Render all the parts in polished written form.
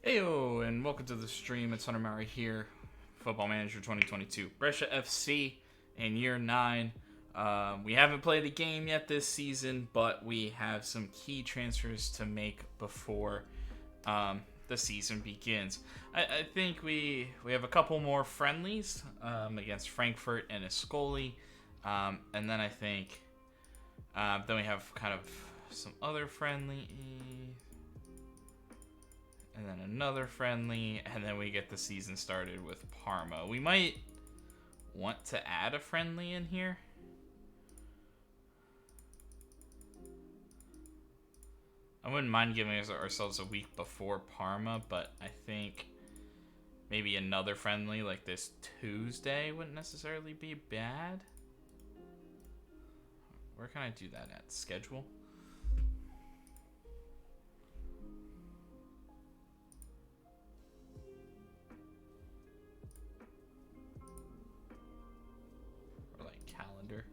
Heyo, and welcome to the stream. It's Hunter Murray here, Football Manager 2022. Brescia FC in year 9. We haven't played a game yet this season, but we have some key transfers to make before the season begins. I think we have a couple more friendlies against Frankfurt and Ascoli, and then I think then we have kind of some other friendly. And then another friendly, and then we get the season started with Parma. We might want to add a friendly in here. I wouldn't mind giving ourselves a week before Parma, but I think maybe another friendly like this Tuesday wouldn't necessarily be bad. Where can I do that at? Schedule? Calendar.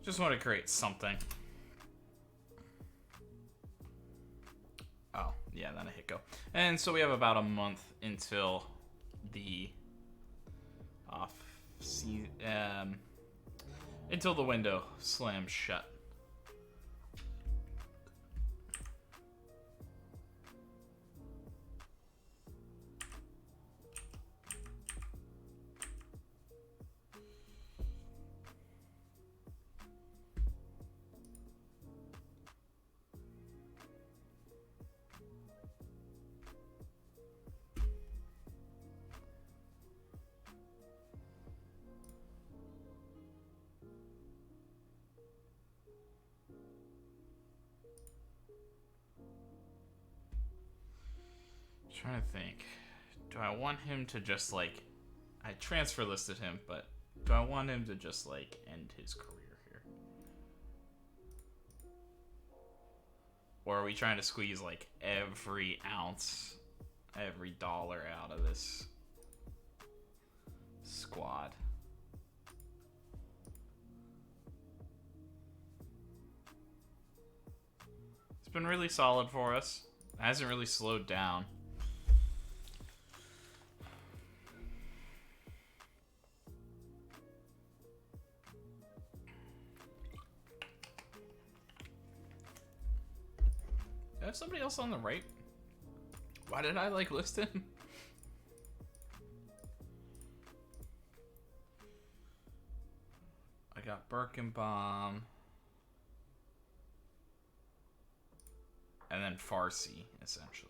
Just want to create something. Oh, yeah, then I hit go. And so we have about a month until the until the window slams shut. Trying to think. Do I want him to just like I transfer listed him, but do I want him to just like end his career here? Or are we trying to squeeze like every ounce, every dollar out of this squad? It's been really solid for us. It hasn't really slowed down. Do I have somebody else on the right? Why did I list him? I got Birkenbaum. And then Farsi, essentially.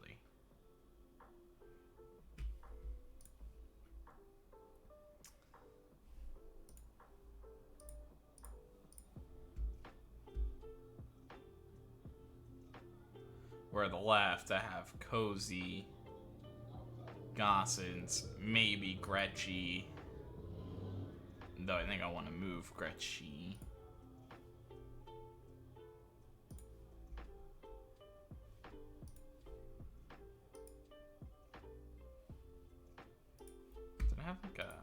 Where the left, I have Cozy, Gossens, maybe Gretchy. Though I think I want to move Gretchy. Did I have like a...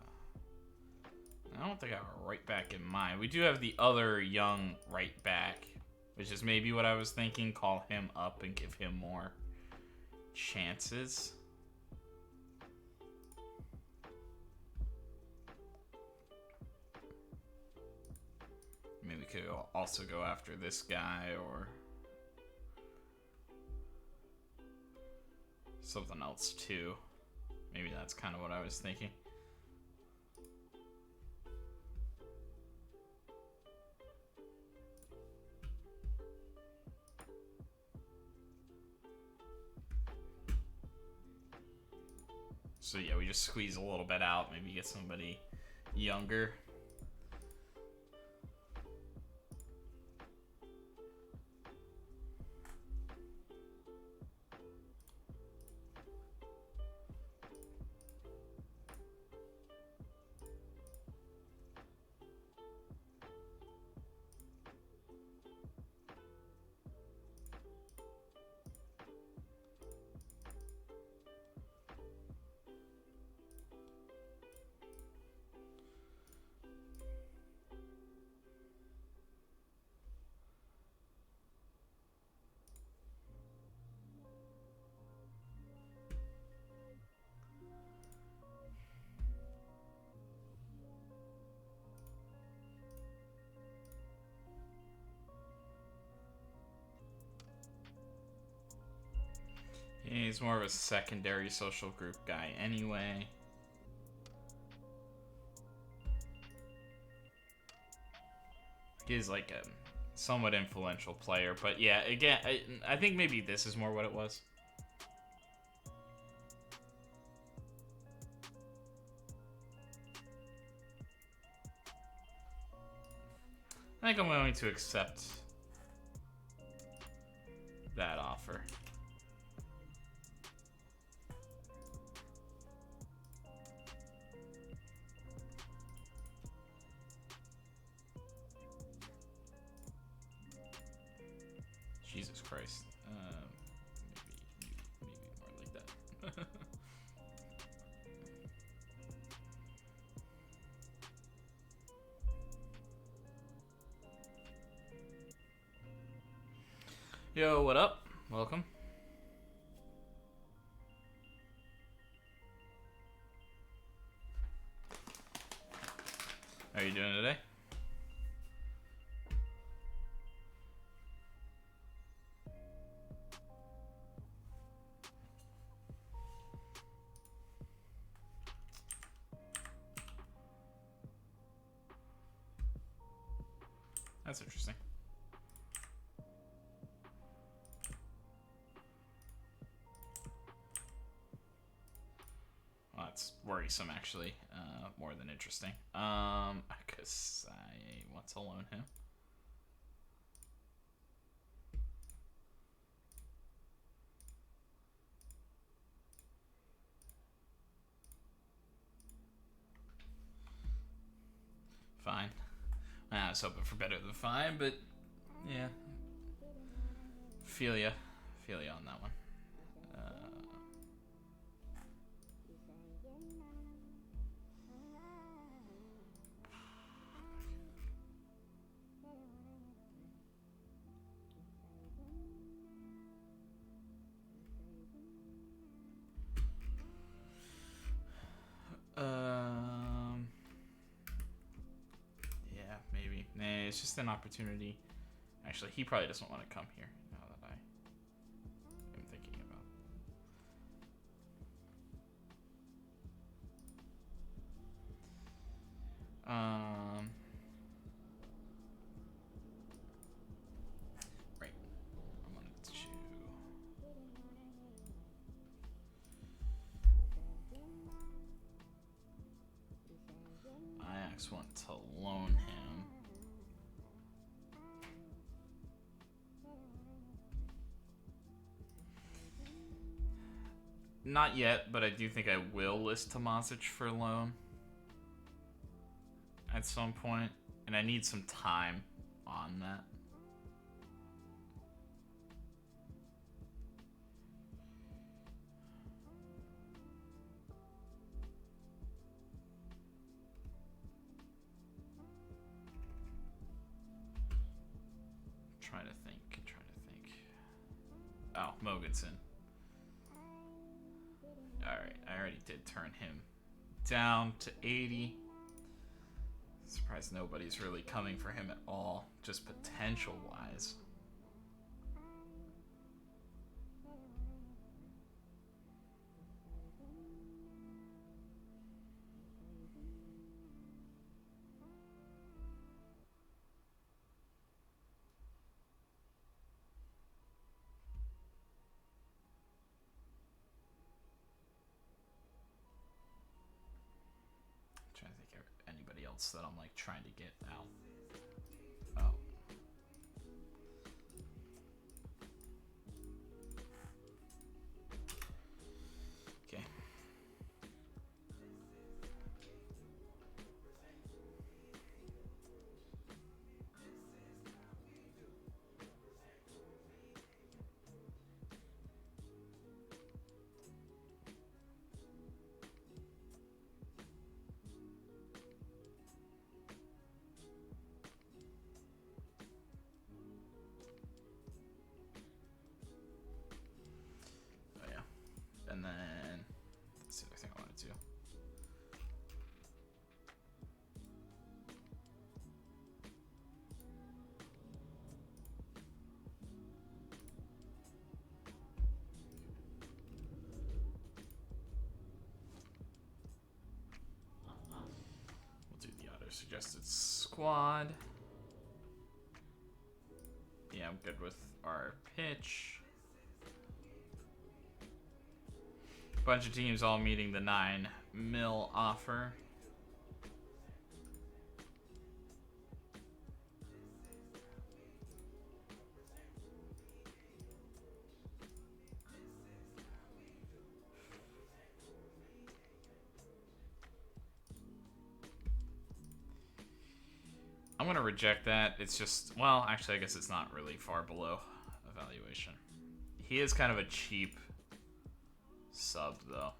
I don't think I have a right back in mind. We do have the other young right back, which is maybe what I was thinking. Call him up and give him more chances. Maybe we could also go after this guy or something else too. Maybe that's kind of what I was thinking. So yeah, we just squeeze a little bit out, maybe get somebody younger. He's more of a secondary social group guy anyway. He's like a somewhat influential player, but yeah, again, I think maybe this is more what it was. I think I'm going to accept that offer. Jesus Christ. Maybe more like that. Yo, what up? Welcome. How are you doing today? That's interesting. Well, that's worrisome, actually. More than interesting. Because I want to loan him. Fine. I was hoping for better than fine, but yeah. Feel ya on that one. Yeah, maybe. Nah, it's just an opportunity. Actually, he probably doesn't want to come here now that I am thinking about. Right. I wanted to. Ajax want to loan him. Not yet, but I do think I will list Tomasic for loan at some point, and I need some time on that. Trying to think. Oh, Mogensen. Alright, I already did turn him down to 80. Surprised nobody's really coming for him at all, just potential-wise. else that I'm like trying to get out. Oh. Okay. And then that's the other thing I wanted to do. We'll do the auto suggested squad. Yeah, I'm good with our pitch. Bunch of teams all meeting the 9 mil offer. I'm going to reject that. It's just, well, actually, I guess it's not really far below evaluation. He is kind of a cheap sub, though.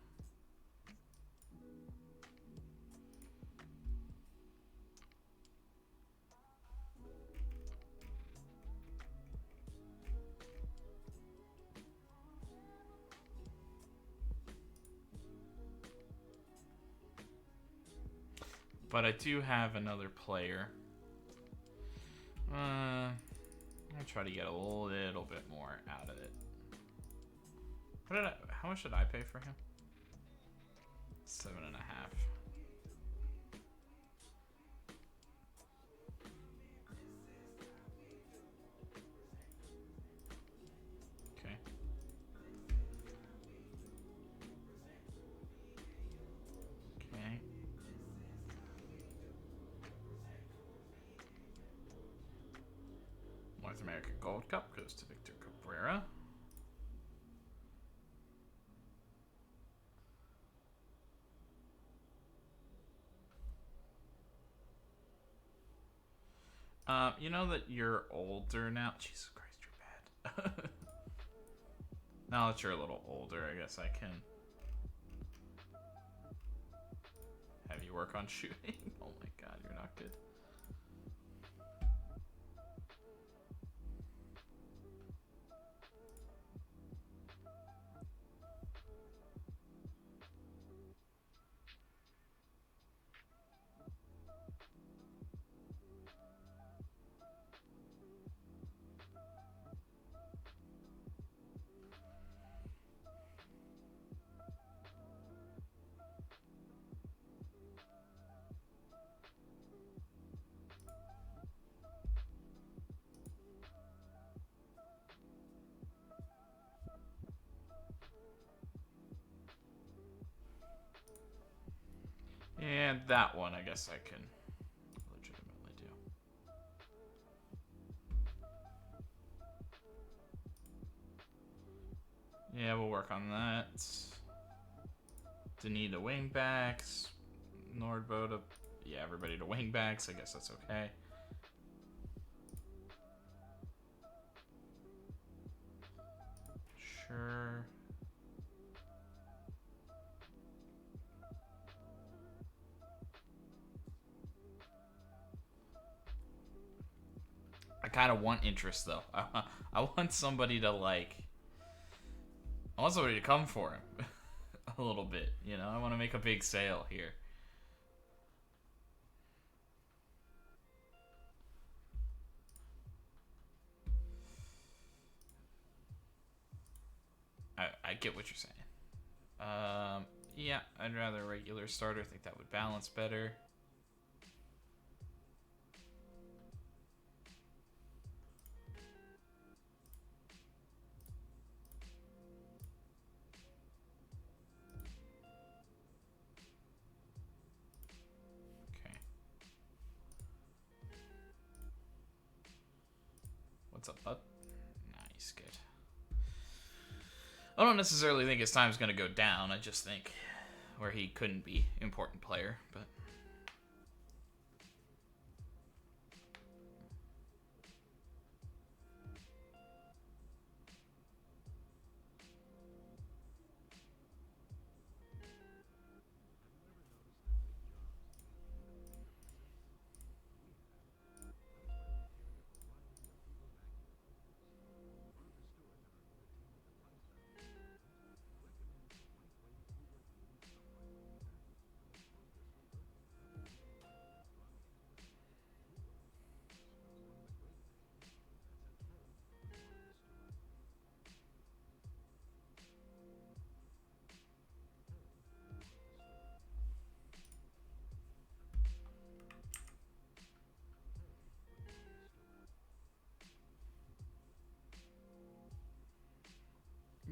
But I do have another player. I'm gonna try to get a little bit more out of it. How much did I pay for him? 7.5. Okay. Okay. North American Gold Cup goes to Victor Cabrera. You know that you're older now. Jesus Christ, you're bad. Now that you're a little older, I guess I can have you work on shooting. Oh my god, you're not good. And that one, I guess I can legitimately do. Yeah, we'll work on that. Denis to wingbacks. Nordbo to... Yeah, everybody to wingbacks. I guess that's okay. Sure. I kind of want interest, though. I want somebody to, like... I want somebody to come for him. A little bit, you know? I want to make a big sale here. I get what you're saying. Yeah, I'd rather a regular starter. I think that would balance better. Okay. What's up, bud? Nice, good. I don't necessarily think his time's going to go down. I just think where he couldn't be important player, but...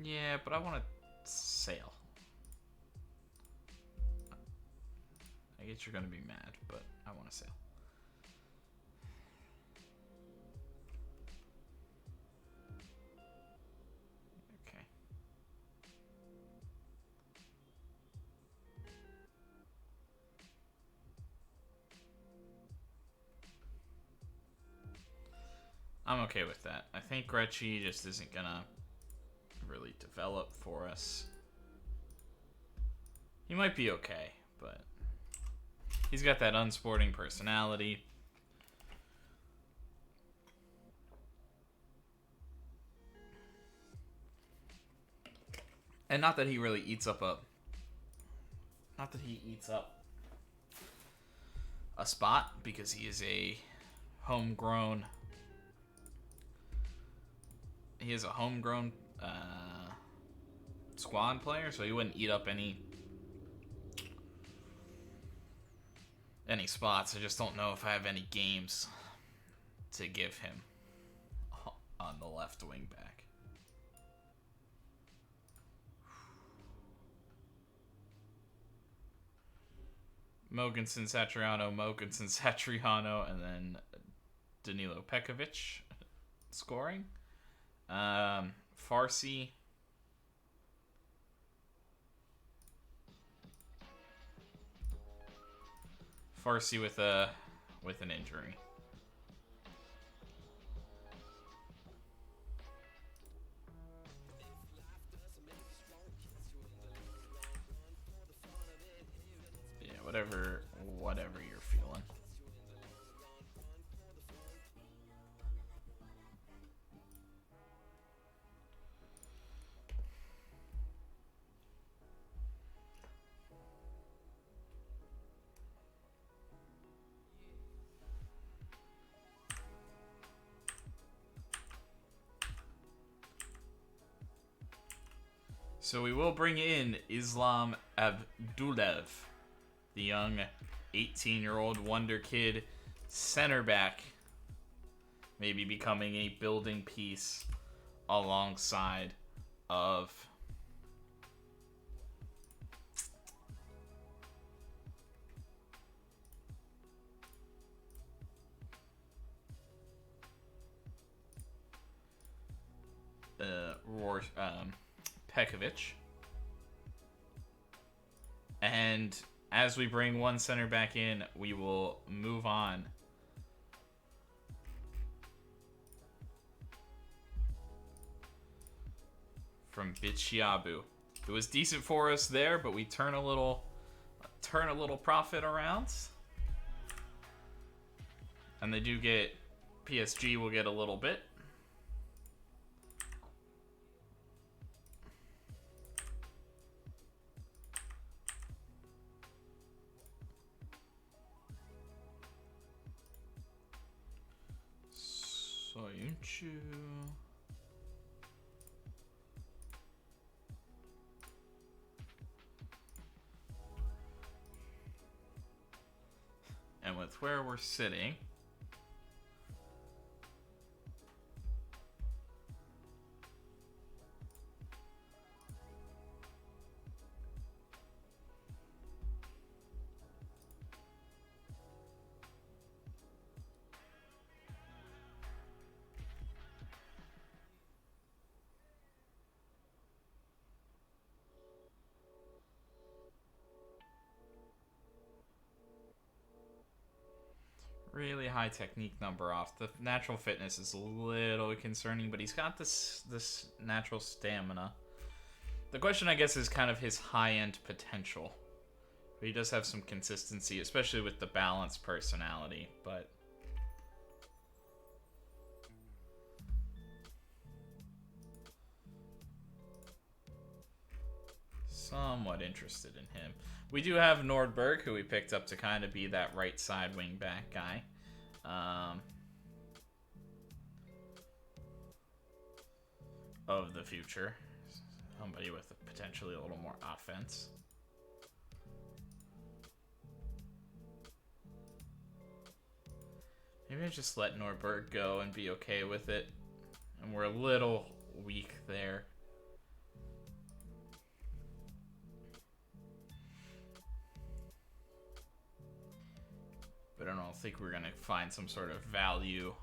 Yeah, but I want to sail. I guess you're going to be mad, but I want to sail. Okay. I'm okay with that. I think Gretschy just isn't going to really develop for us. He might be okay, but he's got that unsporting personality. And not that he really eats up a... Not that he eats up a spot, because he is a homegrown... He is a homegrown squad player, so he wouldn't eat up any spots. I just don't know if I have any games to give him on the left wing back. Mogensen Satriano, and then Danilo Pekovic scoring. Farsi. Farsi with an injury. Yeah, whatever you're feeling. So we will bring in Islam Abdulev, the young 18-year-old wonder kid center back, maybe becoming a building piece alongside of Pekovic. And as we bring one center back in, we will move on from Bichiabu. It was decent for us there, but we turn a little profit around. And they do get, PSG will get a little bit. Soyuncu. And with where we're sitting, really high technique number off. The natural fitness is a little concerning, but he's got this natural stamina. The question, I guess, is kind of his high-end potential. But he does have some consistency, especially with the balanced personality, but... somewhat interested in him. We do have Nordberg, who we picked up to kind of be that right side wing back guy. Of the future. Somebody with potentially a little more offense. Maybe I just let Nordberg go and be okay with it. And we're a little weak there. But I don't think we're going to find some sort of value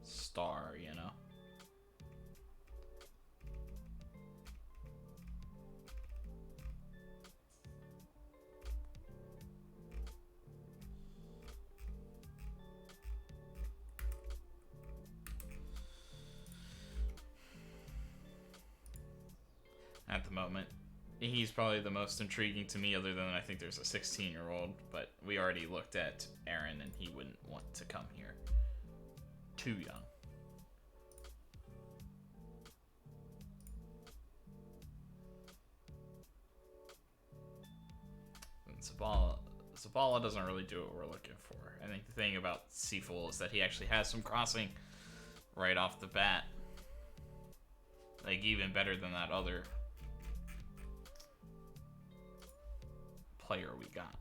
star, you know? At the moment. He's probably the most intriguing to me, other than I think there's a 16-year-old, but we already looked at Aaron, and he wouldn't want to come here. Too young. And Zabala doesn't really do what we're looking for. I think the thing about Seafool is that he actually has some crossing right off the bat. Like, even better than that other player we got.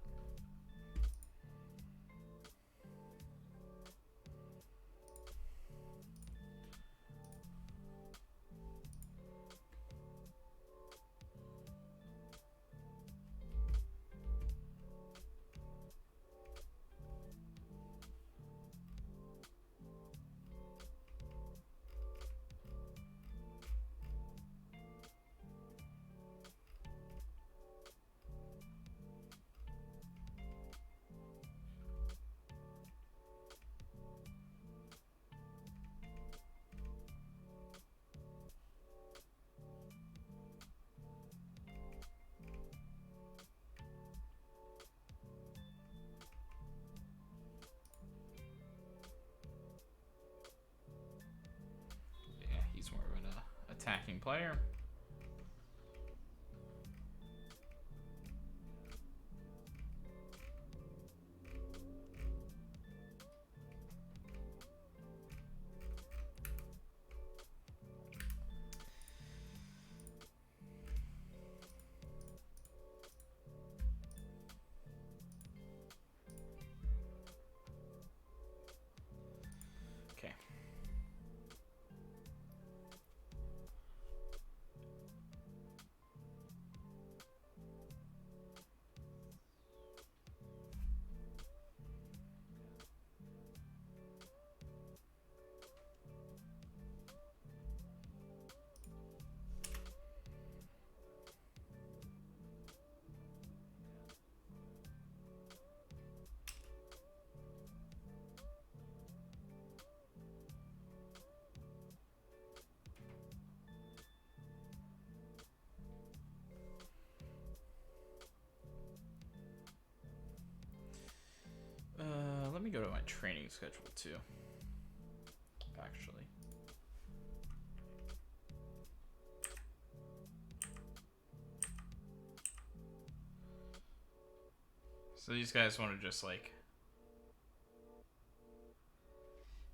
Attacking player. Okay. Let me go to my training schedule too. Actually. So these guys want to just like...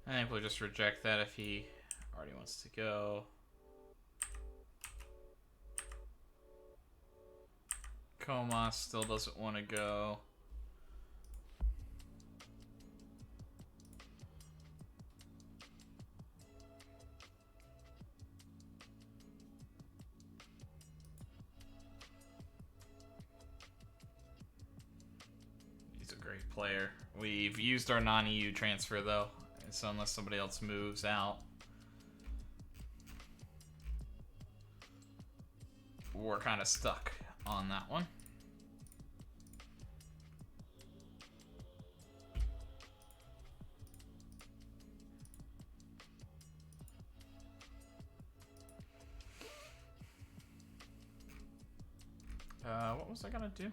I think we'll just reject that if he already wants to go. Comas still doesn't want to go. Player. We've used our non-EU transfer though, so unless somebody else moves out, we're kind of stuck on that one. What was I gonna do?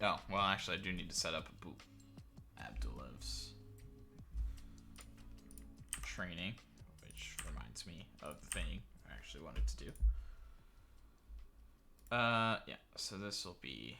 Oh, well, actually, I do need to set up Abu Abdullah's training, which reminds me of the thing I actually wanted to do. Yeah, so this will be...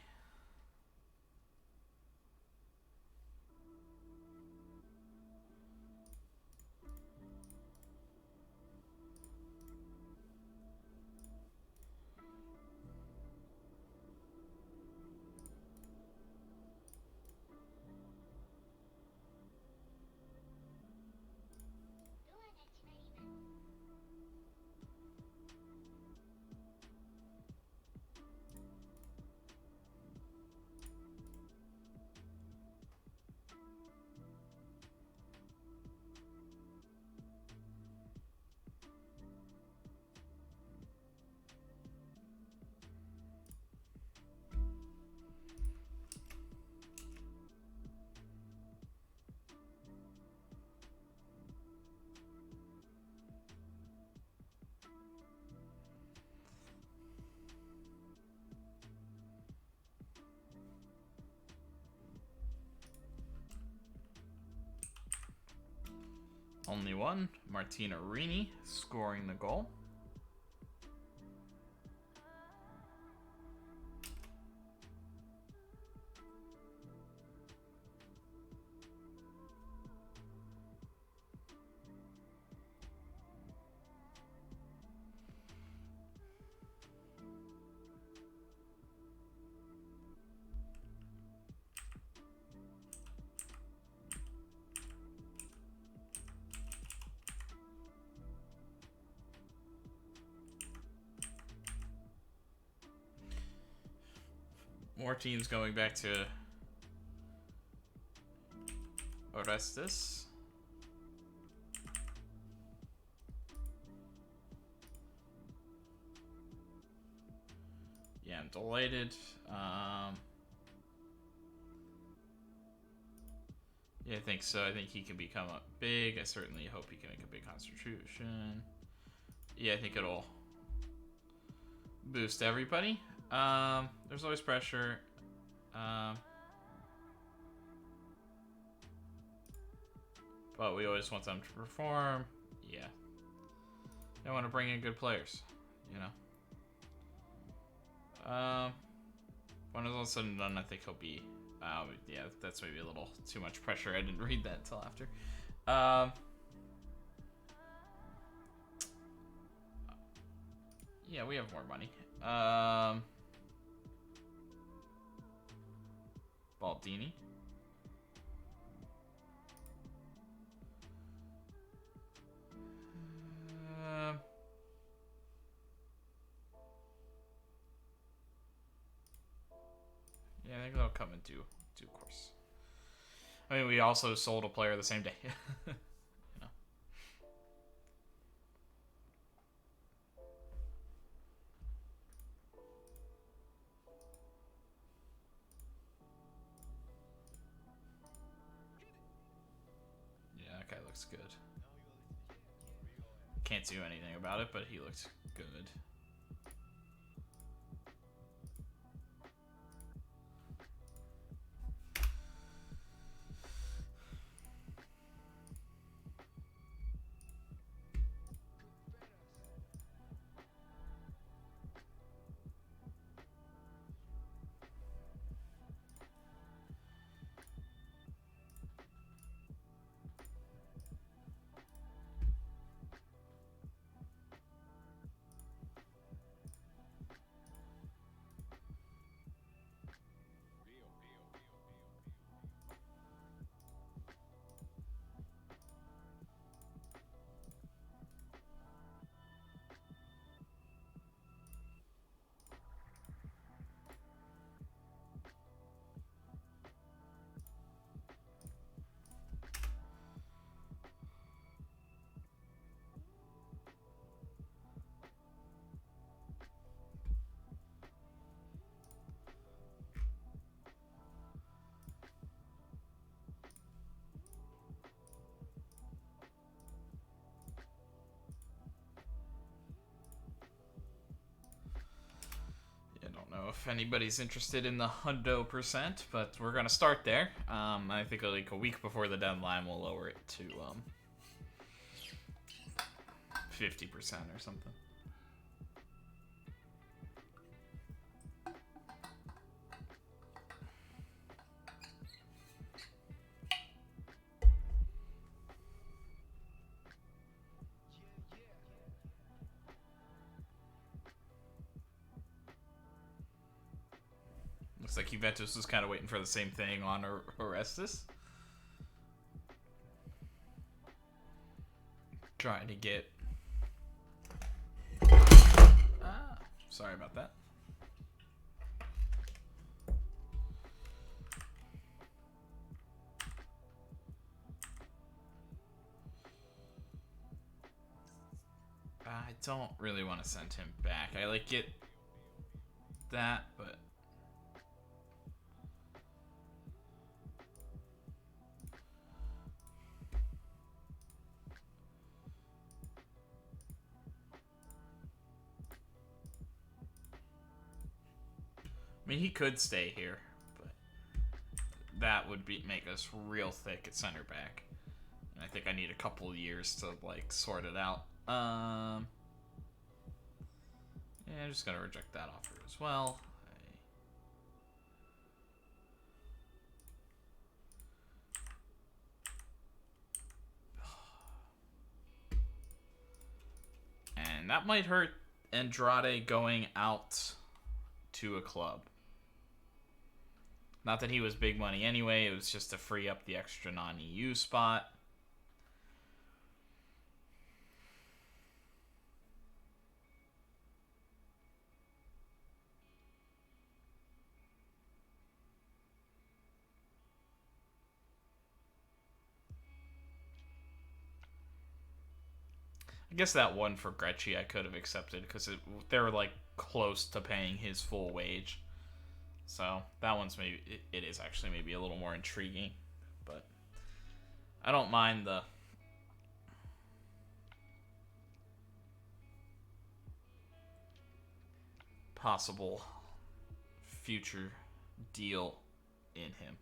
Only one, Martina Rini scoring the goal. More teams going back to Orestes. Yeah, I'm delighted. Yeah, I think so. I think he can become up big. I certainly hope he can make a big contribution. Yeah, I think it'll boost everybody. There's always pressure. But we always want them to perform. Yeah. I want to bring in good players, you know. When it's all said and done, I think he'll be... yeah, that's maybe a little too much pressure. I didn't read that until after. Yeah, we have more money. Baldini. Yeah, I think they'll come in due course. I mean, we also sold a player the same day. You know. Yeah, that guy looks good. Can't do anything about it, but he looks good. if anybody's interested in the hundo percent, but we're gonna start there. I think like a week before the deadline, we'll lower it to 50% or something. Looks like Juventus was kind of waiting for the same thing on Orestes. Trying to get... sorry about that. I don't really want to send him back. I like it that, but... I mean, he could stay here, but that would make us real thick at center back. And I think I need a couple of years to, like, sort it out. Yeah, I'm just gonna reject that offer as well. And that might hurt Andrade going out to a club. Not that he was big money anyway, it was just to free up the extra non-EU spot. I guess that one for Brescia I could have accepted because they were like close to paying his full wage. So that one's maybe it is actually maybe a little more intriguing, but I don't mind the possible future deal in him.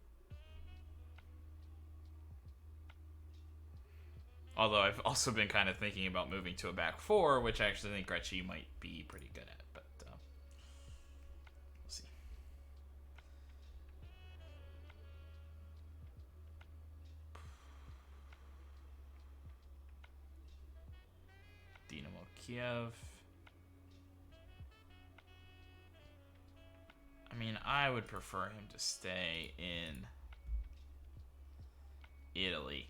Although I've also been kind of thinking about moving to a back four, which I actually think Brescia might be pretty good at, but we'll see. Dynamo Kiev. I mean, I would prefer him to stay in Italy.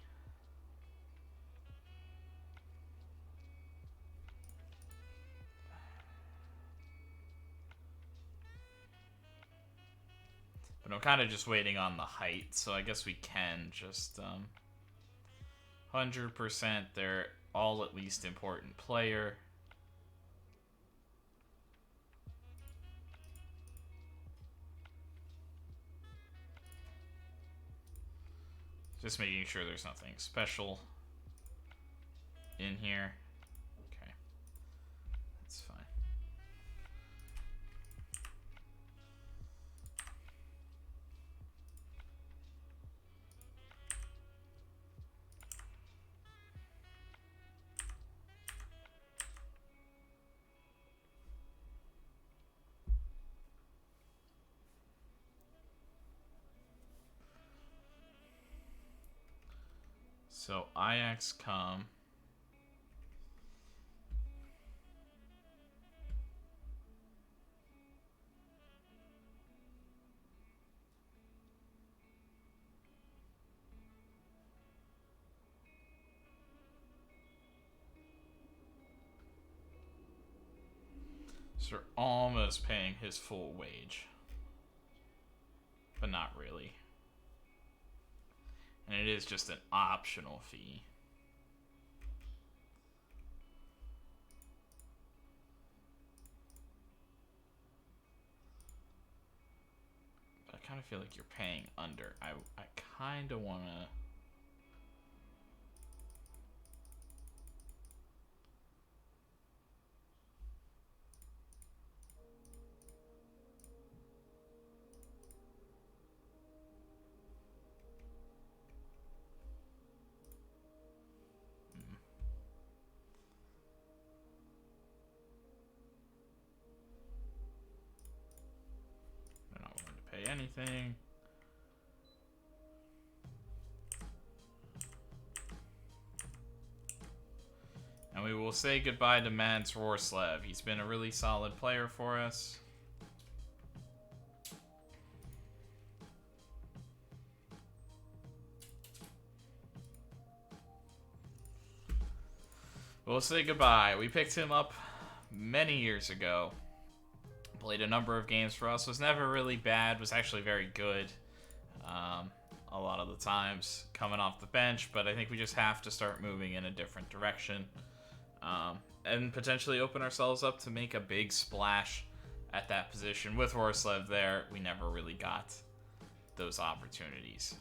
But I'm kind of just waiting on the height, so I guess we can just 100%. They're all at least important player. Just making sure there's nothing special in here. Okay, that's fine. So Ajax come. So we're almost paying his full wage. But not really. And it is just an optional fee. But I kind of feel like you're paying under. I kind of want to... anything. And we will say goodbye to Mads Rorslev. He's been a really solid player for us. We'll say goodbye. We picked him up many years ago. Played a number of games for us. Was never really bad. Was actually very good. A lot of the times coming off the bench. But I think we just have to start moving in a different direction. And potentially open ourselves up to make a big splash at that position. With Rorslev there, we never really got those opportunities.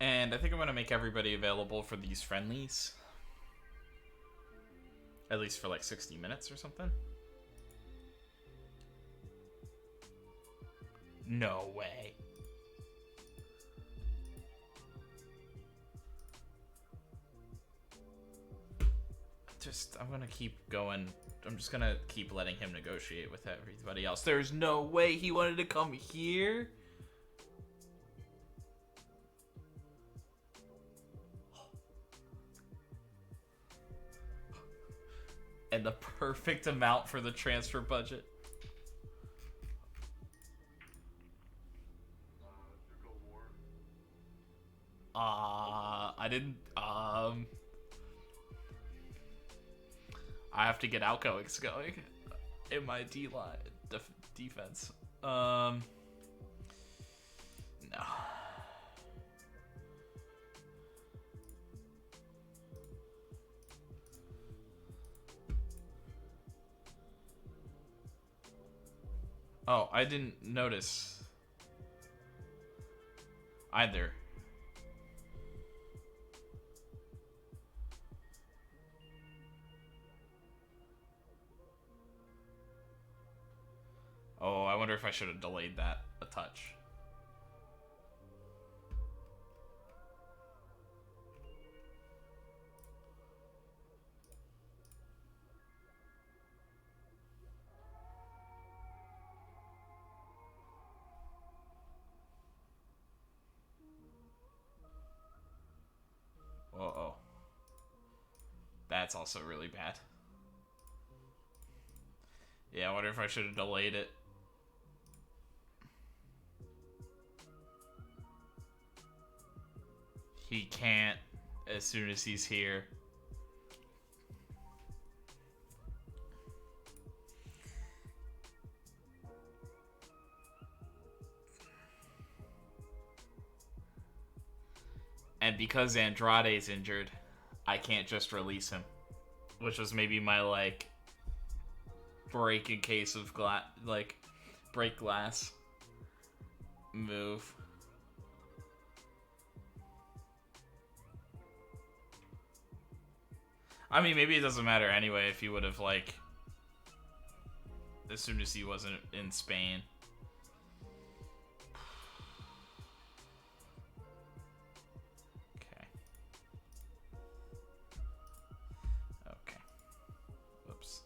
And I think I'm going to make everybody available for these friendlies. At least for like 60 minutes or something. No way. I'm going to keep going. I'm just going to keep letting him negotiate with everybody else. There's no way he wanted to come here. And the perfect amount for the transfer budget. I didn't, I have to get outgoings going in my D-line defense. No. Oh, I didn't notice either. Oh, I wonder if I should have delayed that a touch. Uh-oh. That's also really bad. Yeah, I wonder if I should have delayed it. He can't as soon as he's here. And because Andrade's injured, I can't just release him. Which was maybe my, like, break in case of break glass move. I mean, maybe it doesn't matter anyway if he would have, like, as soon as he wasn't in Spain. Okay. Okay. Whoops.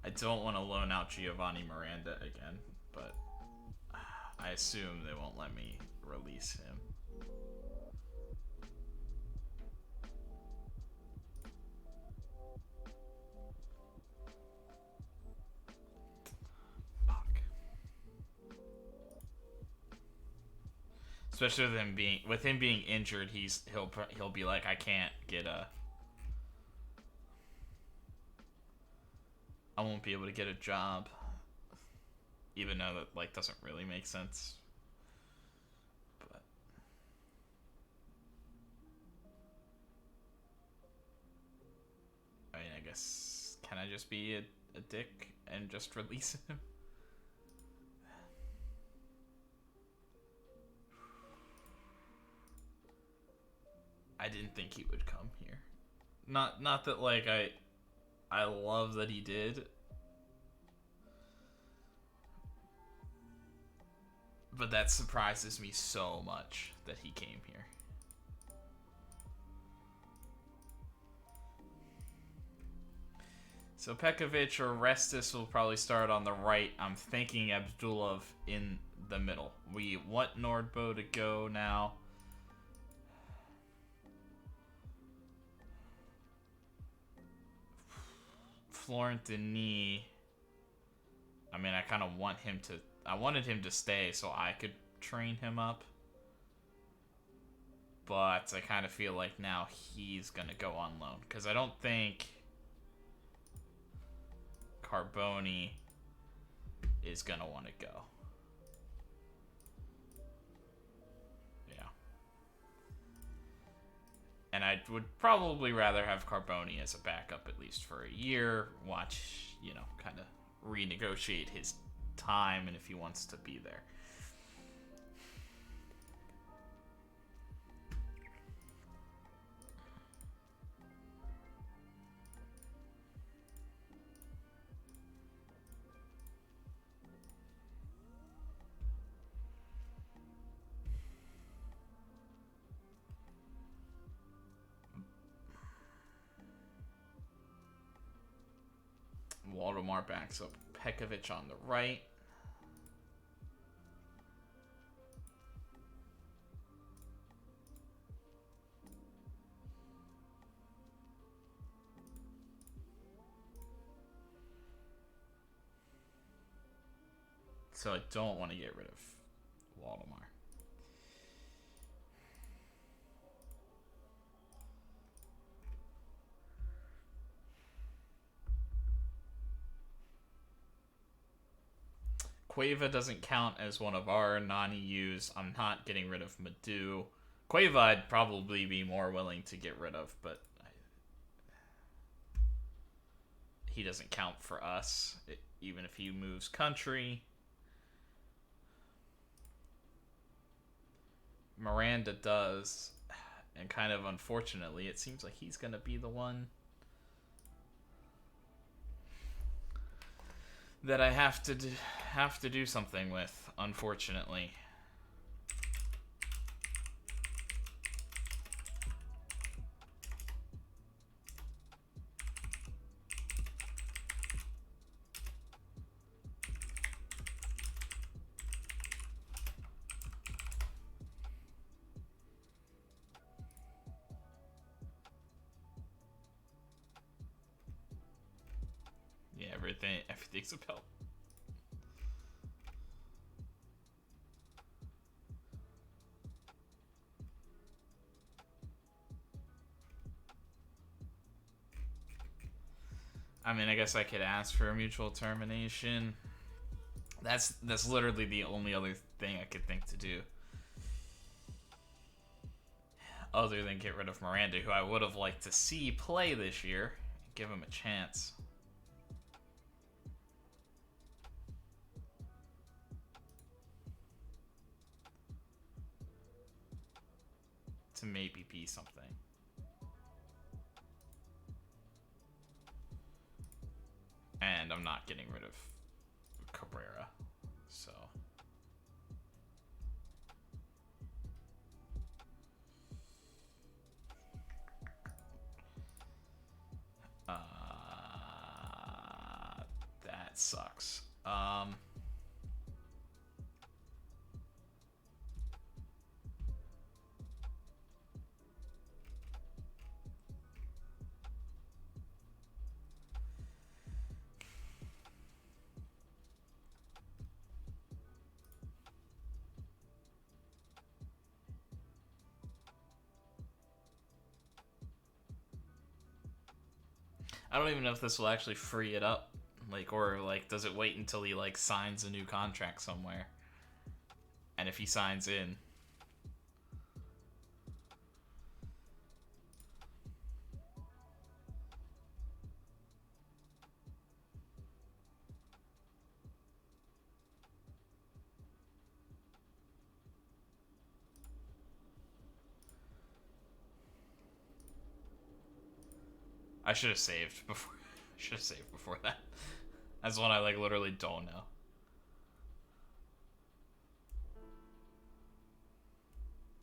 I don't want to loan out Giovanni Miranda again, but I assume they won't let me release him. Fuck. Especially with him being injured, he'll be like, I can't get I won't be able to get a job, even though that, like, doesn't really make sense. But I mean, I guess, can I just be a dick and just release him? I didn't think he would come here. Not that, like, I love that he did. But that surprises me so much that he came here. So Pekovic or Restis will probably start on the right. I'm thinking Abdulov in the middle. We want Nordbo to go now. Florent Denis. I mean, I kind of want him to... I wanted him to stay so I could train him up. But I kind of feel like now he's going to go on loan. Because I don't think Carboni is going to want to go. Yeah. And I would probably rather have Carboni as a backup at least for a year. Watch, you know, kind of renegotiate his time and if he wants to be there. Waldemar backs up Pekovic on the right. So I don't want to get rid of Waldemar. Cueva doesn't count as one of our non-EUs. I'm not getting rid of Madu. Cueva I'd probably be more willing to get rid of, but he doesn't count for us, even if he moves country. Miranda does, and kind of unfortunately, it seems like he's going to be the one that I have to do something with, unfortunately. everything's about. I mean, I guess I could ask for a mutual termination. That's literally the only other thing I could think to do, other than get rid of Miranda, who I would have liked to see play this year, give him a chance. To maybe be something. And I'm not getting rid of Cabrera, so. That sucks. I don't even know if this will actually free it up. Like, or, like, does it wait until he, like, signs a new contract somewhere? And if he signs in... I should have saved before. Should have saved before that. That's one I, like, literally don't know.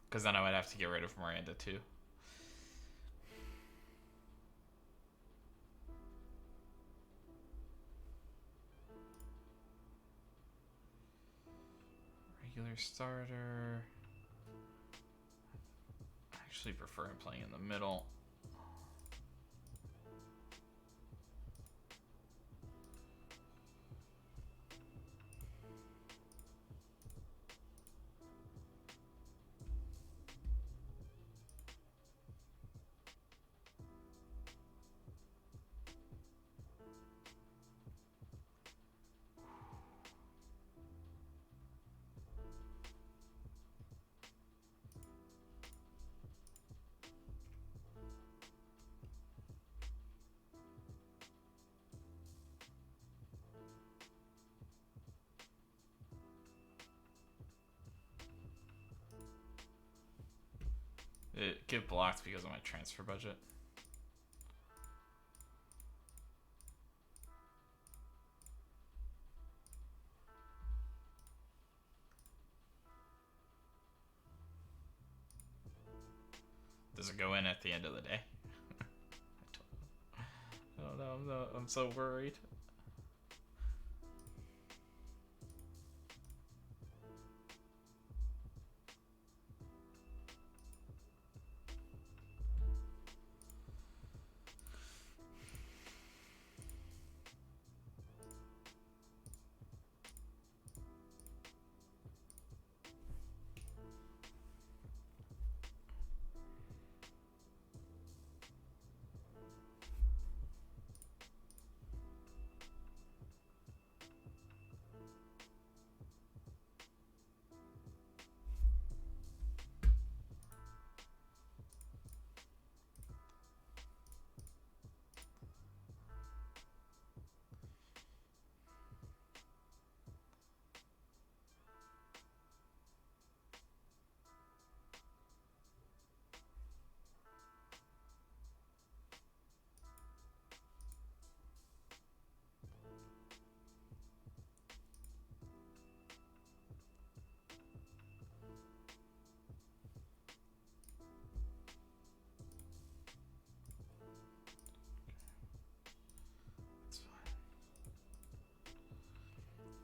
Because then I would have to get rid of Miranda, too. Regular starter. I actually prefer him playing in the middle. It get blocked because of my transfer budget. Does it go in at the end of the day? I don't know. I'm so worried.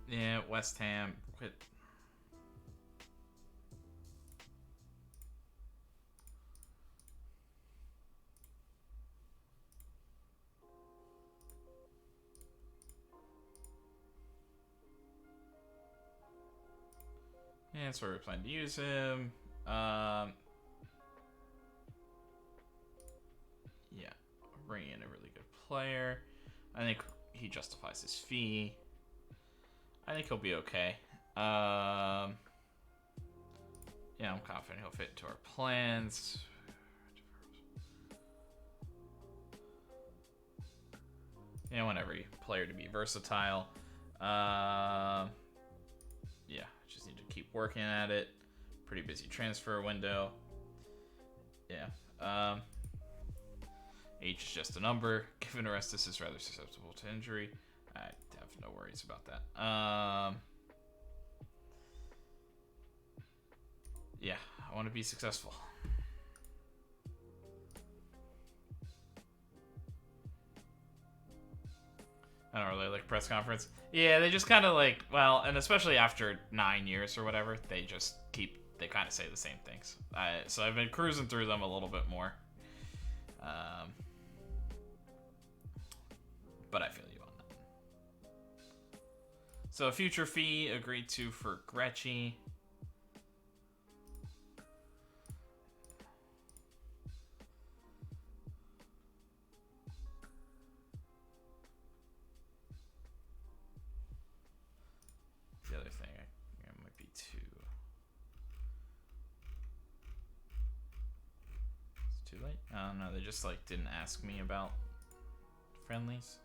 Yeah, West Ham quit. That's where we plan to use him. Yeah, bring in a really good player. I think he justifies his fee. I think he'll be okay. Yeah, I'm confident he'll fit into our plans. Yeah, I want every player to be versatile. Yeah, just need to keep working at it. Pretty busy transfer window. Yeah. Age is just a number. Given Orestes is rather susceptible to injury, I have no worries about that. Yeah, I want to be successful. I don't really like press conference. Yeah, they just kind of like, well, and especially after 9 years or whatever, they kind of say the same things. So I've been cruising through them a little bit more. But I feel you on that. So future fee agreed to for Gretchy. The other thing, it might be too. It's too late. I don't know. They just like didn't ask me about friendlies.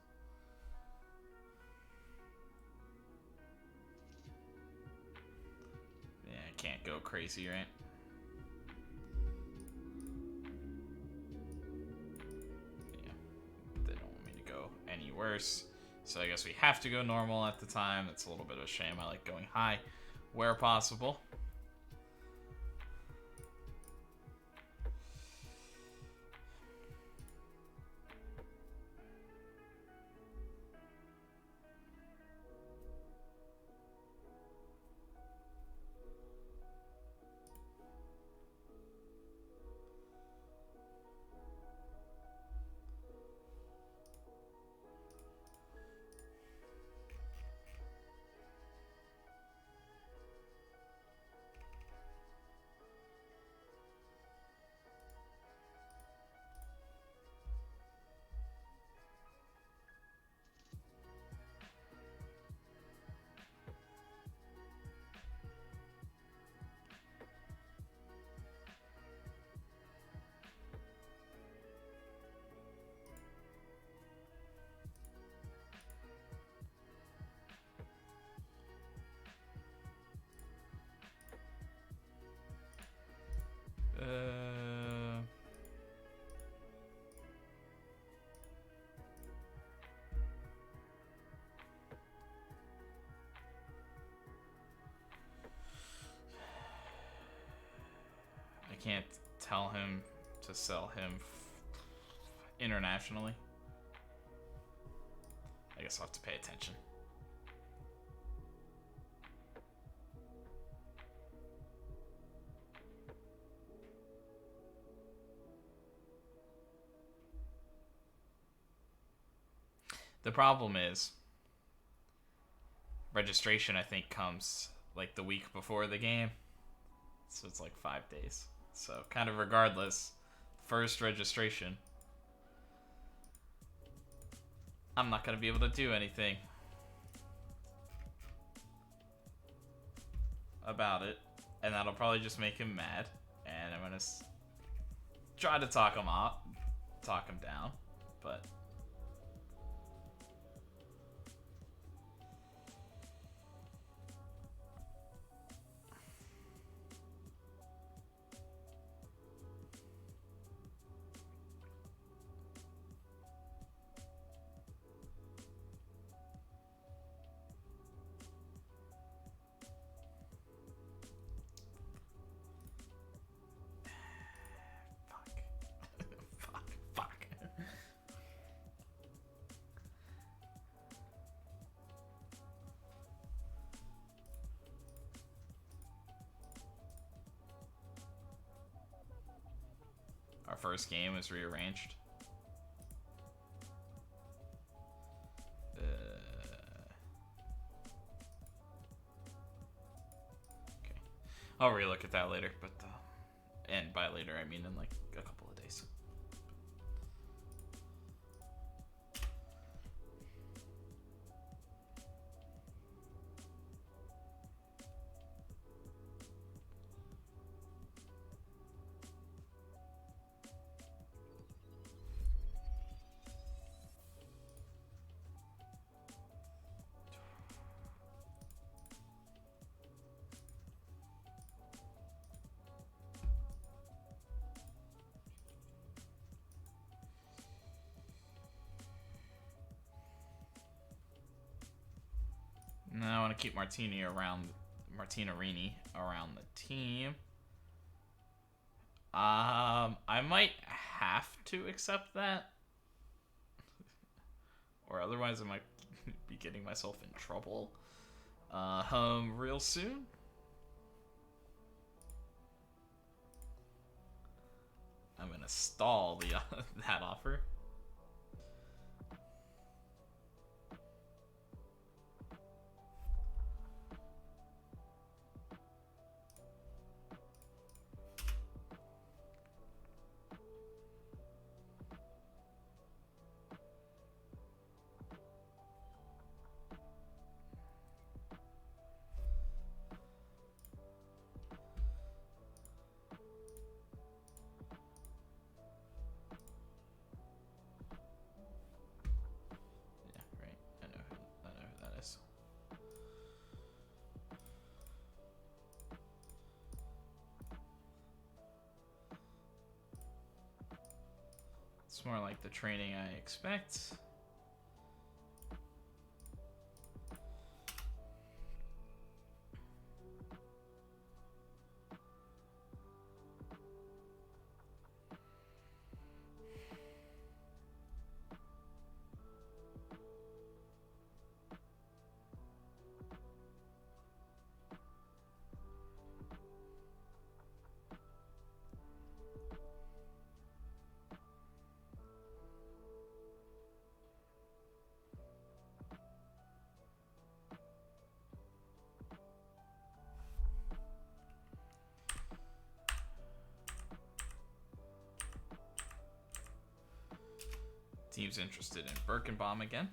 Yeah, I can't go crazy, right? Yeah, they don't want me to go any worse. So I guess we have to go normal at the time. It's a little bit of a shame. I like going high where possible. I can't tell him to sell him internationally. I guess I'll have to pay attention. The problem is registration, I think, comes like the week before the game. So it's like 5 days. So kind of regardless, first registration, I'm not going to be able to do anything about it. And that'll probably just make him mad. And I'm going to try to talk him down. But our first game is rearranged. Okay. I'll relook at that later, but and by later I mean in like a couple of days. Now I want to keep Martinarini around the team. I might have to accept that, or otherwise I might be getting myself in trouble. Real soon. I'm gonna stall the that offer. It's more like the training I expect. Team's interested in Birkenbaum again.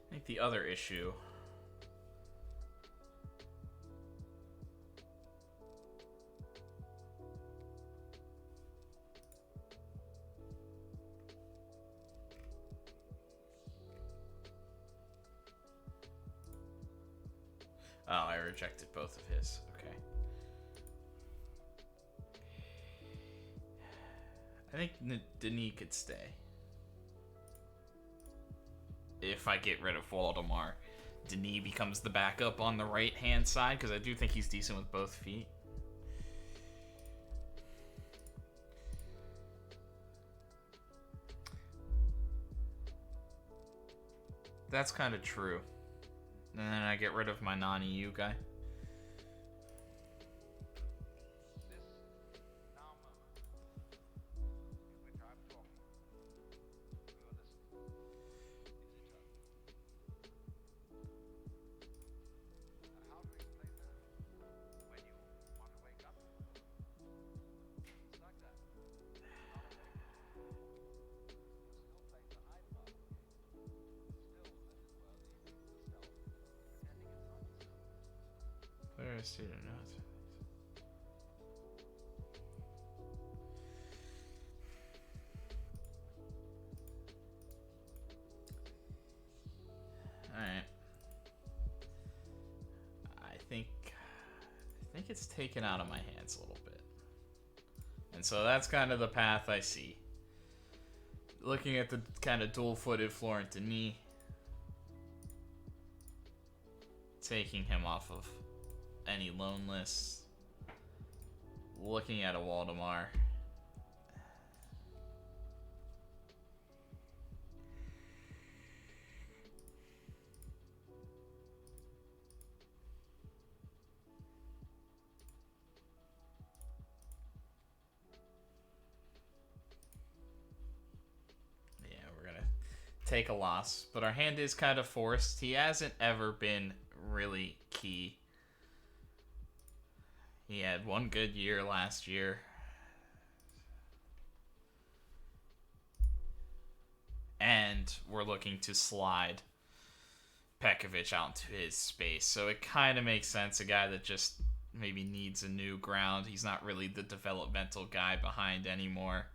I think the other issue I rejected both of his. Okay. I think Denis could stay. If I get rid of Waldemar, Denis becomes the backup on the right-hand side, because I do think he's decent with both feet. That's kind of true. And then I get rid of my non-EU guy. Player student notes. Alright. I think it's taken out of my hands a little bit. And so that's kind of the path I see. Looking at the kind of dual-footed Florentini, taking him off of any loan lists, looking at a Waldemar. Yeah, we're gonna take a loss, but our hand is kind of forced. He hasn't ever been really key. He had one good year last year. And we're looking to slide Pekovic out into his space. So it kind of makes sense. A guy that just maybe needs a new ground. He's not really the developmental guy behind anymore.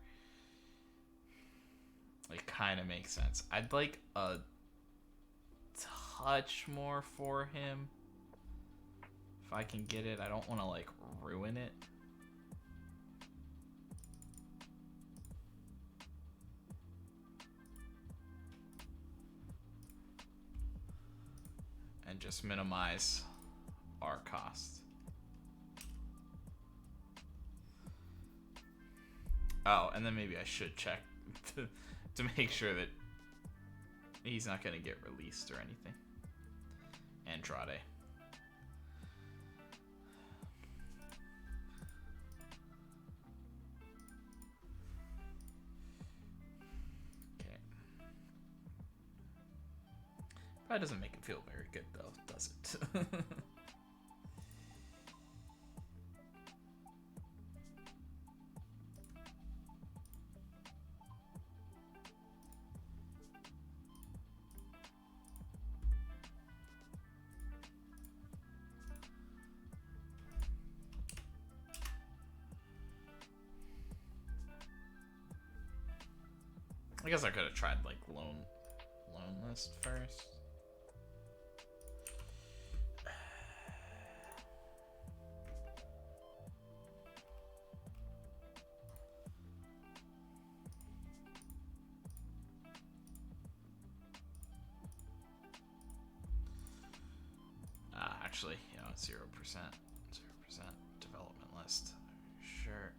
It kind of makes sense. I'd like a touch more for him. If I can get it. I don't want to, like, ruin it. And just minimize our cost. Oh, and then maybe I should check to make sure that he's not going to get released or anything. Andrade. That doesn't make him feel very good, though, does it? I guess I could have tried, like, loan list first. Actually, you know, 0%, 0% development list. Sure.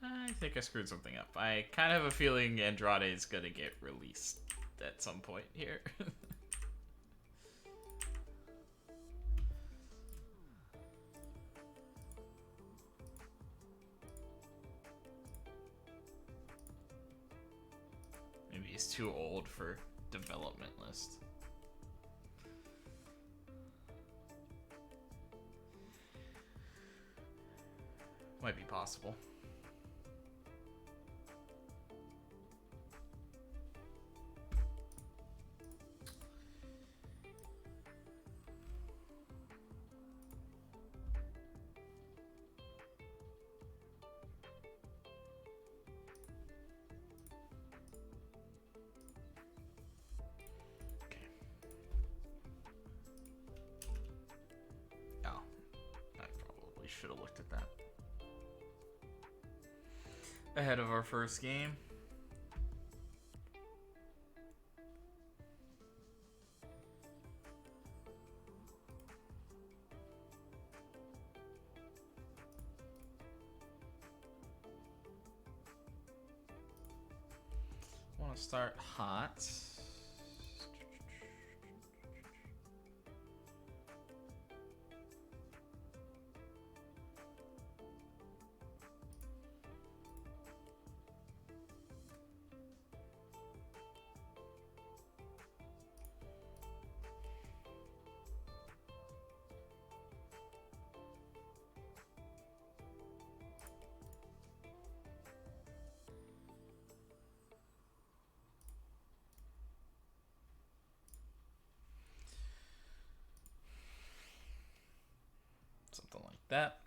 I think I screwed something up. I kind of have a feeling Andrade is gonna get released at some point here. Maybe he's too old for development list. Might be possible. Should have looked at that ahead of our first game. I'll start hot. Something like that.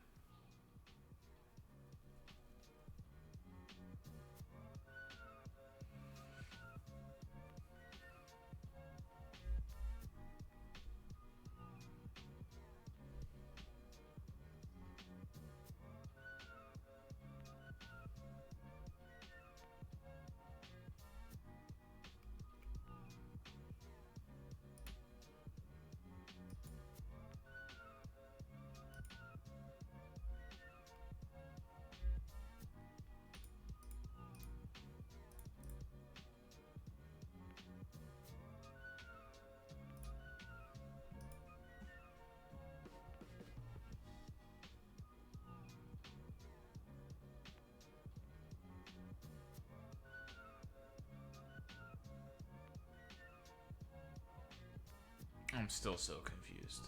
I'm still so confused.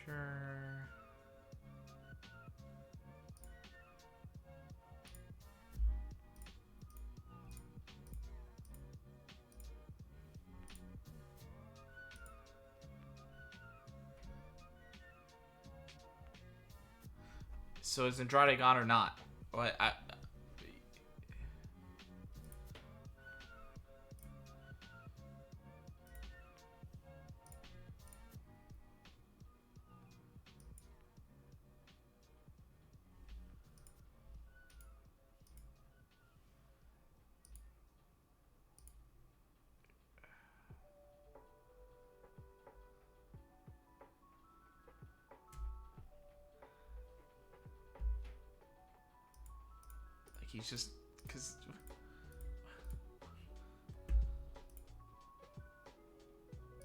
Sure. So is Andrade gone or not? What? Like he's just because.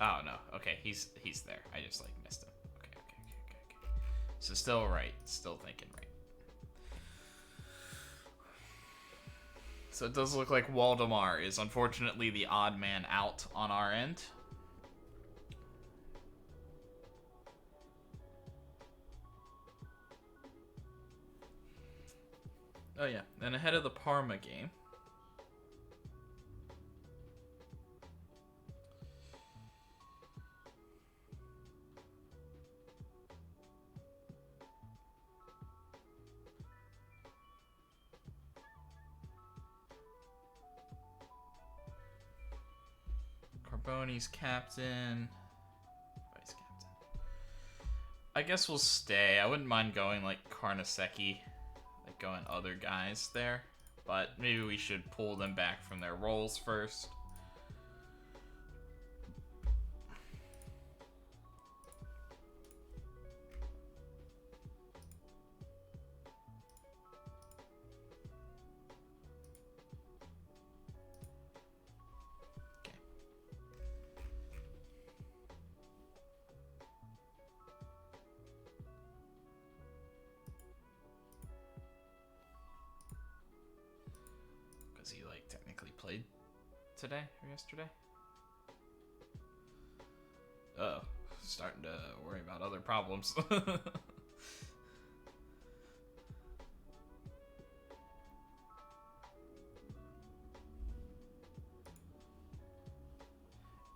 Oh no. Okay, he's there. I just like missed him. Okay. So still right. Still thinking right. So it does look like Waldemar is unfortunately the odd man out on our end. Oh yeah, and ahead of the Parma game. Carboni's captain. Vice captain. I guess we'll stay. I wouldn't mind going like Carnesecchi. Like going other guys there. But maybe we should pull them back from their roles first. He like technically played today or yesterday. Oh, starting to worry about other problems.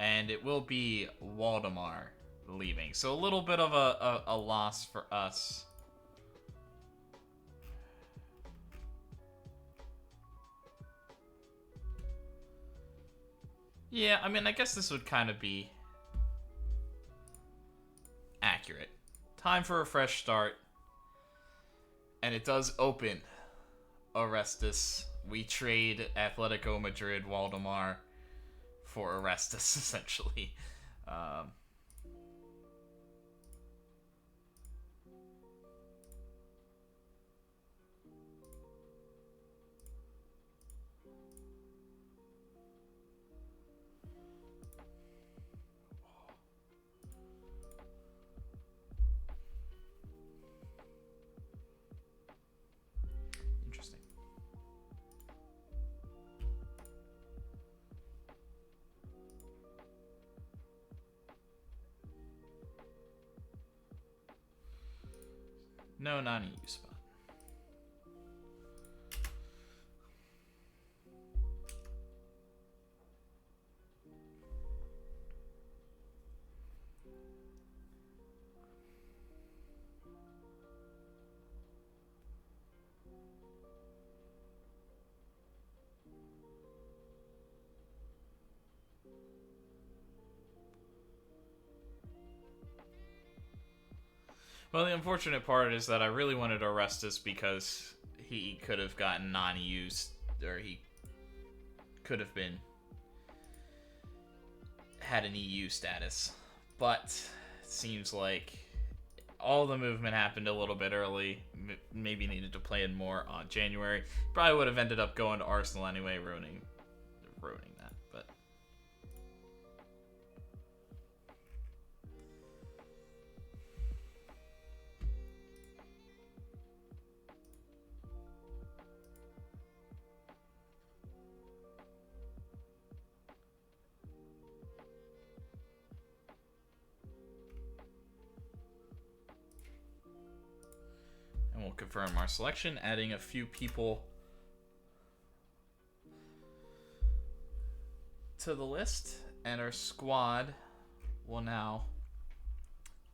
And it will be Waldemar leaving, so a little bit of a loss for us. Yeah, I mean, I guess this would kind of be accurate. Time for a fresh start. And it does open Orestes. We trade Atletico Madrid, Waldemar, for Orestes, essentially. Um, Interesting. No non-EU spot. Well, the unfortunate part is that I really wanted Orestes because he could have gotten non-EU, or he could have been had an EU status, but it seems like all the movement happened a little bit early. Maybe needed to plan more on January. Probably would have ended up going to Arsenal anyway, ruining that. But and we'll confirm our selection, adding a few people to the list, and our squad will now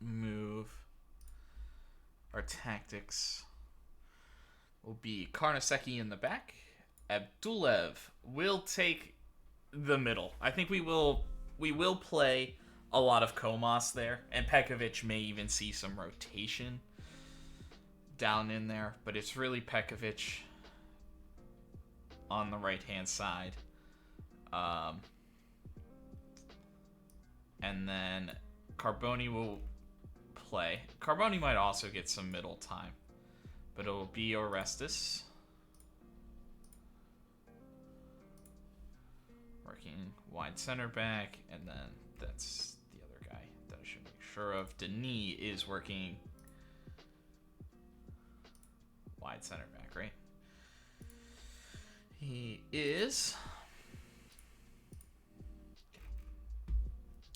move. Our tactics will be Karnaseki in the back. Abdulev will take the middle. I think we will play a lot of Komas there, and Pekovic may even see some rotation down in there, but it's really Pekovic on the right-hand side. And then Carboni will play. Carboni might also get some middle time, but it will be Orestes working wide center back, and then that's the other guy that I should make sure of. Denis is working wide center back, right? He is.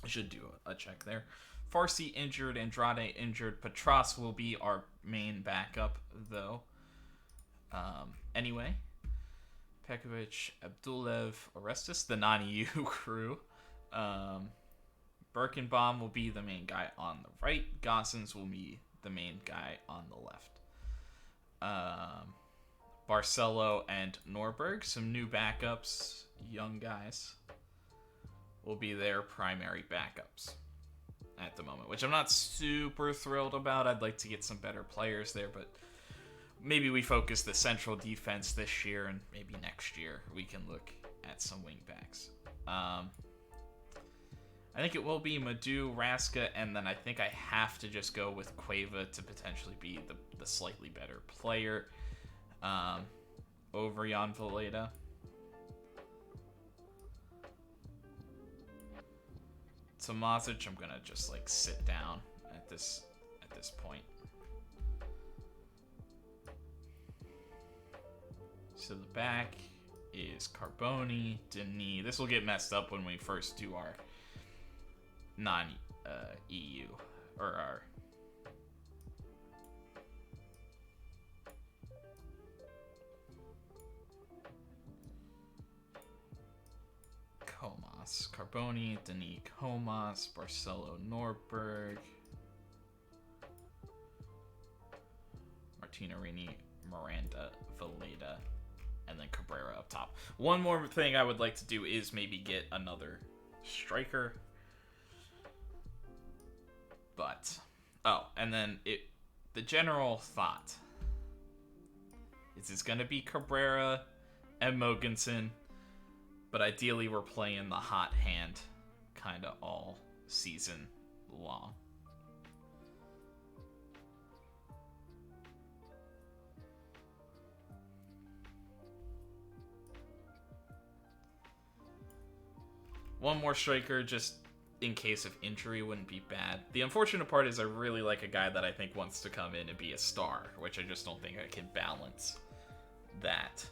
I should do a check there. Farsi injured, Andrade injured. Patras will be our main backup, though. Anyway, Pekovic, Abdulev, Orestes, the non-EU crew. Birkenbaum will be the main guy on the right. Gossens will be the main guy on the left. Barcelo and Norberg, some new backups, young guys, will be their primary backups at the moment, which I'm not super thrilled about. I'd like to get some better players there, but maybe we focus the central defense this year, and maybe next year we can look at some wing backs. I think it will be Madhu, Raska, and then I think I have to just go with Cueva to potentially be the slightly better player over Jan Valeda. Tomazic, I'm gonna just like sit down at this point. So the back is Carboni, Denis. This will get messed up when we first do our non-EU or our Comas. Carboni, Denis, Comas, Barcelo, Norberg, Martinarini, Miranda, Valeda, and then Cabrera up top. One more thing I would like to do is maybe get another striker. But, and then the general thought is it's going to be Cabrera and Mogensen, But ideally, we're playing the hot hand kind of all season long. One more striker, just in case of injury, wouldn't be bad. The unfortunate part is I really like a guy that I think wants to come in and be a star, which I just don't think I can balance that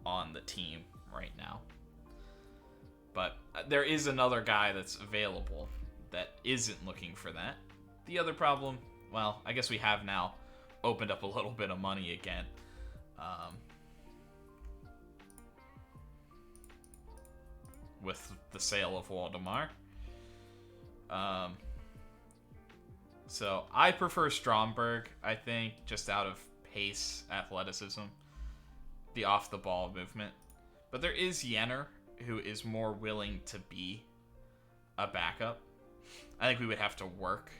on the team right now. But there is another guy that's available that isn't looking for that. The other problem, well, I guess we have now opened up a little bit of money again. With the sale of Waldemar. So I prefer Stromberg, I think, just out of pace, athleticism, the off-the-ball movement. But there is Jenner, who is more willing to be a backup. I think we would have to work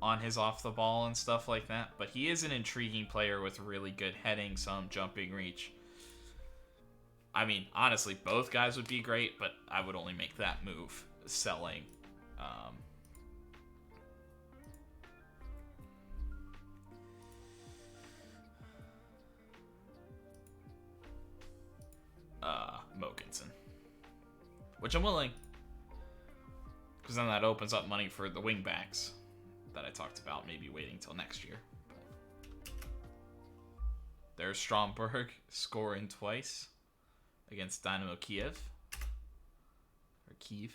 on his off-the-ball and stuff like that. But he is an intriguing player with really good heading, some jumping reach. I mean, honestly, both guys would be great, but I would only make that move selling Mokinson. Which I'm willing. Because then that opens up money for the wingbacks that I talked about, maybe waiting till next year. There's Stromberg scoring twice against Dynamo Kiev. Or Kiev.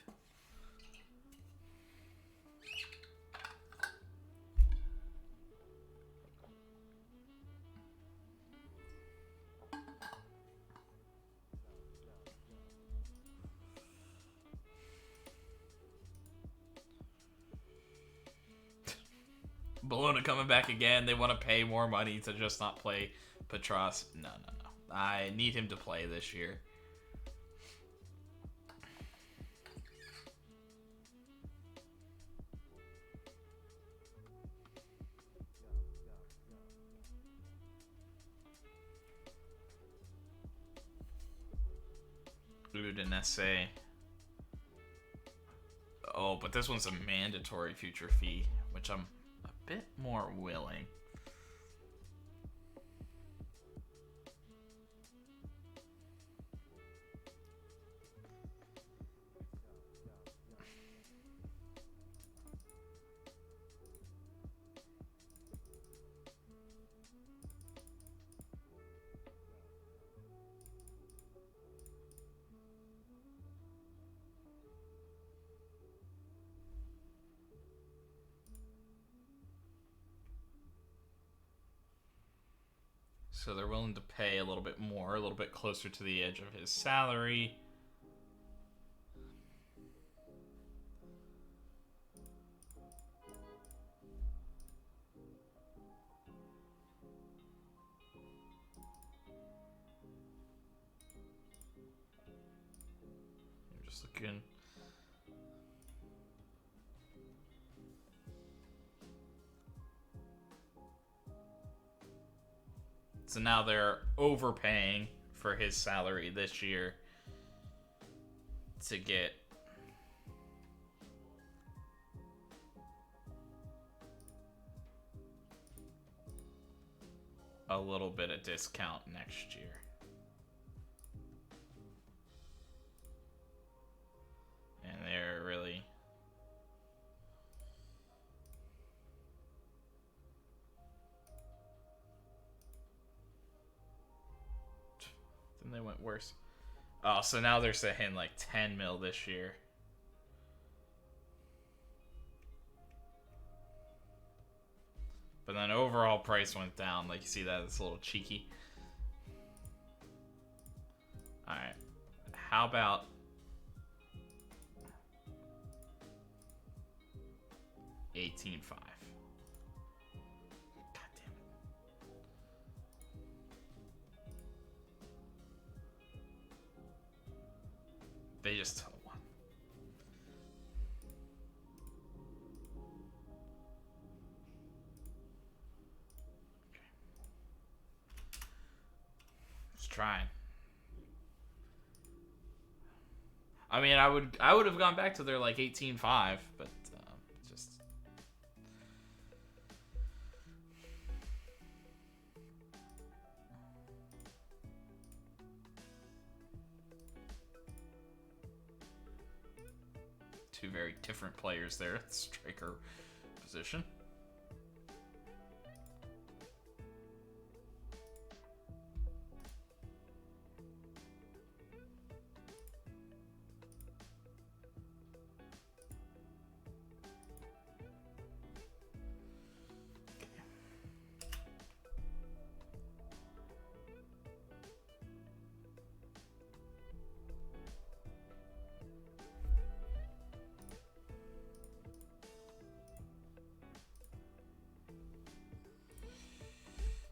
Bologna coming back again. They want to pay more money to just not play Petras. No. I need him to play this year. Udinese. Oh, but this one's a mandatory future fee, which I'm a bit more willing. So they're willing to pay a little bit more, a little bit closer to the edge of his salary. I'm just looking. So now they're overpaying for his salary this year to get a little bit of discount next year. And they're really... Then they went worse. Oh, so now they're saying like 10 mil this year. But then overall price went down. Like, you see that? It's a little cheeky. Alright. How about... $18.5. God damn it. They just took one. Okay. Just trying. I mean, I would have gone back to their like 18-5, but just two very different players there at the striker position.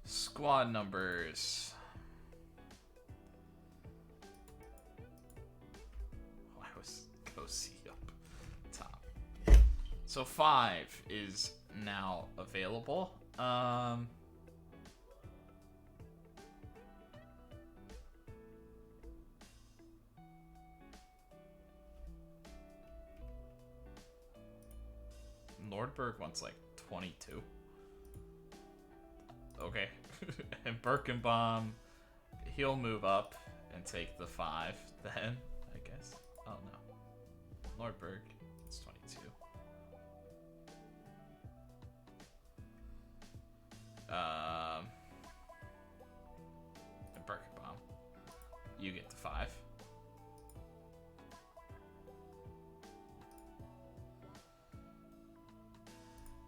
Squad numbers. Oh, I was Kosi up top. So 5 is now available. Nordberg wants like 22. Okay. And Birkenbaum, he'll move up and take the 5 then, I guess. Oh no. Nordberg, it's 22. And Birkenbaum, you get the 5.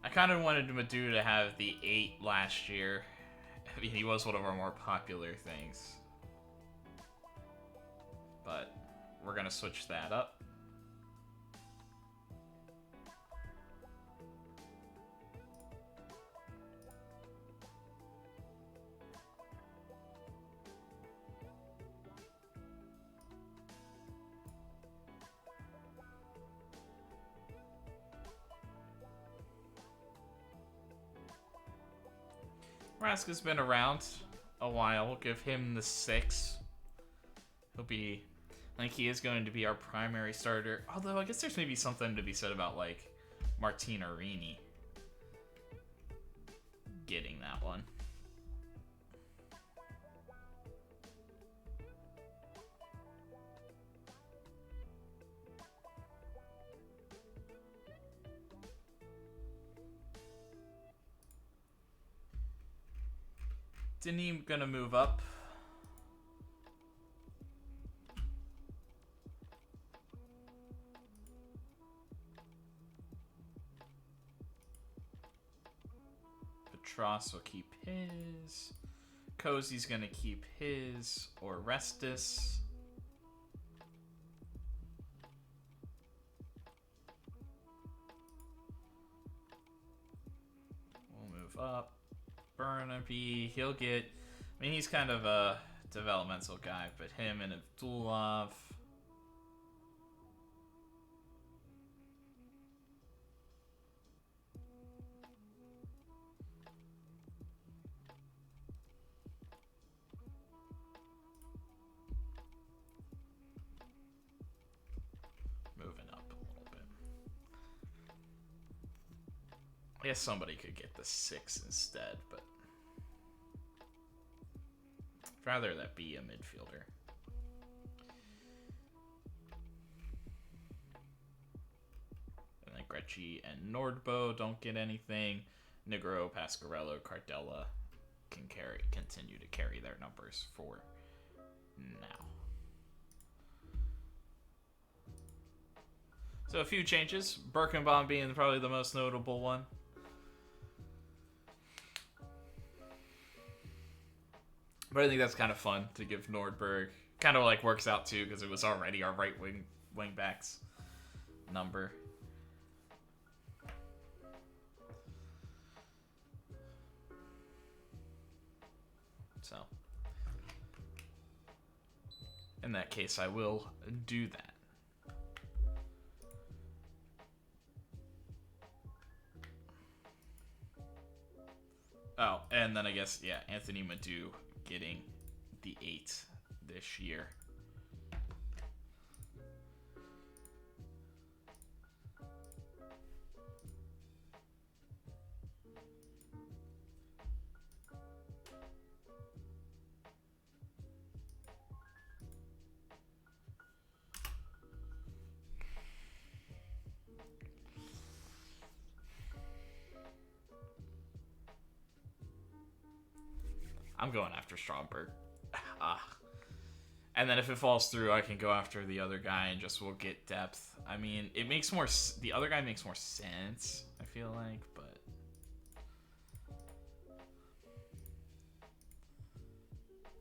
I kind of wanted Madu to have the 8 last year. I mean, he was one of our more popular things. But we're going to switch that up. Raska's been around a while. We'll give him the 6. He'll be, I think he is going to be our primary starter. Although I guess there's maybe something to be said about like Martin Arini getting that one. Denim gonna move up. Petros will keep his. Cozy's gonna keep his. Orestes. We'll move up. Burnaby, he'll get, I mean, he's kind of a developmental guy, but him and Abdulov. Moving up a little bit. I guess somebody could get the 6 instead, but I'd rather that be a midfielder. And then Grecci and Nordbo don't get anything. Negro, Pasquarello, Cardella can continue to carry their numbers for now. So a few changes. Birkenbaum being probably the most notable one. But I think that's kind of fun to give Nordberg. Kind of like works out too because it was already our right wing back's number. So in that case, I will do that. Oh, and then I guess, yeah, Anthony Madu getting the 8 this year. I'm going after Stromberg. Ah. And then if it falls through, I can go after the other guy and just will get depth. I mean, it makes more... The other guy makes more sense, I feel like, but...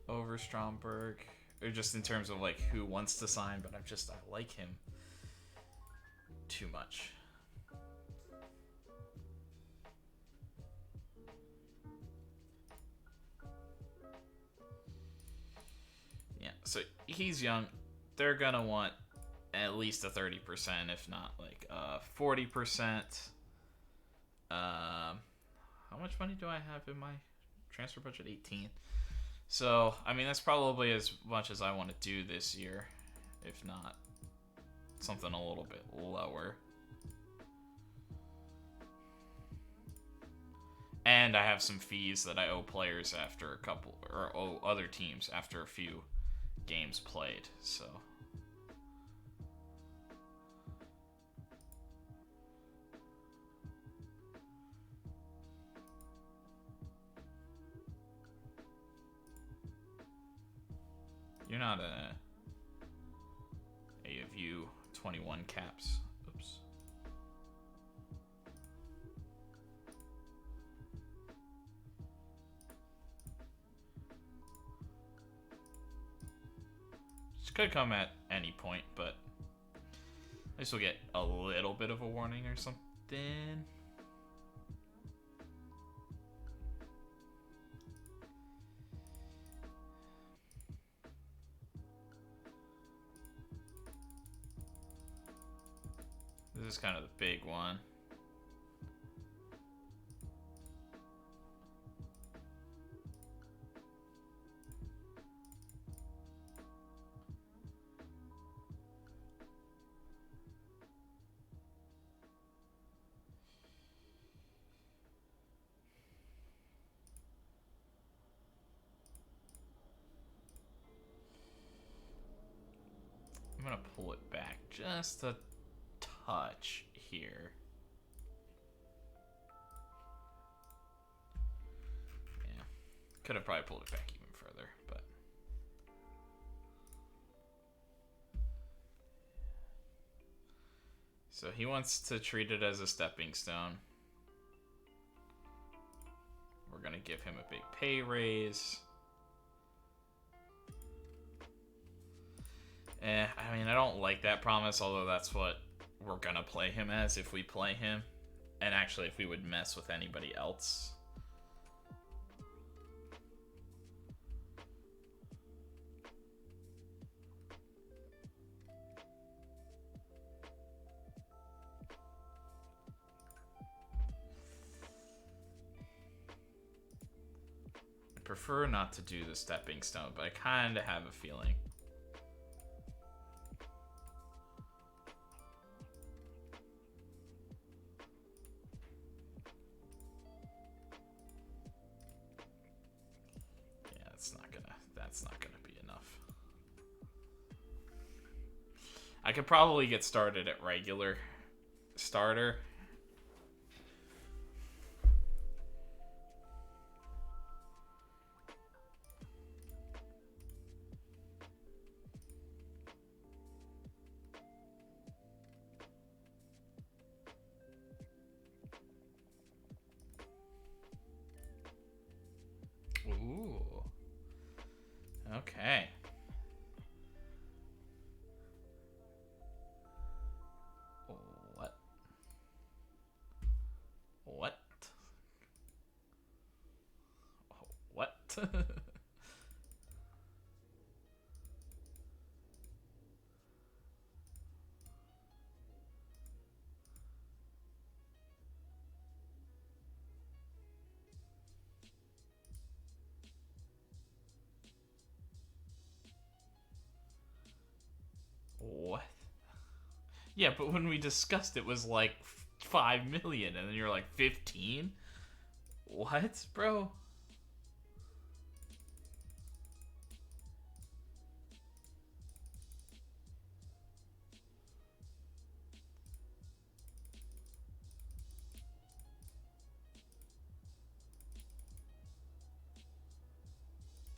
Over Stromberg. Or just in terms of, like, who wants to sign, but I like him too much. Yeah, so he's young. They're gonna want at least a 30%, if not like 40%. How much money do I have in my transfer budget? 18. So, I mean, that's probably as much as I want to do this year, if not something a little bit lower. And I have some fees that I owe players after a couple, or owe other teams after a few games played, so. You're not a of you 21 caps. Oops. This could come at any point, but at least we'll get a little bit of a warning or something. This is kind of the big one. I'm gonna pull it back just a touch here. Yeah, could have probably pulled it back even further, but so he wants to treat it as a stepping stone. We're gonna give him a big pay raise. I mean, I don't like that promise, although that's what we're gonna play him as if we play him. And actually, if we would mess with anybody else. I prefer not to do the stepping stone, but I kind of have a feeling. That's not gonna be enough. I could probably get started at regular starter. Ooh. Okay. What? What? What? What? Yeah, but when we discussed it was like 5 million and then you're like 15? What, bro?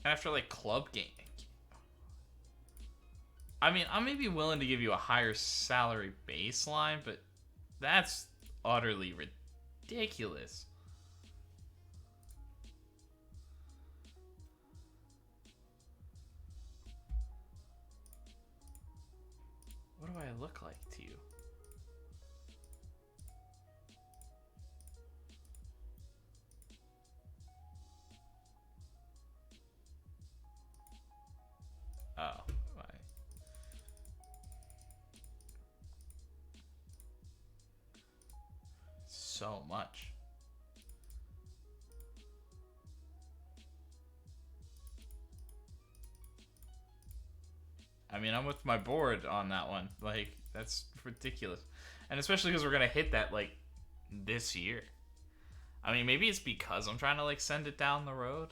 After like club game. I mean, I may be willing to give you a higher salary baseline, but that's utterly ridiculous. What do I look like to you? Oh, so much. I mean, I'm with my board on that one. Like, that's ridiculous. And especially because we're going to hit that, like, this year. I mean, maybe it's because I'm trying to, like, send it down the road.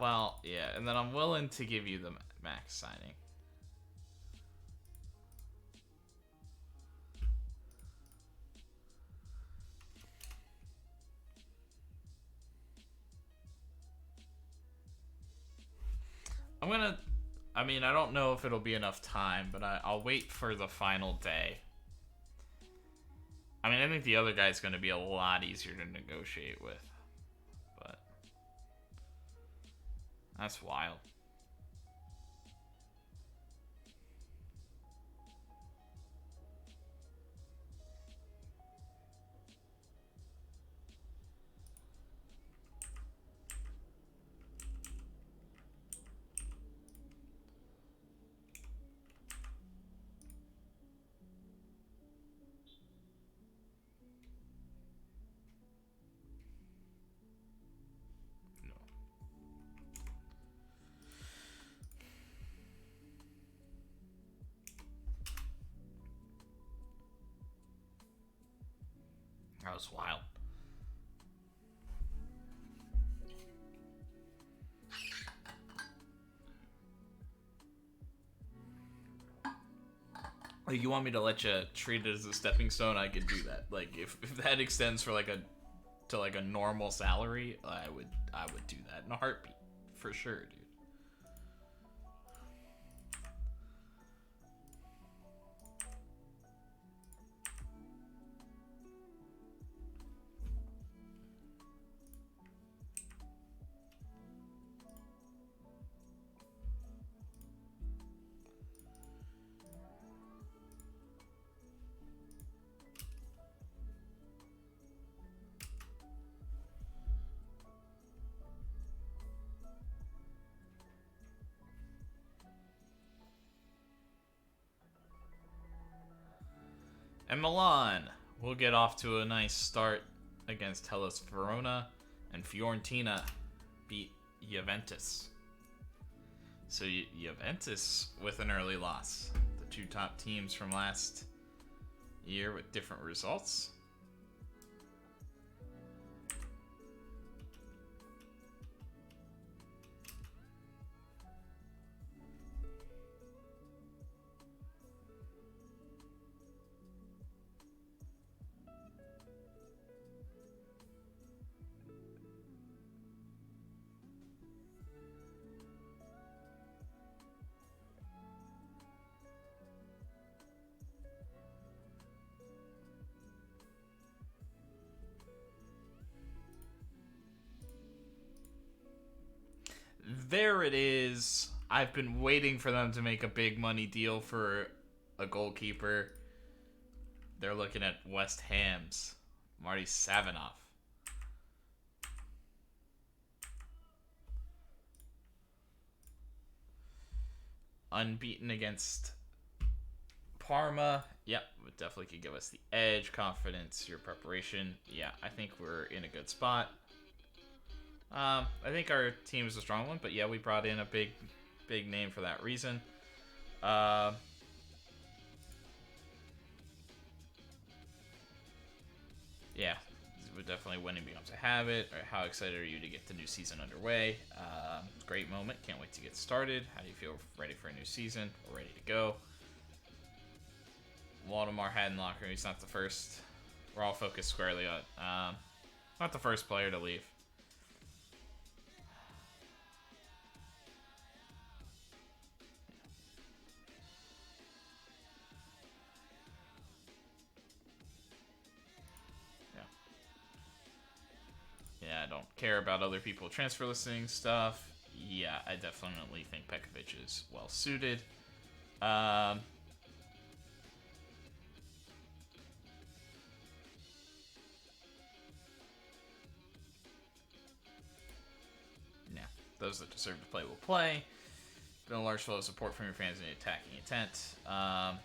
Well, yeah. And then I'm willing to give you the max signing. I'm gonna. I mean, I don't know if it'll be enough time, but I'll wait for the final day. I mean, I think the other guy's gonna be a lot easier to negotiate with, but that's wild. That was wild. Like, you want me to let you treat it as a stepping stone? I could do that. Like, if that extends for like a normal salary, I would do that in a heartbeat for sure, dude. And Milan will get off to a nice start against Hellas Verona, and Fiorentina beat Juventus. So Juventus with an early loss. The two top teams from last year with different results. There it is. I've been waiting for them to make a big money deal for a goalkeeper. They're looking at West Ham's Marty Savinoff. Unbeaten against Parma. Yep, definitely could give us the edge. Confidence, your preparation. Yeah, I think we're in a good spot. I think our team is a strong one, but yeah, we brought in a big name for that reason. Yeah, we're definitely winning becomes a habit. Or how excited are you to get the new season underway? Great moment. Can't wait to get started. How do you feel ready for a new season? We're ready to go. Waldemar had in locker room. He's not the first. We're all focused squarely on. Not the first player to leave. Yeah, I don't care about other people transfer listing stuff. Yeah, I definitely think Pekovic is well suited. Yeah, those that deserve to play will play. Been a large flow of support from your fans in attacking intent.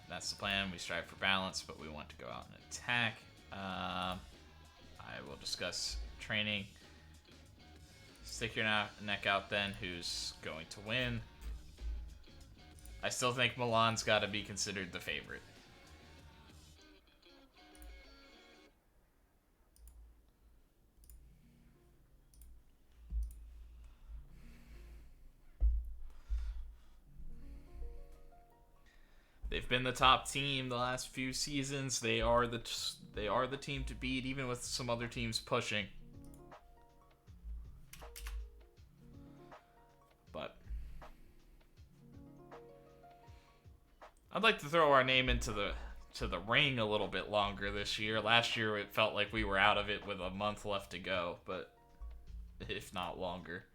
That's the plan. We strive for balance, but we want to go out and attack. I will discuss training. Stick your neck out then. Who's going to win? I still think Milan's got to be considered the favorite. They've been the top team the last few seasons. They are the team to beat, even with some other teams pushing. But I'd like to throw our name into the ring a little bit longer this year. Last year it felt like we were out of it with a month left to go, but if not longer.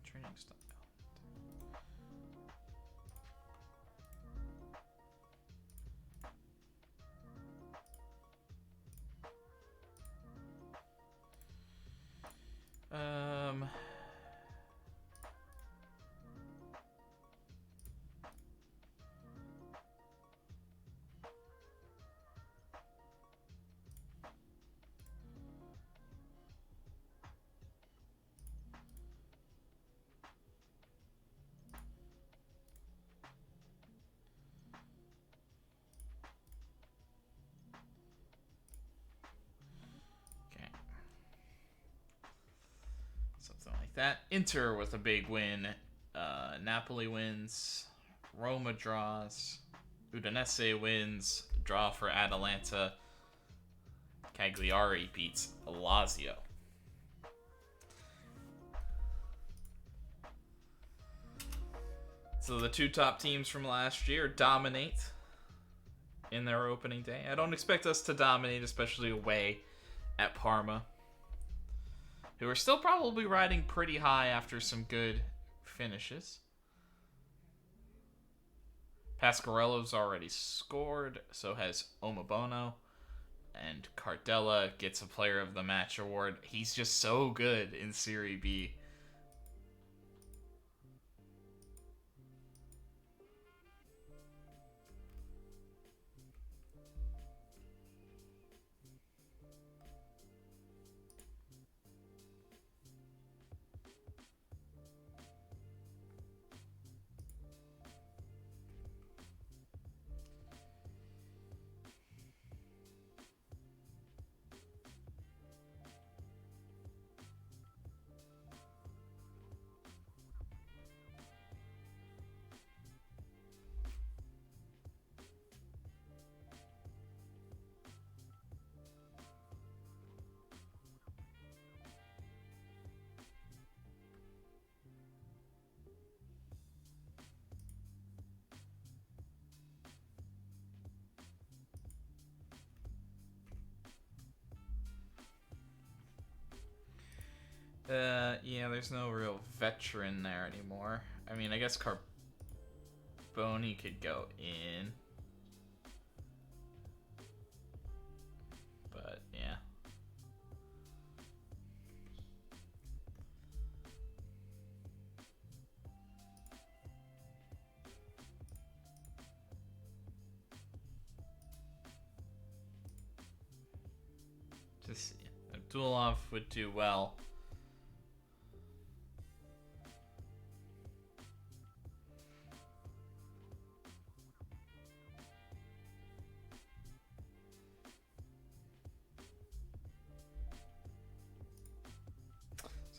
Training style. Something like that. Inter with a big win. Napoli wins. Roma draws. Udinese wins. Draw for Atalanta. Cagliari beats Lazio. So the two top teams from last year dominate in their opening day. I don't expect us to dominate, especially away at Parma, who are still probably riding pretty high after some good finishes. Pasquarello's already scored, so has Omabono. And Cardella gets a Player of the Match award. He's just so good in Serie B. Yeah, there's no real veteran there anymore. I mean, I guess Carboni could go in. But, yeah. Just, Abdulov would do well.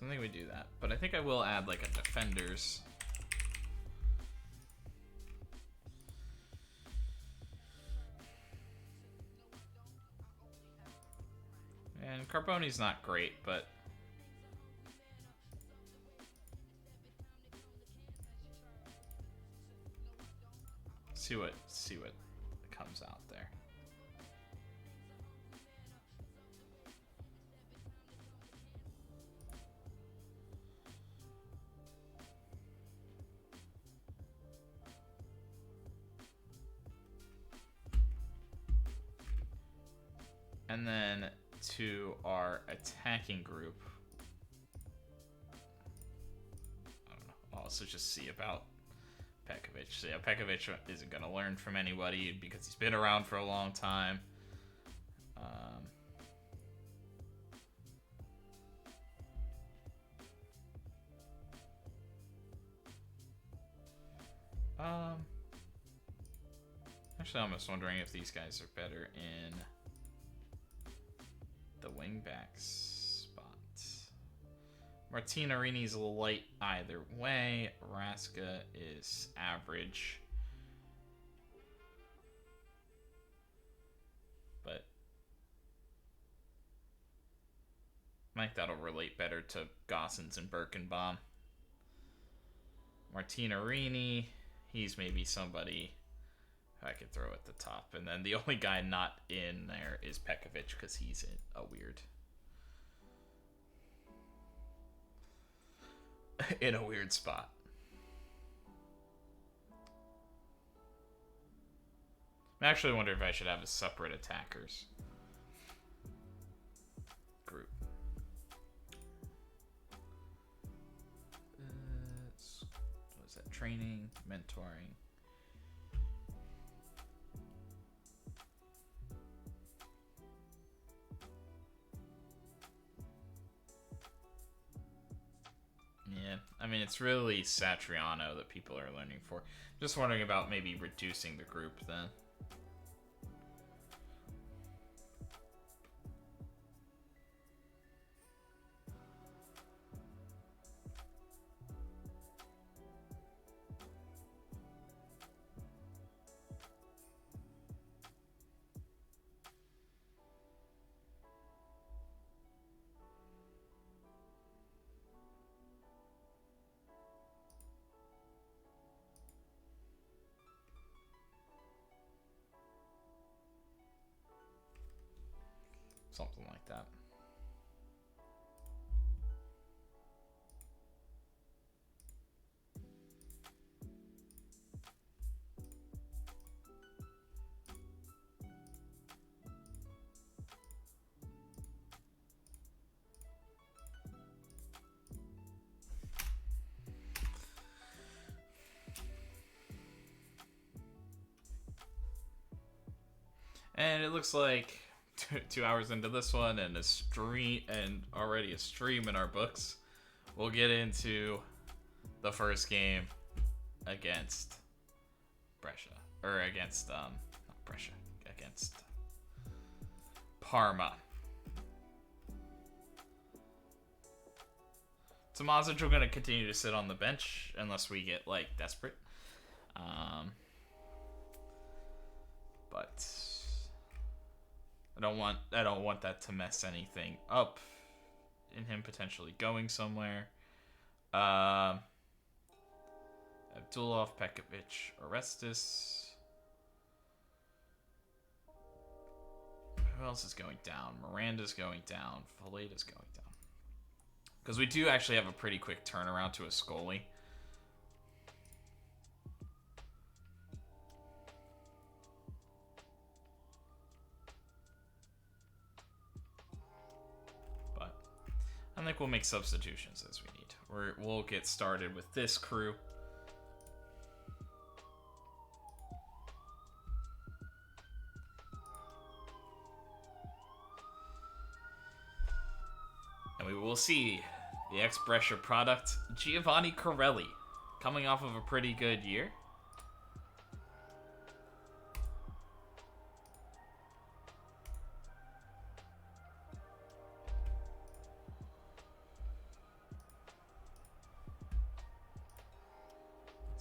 I think we do that. But I think I will add like a defenders. And Carboni's not great, but see what comes out there. And then to our attacking group, I don't know. I'll also just see about Pekovic. So yeah, Pekovic isn't going to learn from anybody because he's been around for a long time. Actually, I'm just wondering if these guys are better in the wingback spot. Martinarini's light either way. Raska is average. But I think that'll relate better to Gossens and Birkenbaum. Martinarini, he's maybe somebody I could throw at the top. And then the only guy not in there is Pekovic because he's in a weird spot. I actually wonder if I should have a separate attackers group. What is that? Training, mentoring. Yeah, I mean, it's really Satriano that people are learning for. Just wondering about maybe reducing the group then. Something like that. And it looks like 2 hours into this one and already a stream in our books, we'll get into the first game against Brescia, or against not Brescia, against Parma. Tomazic are going to continue to sit on the bench unless we get like desperate, but I don't want that to mess anything up in him potentially going somewhere. Abdulov, Pekovic, Orestes. Who else is going down? Miranda's going down. Valeta's going down. Because we do actually have a pretty quick turnaround to a Ascoli. I think we'll make substitutions as we need. We'll get started with this crew. And we will see the ex-Brescia product, Giovanni Corelli, coming off of a pretty good year.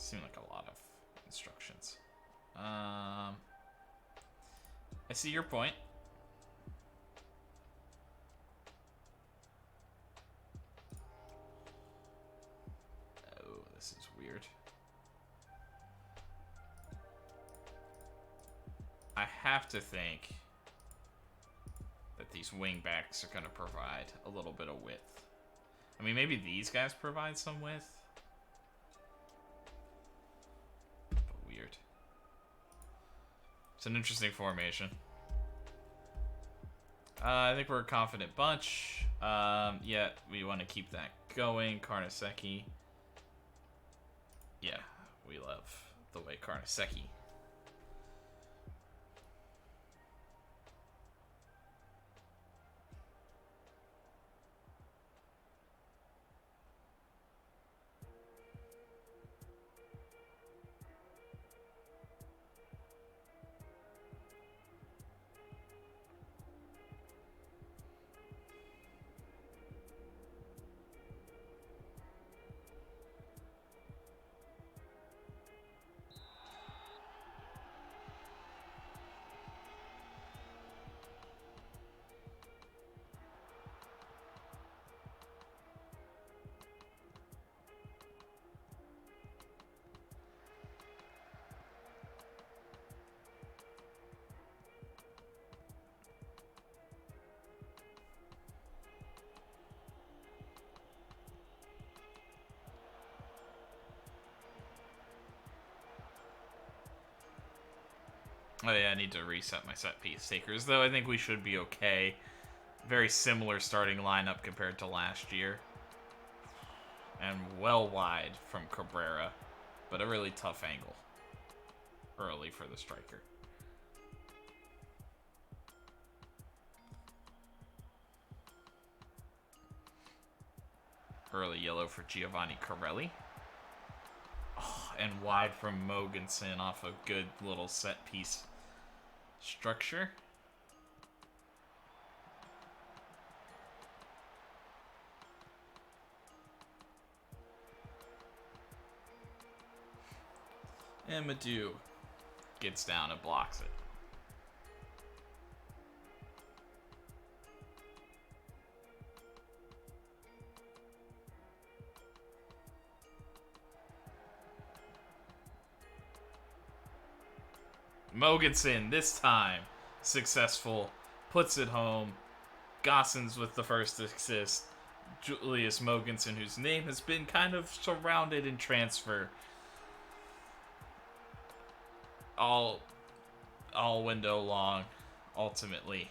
Seem like a lot of instructions. I see your point. Oh, this is weird. I have to think that these wingbacks are going to provide a little bit of width. I mean, maybe these guys provide some width. But weird. It's an interesting formation. I think we're a confident bunch. Yeah, we want to keep that going. Carnesecchi. Yeah, we love the way Carnesecchi. Oh yeah, I need to reset my set piece takers, though I think we should be okay. Very similar starting lineup compared to last year. And well wide from Cabrera, but a really tough angle early for the striker. Early yellow for Giovanni Corelli. Oh, and wide from Mogensen off a good little set piece structure. And Madu gets down and blocks it. Mogensen, this time, successful, puts it home. Gossens with the first assist. Julius Mogensen, whose name has been kind of surrounded in transfer all window long. Ultimately,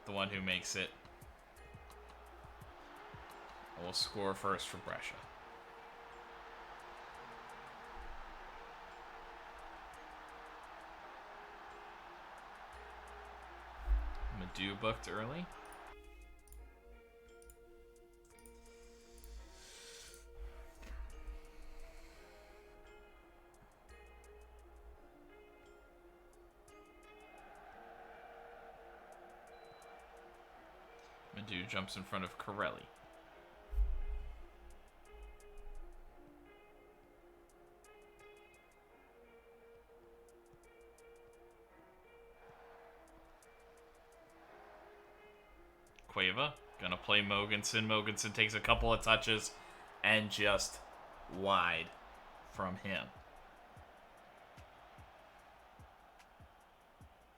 the one who makes it will score first for Brescia. Madu booked early. Madu jumps in front of Corelli. Cueva gonna play Mogensen. Mogensen takes a couple of touches and just wide from him.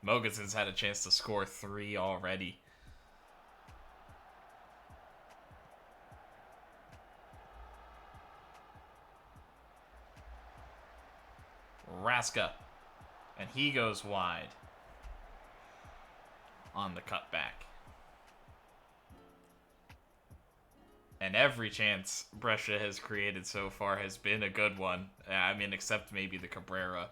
Mogensen's had a chance to score 3 already. Raska, and he goes wide on the cutback. And every chance Brescia has created so far has been a good one. I mean, except maybe the Cabrera.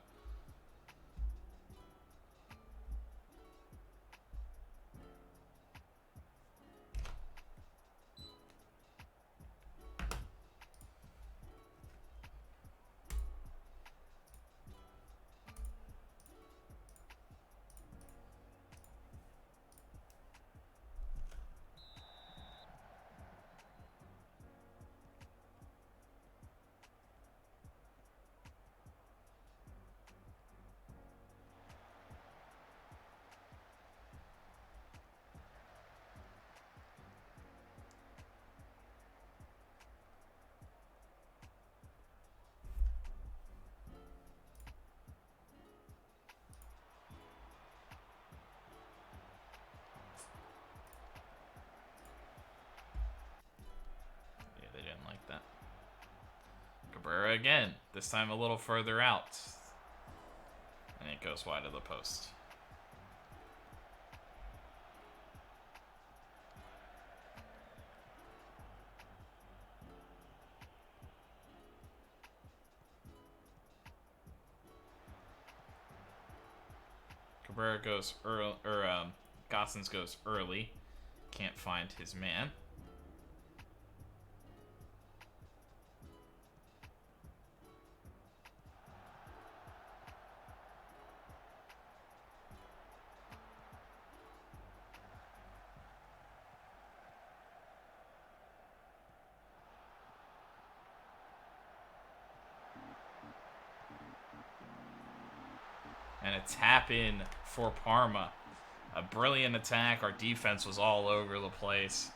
again. This time a little further out. And it goes wide of the post. Cabrera goes early, Gossens goes early. Can't find his man. And a tap in for Parma. A brilliant attack. Our defense was all over the place.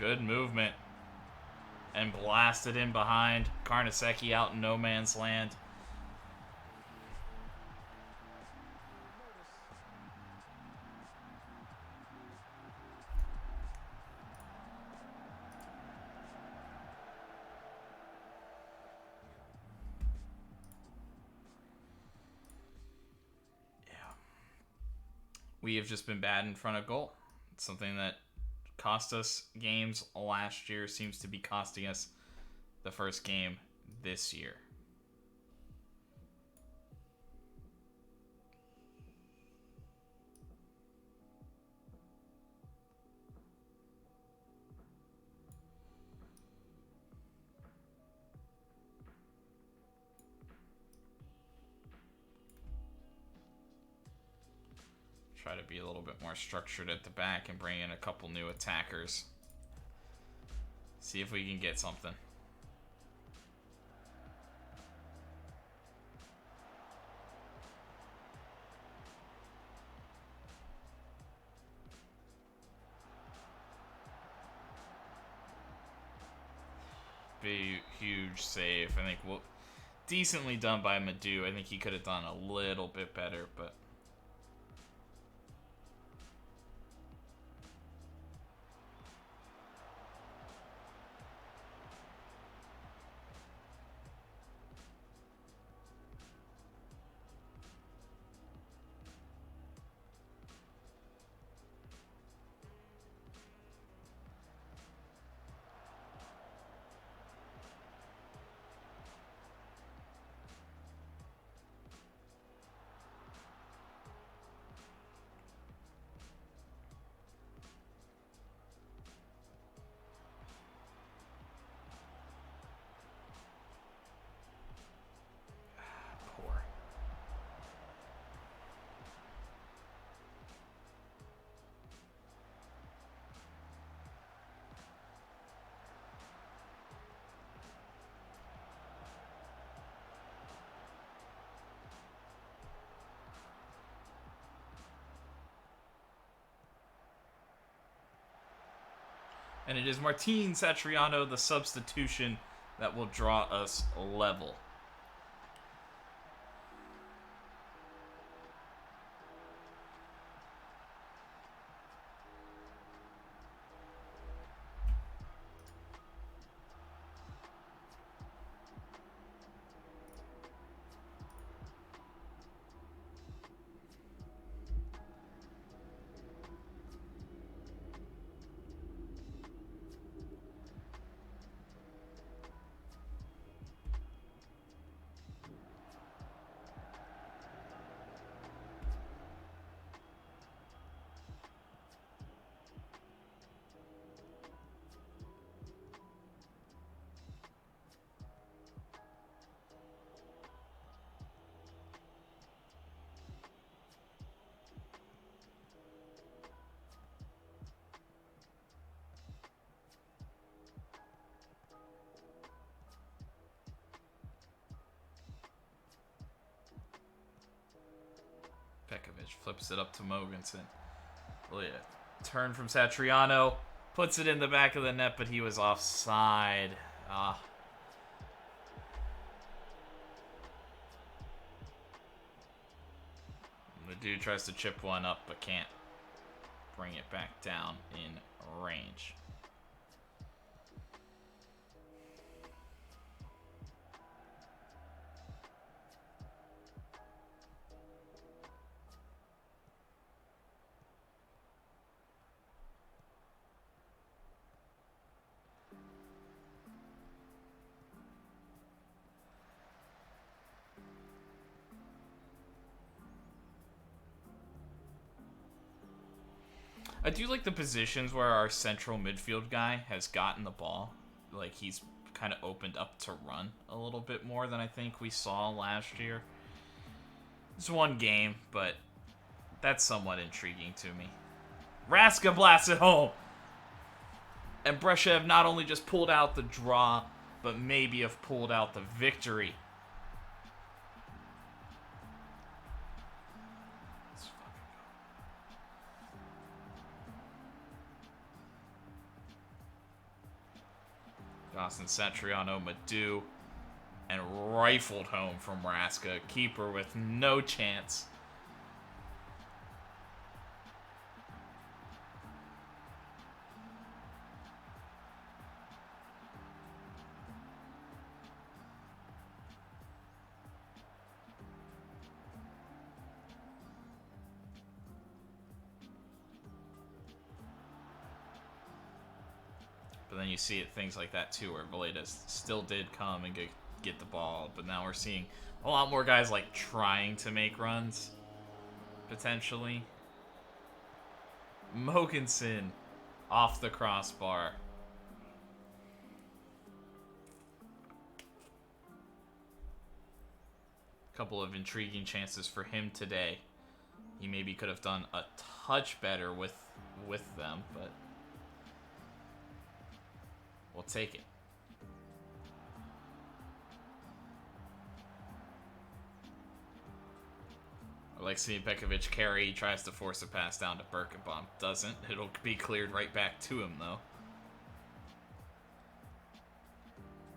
Good movement. And blasted in behind. Karnaseki out in no man's land. Yeah. We have just been bad in front of goal. It's something that cost us games last year, seems to be costing us the first game this year. Try to be a little bit more structured at the back and bring in a couple new attackers. See if we can get something. Big, huge save. I think decently done by Madu. I think he could have done a little bit better, but poor. And it is Martin Satriano, the substitution, that will draw us level. Flips it up to Mogensen. Turn from Satriano. Puts it in the back of the net, but he was offside. The dude tries to chip one up, but can't bring it back down in range. I do like the positions where our central midfield guy has gotten the ball. Like, he's kind of opened up to run a little bit more than I think we saw last year. It's one game, but that's somewhat intriguing to me. Raska blasts it home! And Brescia have not only just pulled out the draw, but maybe have pulled out the victory. Dawson, Satriano, Madu, and rifled home from Raska. Keeper with no chance. But then you see things like that too, where Valeda still did come and get the ball, but now we're seeing a lot more guys like trying to make runs, potentially. Mogensen off the crossbar. Couple of intriguing chances for him today. He maybe could have done a touch better with them, but we'll take it. I like seeing Pekovic carry. He tries to force a pass down to Birkenbaum. Doesn't. It'll be cleared right back to him, though.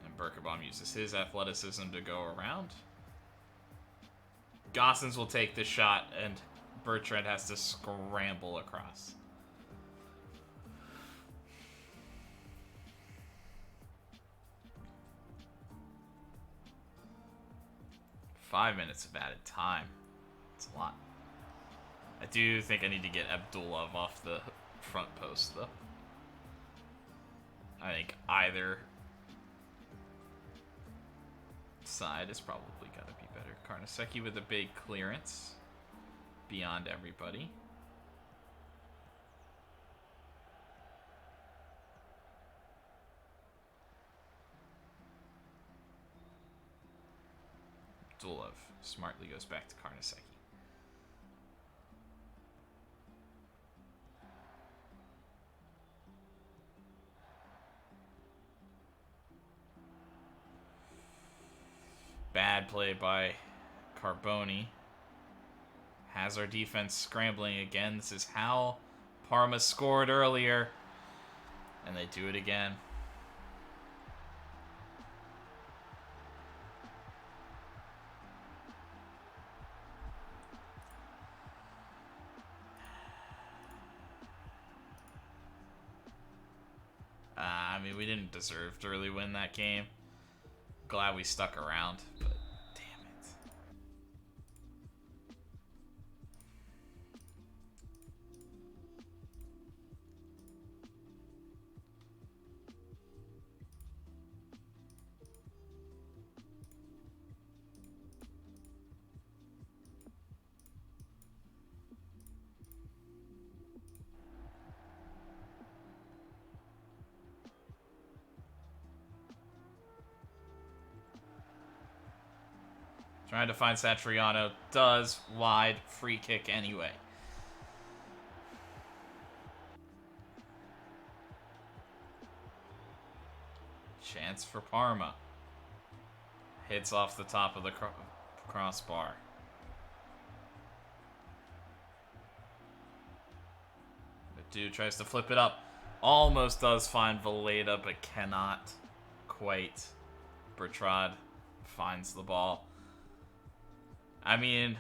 And Birkenbaum uses his athleticism to go around. Gossens will take the shot, and Bertrand has to scramble across. Five minutes of added time. It's a lot. I do think I need to get Abdullah off the front post, though. I think either side is probably got to be better. Karnaseki with a big clearance beyond everybody. Abdullah smartly goes back to Karnaseki. Bad play by Carboni. Has our defense scrambling again. This is how Parma scored earlier. And they do it again. I mean, we didn't deserve to really win that game. Glad we stuck around, but damn it. Trying to find Satriano. Does. Wide. Free kick anyway. Chance for Parma. Hits off the top of the crossbar. do. Tries to flip it up. Almost does find Valeda, but cannot quite. Bertrand finds the ball. I mean,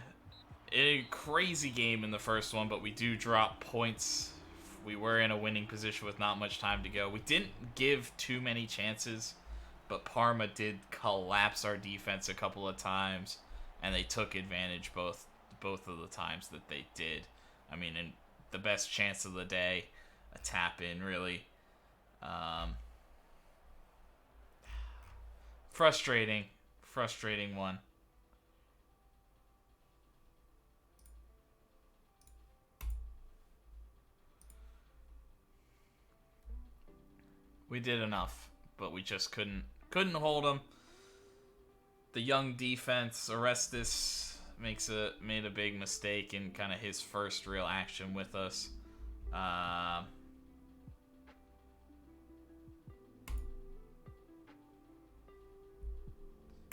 a crazy game in the first one, but we do drop points. We were in a winning position with not much time to go. We didn't give too many chances, but Parma did collapse our defense a couple of times, and they took advantage both of the times that they did. I mean, in the best chance of the day, a tap in, really. Frustrating one. We did enough, but we just couldn't hold them. The young defense, Orestes made a big mistake in kind of his first real action with us.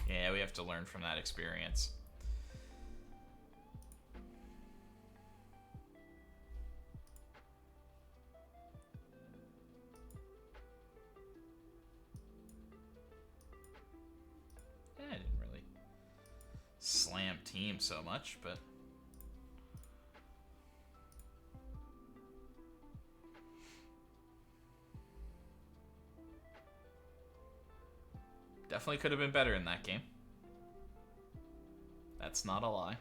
Yeah, we have to learn from that experience. Yeah, I didn't really slam team so much, but definitely could have been better in that game. That's not a lie.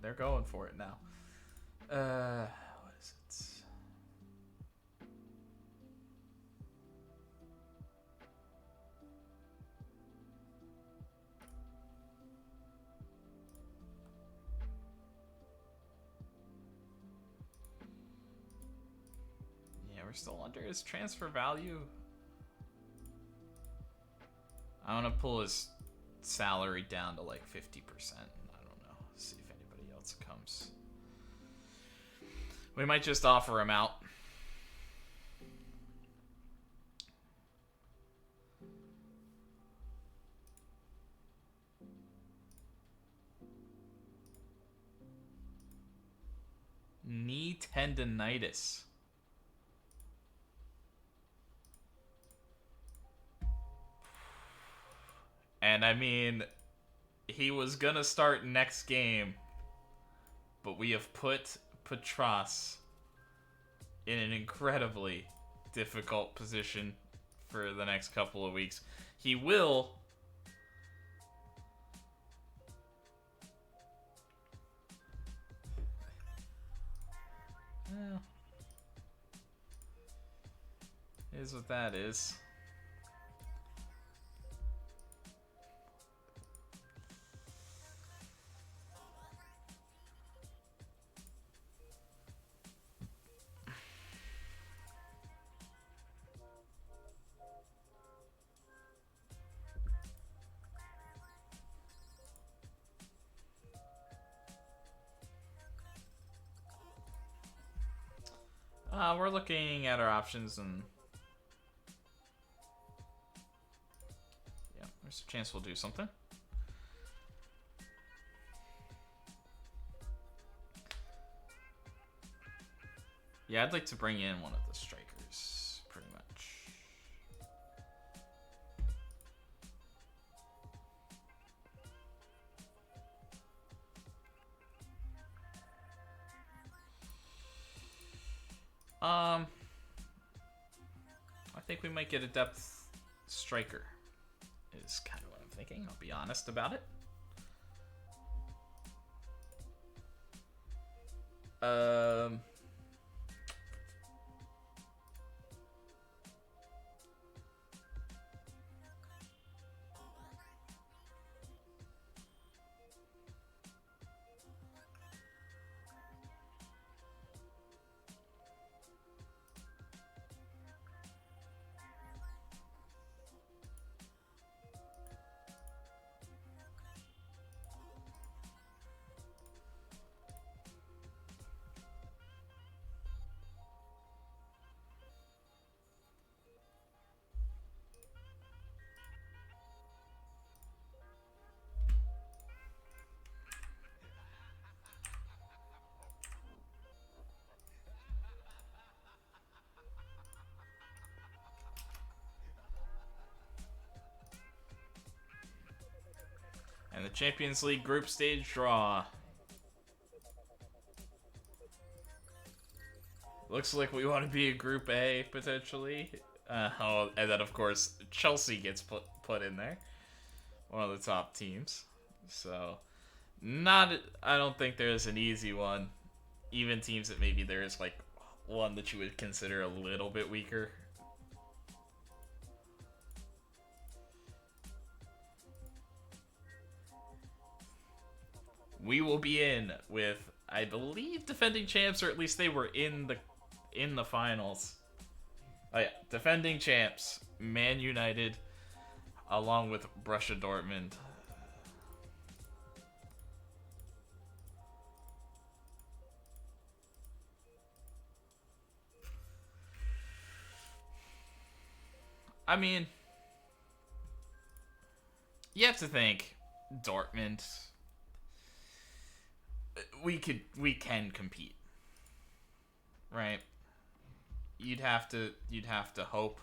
They're going for it now. What is it? Yeah, we're still under his transfer value. I want to pull his salary down to like 50%. I don't know. See if anybody else comes. We might just offer him out. Knee tendonitis. And I mean, he was gonna start next game, but we have put Petras in an incredibly difficult position for the next couple of weeks. He will is what that is. We're looking at our options, and yeah, there's a chance we'll do something. Yeah, I'd like to bring in one of the strikers, pretty much. I think we might get a depth striker. is kind of what I'm thinking. I'll be honest about it. Um, and the Champions League group stage draw. Looks like we want to be a Group A, potentially. And then, of course, Chelsea gets put in there. One of the top teams. So, I don't think there's an easy one. Even teams that maybe there's, like, one that you would consider a little bit weaker. We will be in with, I believe, defending champs, or at least they were in the finals. Oh yeah, defending champs, Man United, along with Brescia Dortmund. I mean, you have to think Dortmund. We can compete, right? You'd have to hope.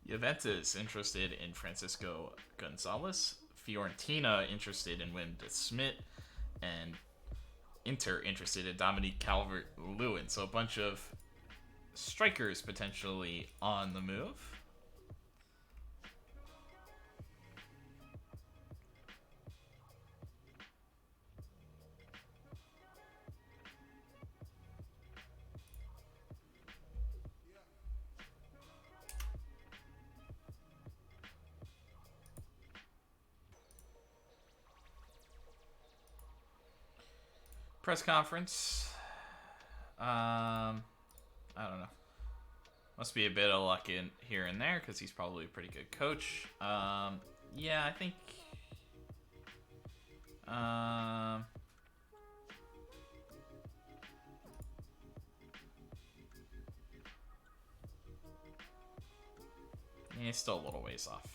Juventus interested in Francisco Gonzalez. Fiorentina interested in Wim de Smit. And Inter interested in Dominique Calvert-Lewin. So a bunch of strikers potentially on the move. Press conference. I don't know. Must be a bit of luck in here and there because he's probably a pretty good coach. Yeah, I think. Yeah, he's still a little ways off.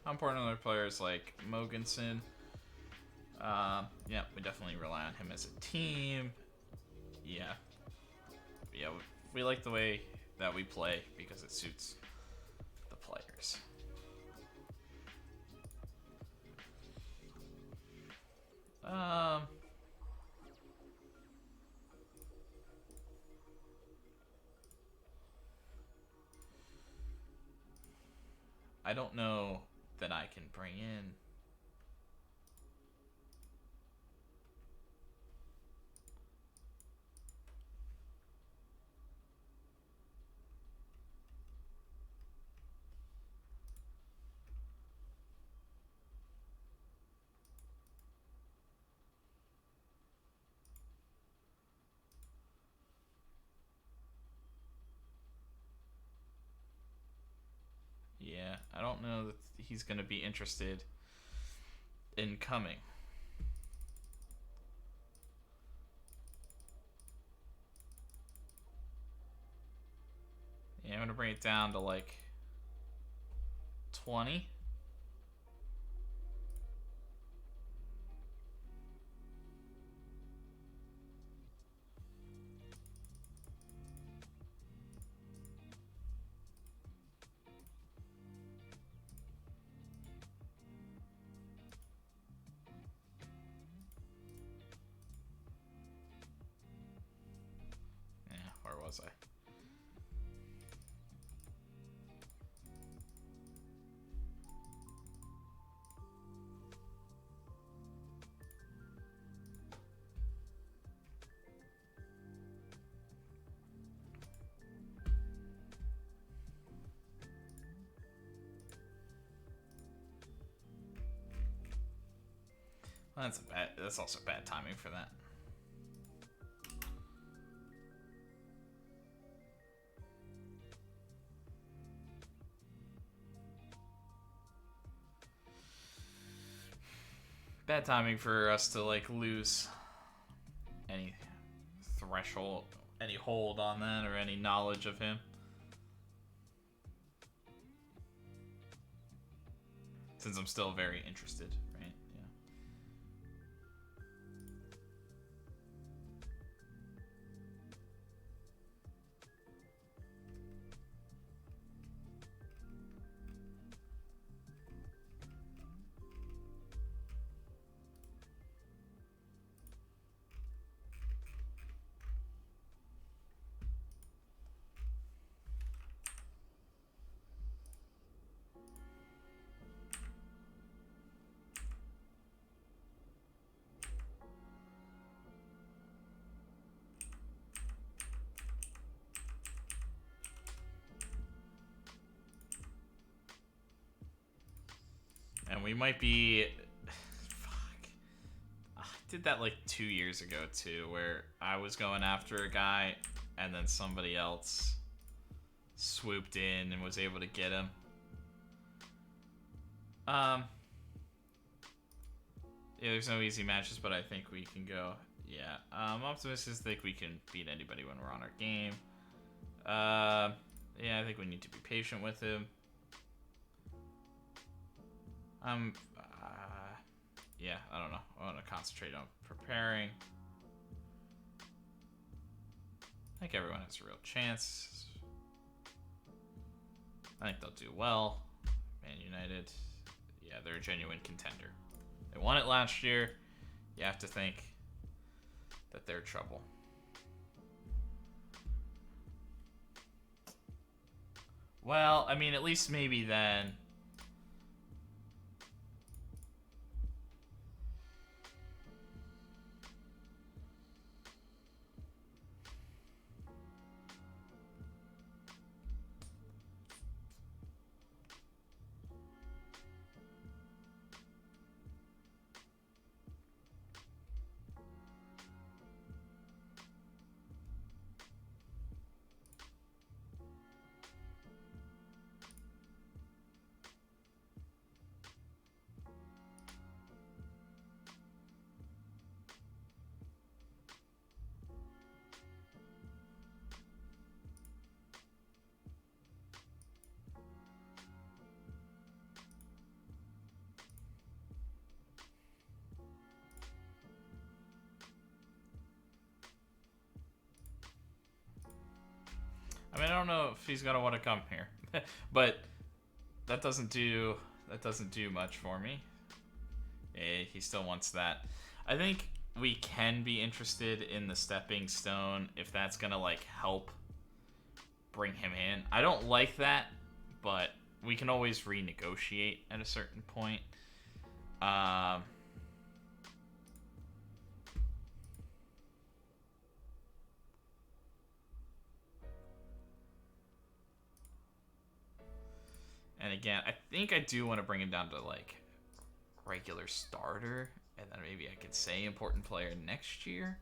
How important are players like Mogensen? Yeah, we definitely rely on him as a team. Yeah, we like the way that we play because it suits the players. I don't know that I can bring in. don't know that he's going to be interested in coming. Yeah, I'm going to bring it down to like 20. Yeah, where was I? Well, that's also bad timing for that. Bad timing for us to like lose any threshold, any hold on that, or any knowledge of him. Since I'm still very interested, right? Yeah. And we might be... Fuck. I did that like 2 years ago too, where I was going after a guy and then somebody else swooped in and was able to get him. Yeah, there's no easy matches, but I think we can go. Yeah, I'm optimistic we can beat anybody when we're on our game. Yeah, I think we need to be patient with him. Yeah, I don't know. I want to concentrate on preparing. I think everyone has a real chance. I think they'll do well. Man United, yeah, they're a genuine contender. They won it last year. You have to think that they're trouble. Well, I mean, at least maybe then. I mean, I don't know if he's gonna want to come here, but that doesn't do much for me. He still wants that. I think we can be interested in the stepping stone if that's gonna like help bring him in. I don't like that, but we can always renegotiate at a certain point. And again, I think I do want to bring him down to like regular starter, and then maybe I could say important player next year.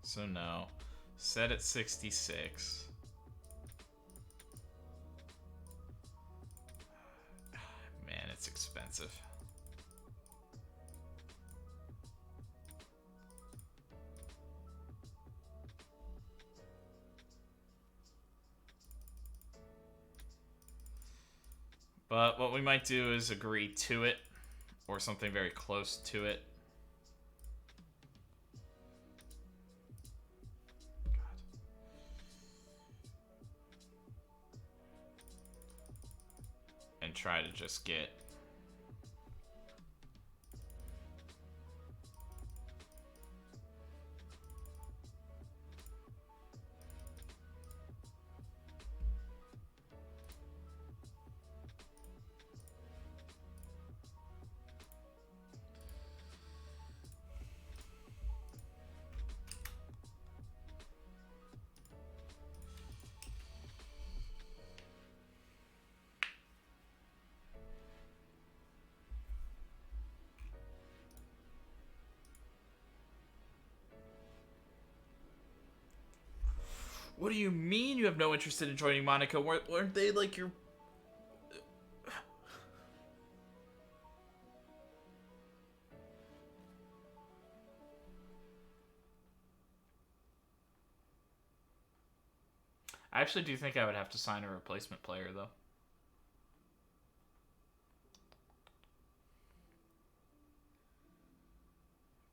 So no. Set at 66. Man, it's expensive. But what we might do is agree to it, or something very close to it. And try to just get What do you mean you have no interest in joining Monaco? Weren't they like your... I actually do think I would have to sign a replacement player, though.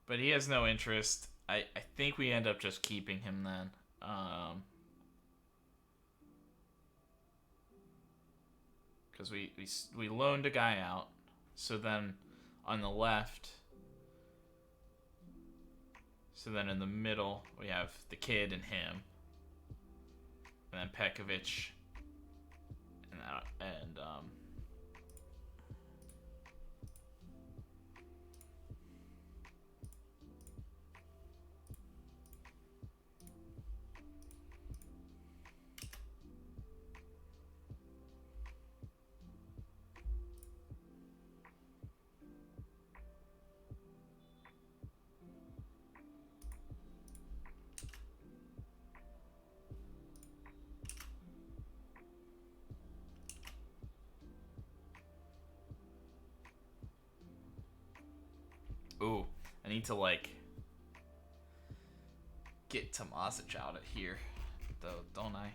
But he has no interest. I think we end up just keeping him then. Because we loaned a guy out. So then on the left... So then in the middle, we have the kid and him. And then Pekovic. And ooh, I need to, like, get Tomasic out of here, though, don't I?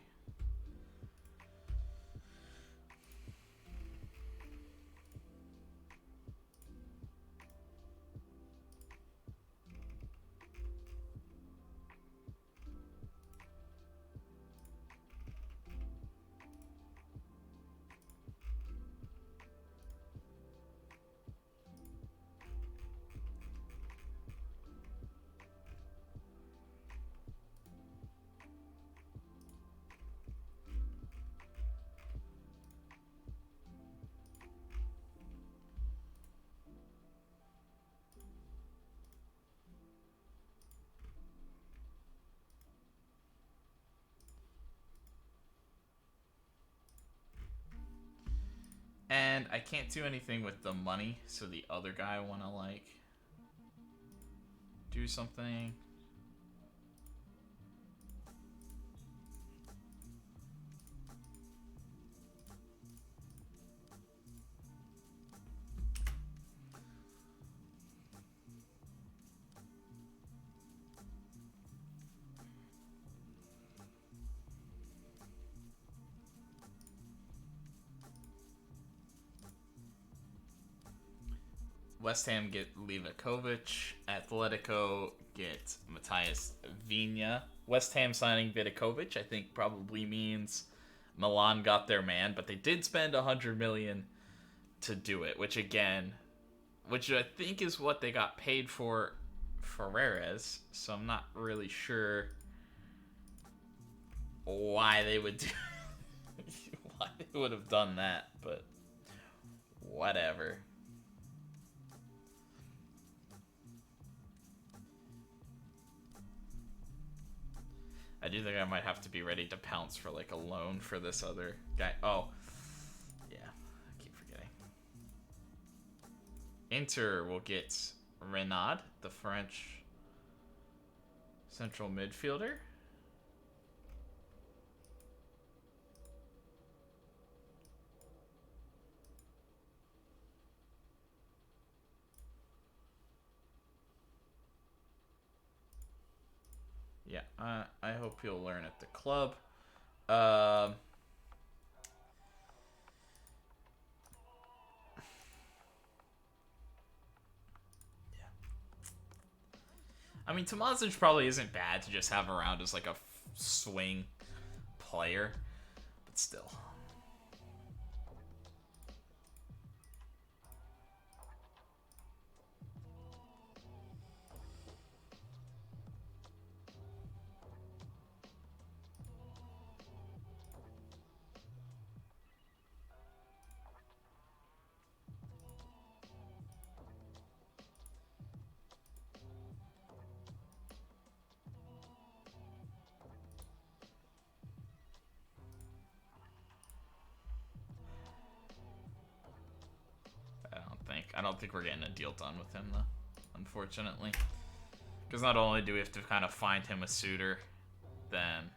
And I can't do anything with the money, so the other guy want to, like, do something. West Ham get Livakovic. Atletico get Matthias Viña. West Ham signing Vidakovic, I think, probably means Milan got their man, but they did spend 100 million to do it, which I think is what they got paid for Ferreras. So I'm not really sure why they would do why they would have done that, but whatever. I do think I might have to be ready to pounce for, like, a loan for this other guy. Oh, yeah, I keep forgetting. Inter will get Renard, the French Central midfielder. Yeah, I hope he'll learn at the club. Um, I mean, Tomazic probably isn't bad to just have around as like a swing player, but still. I don't think we're getting a deal done with him though, unfortunately. Because not only do we have to kind of find him a suitor, then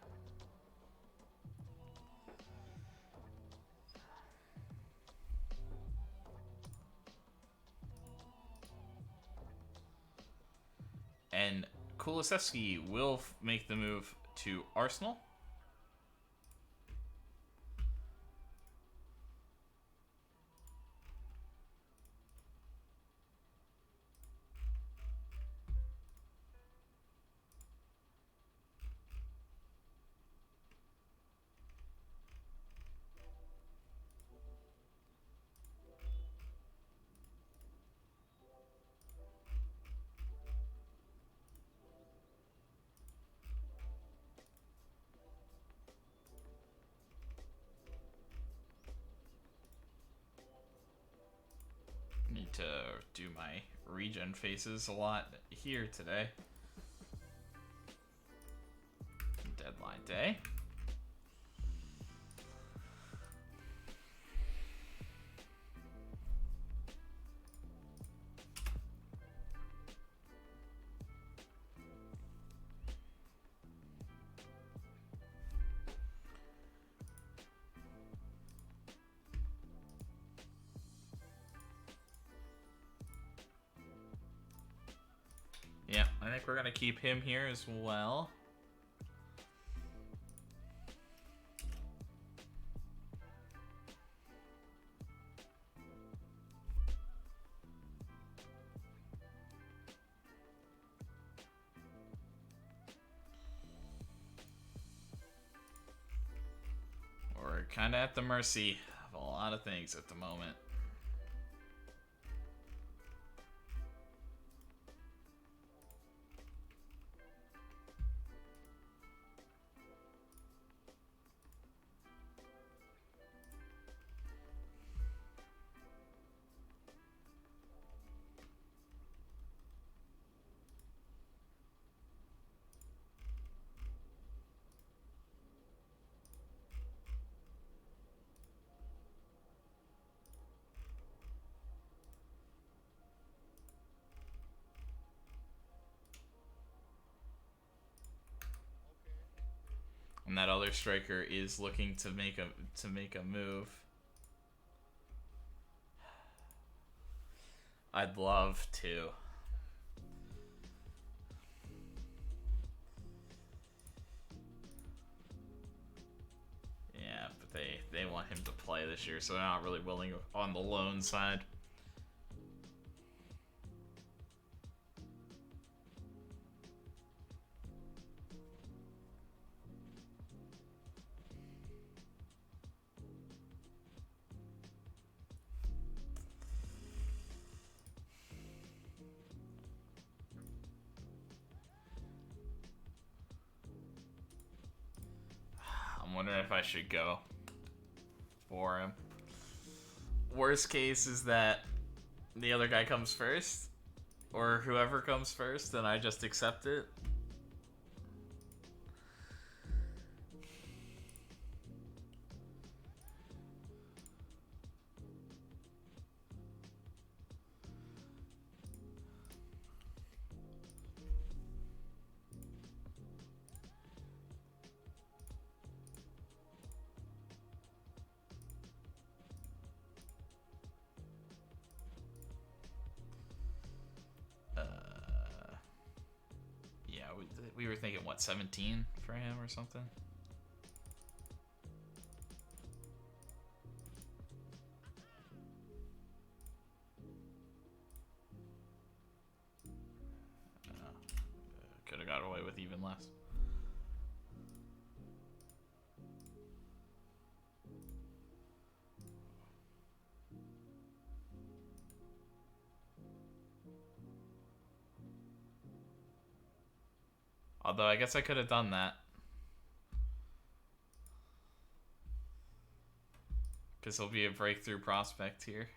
and Kulusevski will make the move to Arsenal. Need to do my regen faces a lot here today. Deadline day. Yeah, I think we're going to keep him here as well. We're kind of at the mercy of a lot of things at the moment. And that other striker is looking to make a move. I'd love to. Yeah, but they want him to play this year, so they're not really willing on the loan side. I'm wondering if I should go for him. Worst case is that the other guy comes first, or whoever comes first, and I just accept it. we were thinking, what, 17 for him or something? Could have got away with even less. Although I guess I could have done that. Because he'll be a breakthrough prospect here.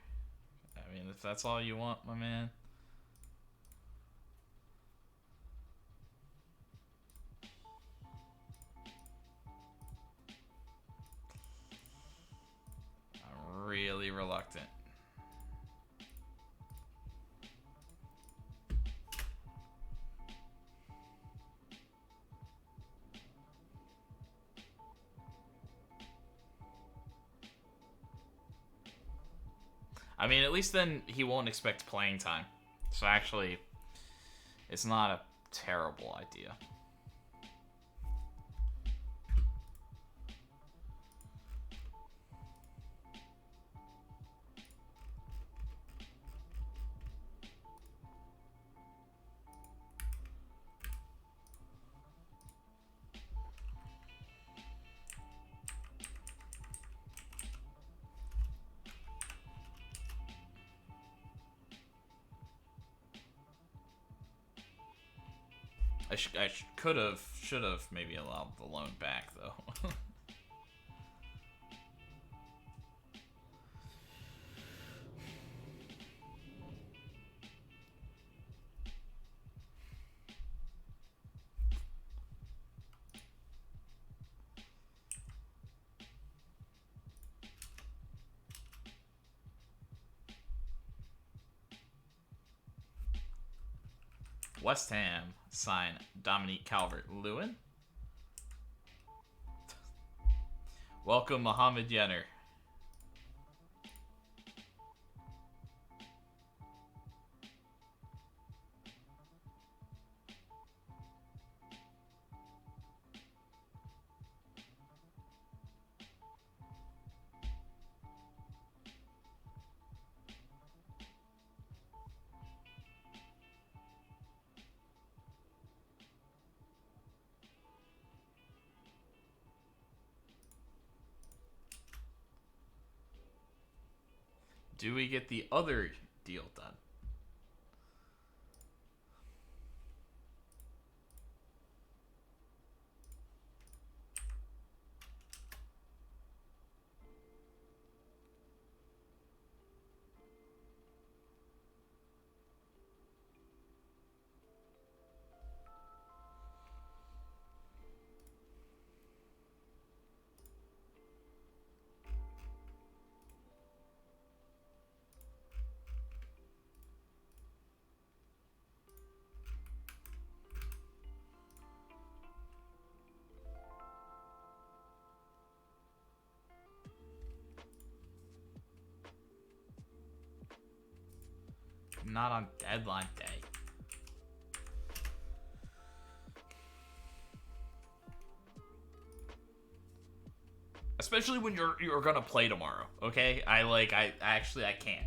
I mean, if that's all you want, my man. I'm really reluctant. I mean, at least then he won't expect playing time. So actually, it's not a terrible idea. I should have maybe allowed the loan back though. West Ham sign Dominique Calvert-Lewin. Welcome Mohamed Yenner. Do we get the other deal done? Not on deadline day. Especially when you're gonna play tomorrow, okay? I can't.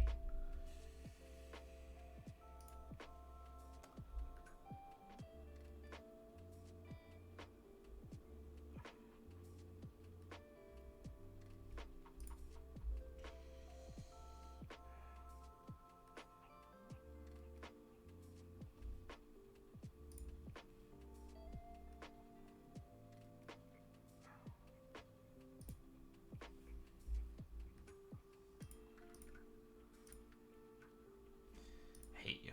Hate you.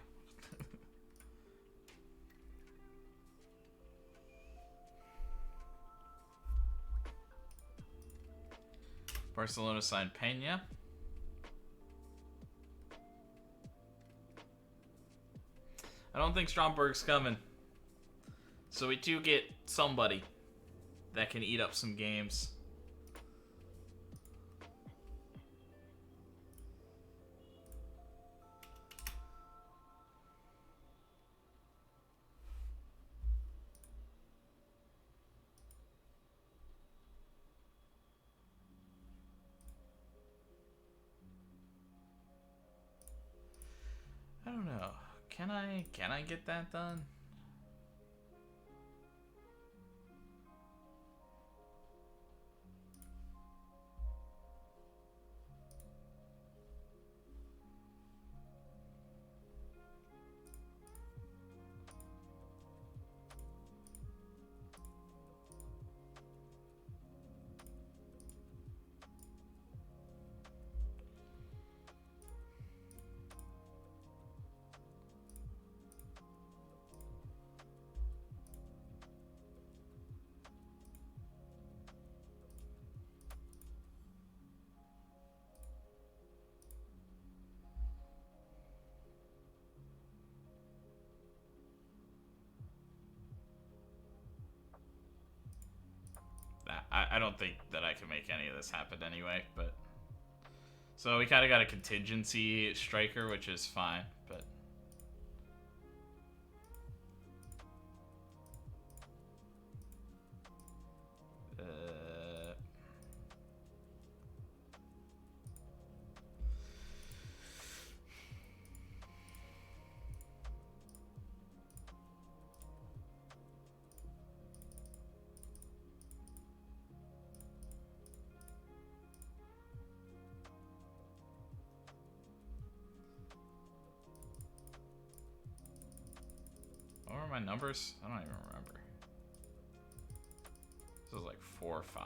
Barcelona signed Pena. I don't think Stromberg's coming. So we do get somebody that can eat up some games. Can I get that done? I don't think that I can make any of this happen anyway, but... So we kind of got a contingency striker, which is fine, but... What were my numbers? I don't even remember. This was like 4 or 5.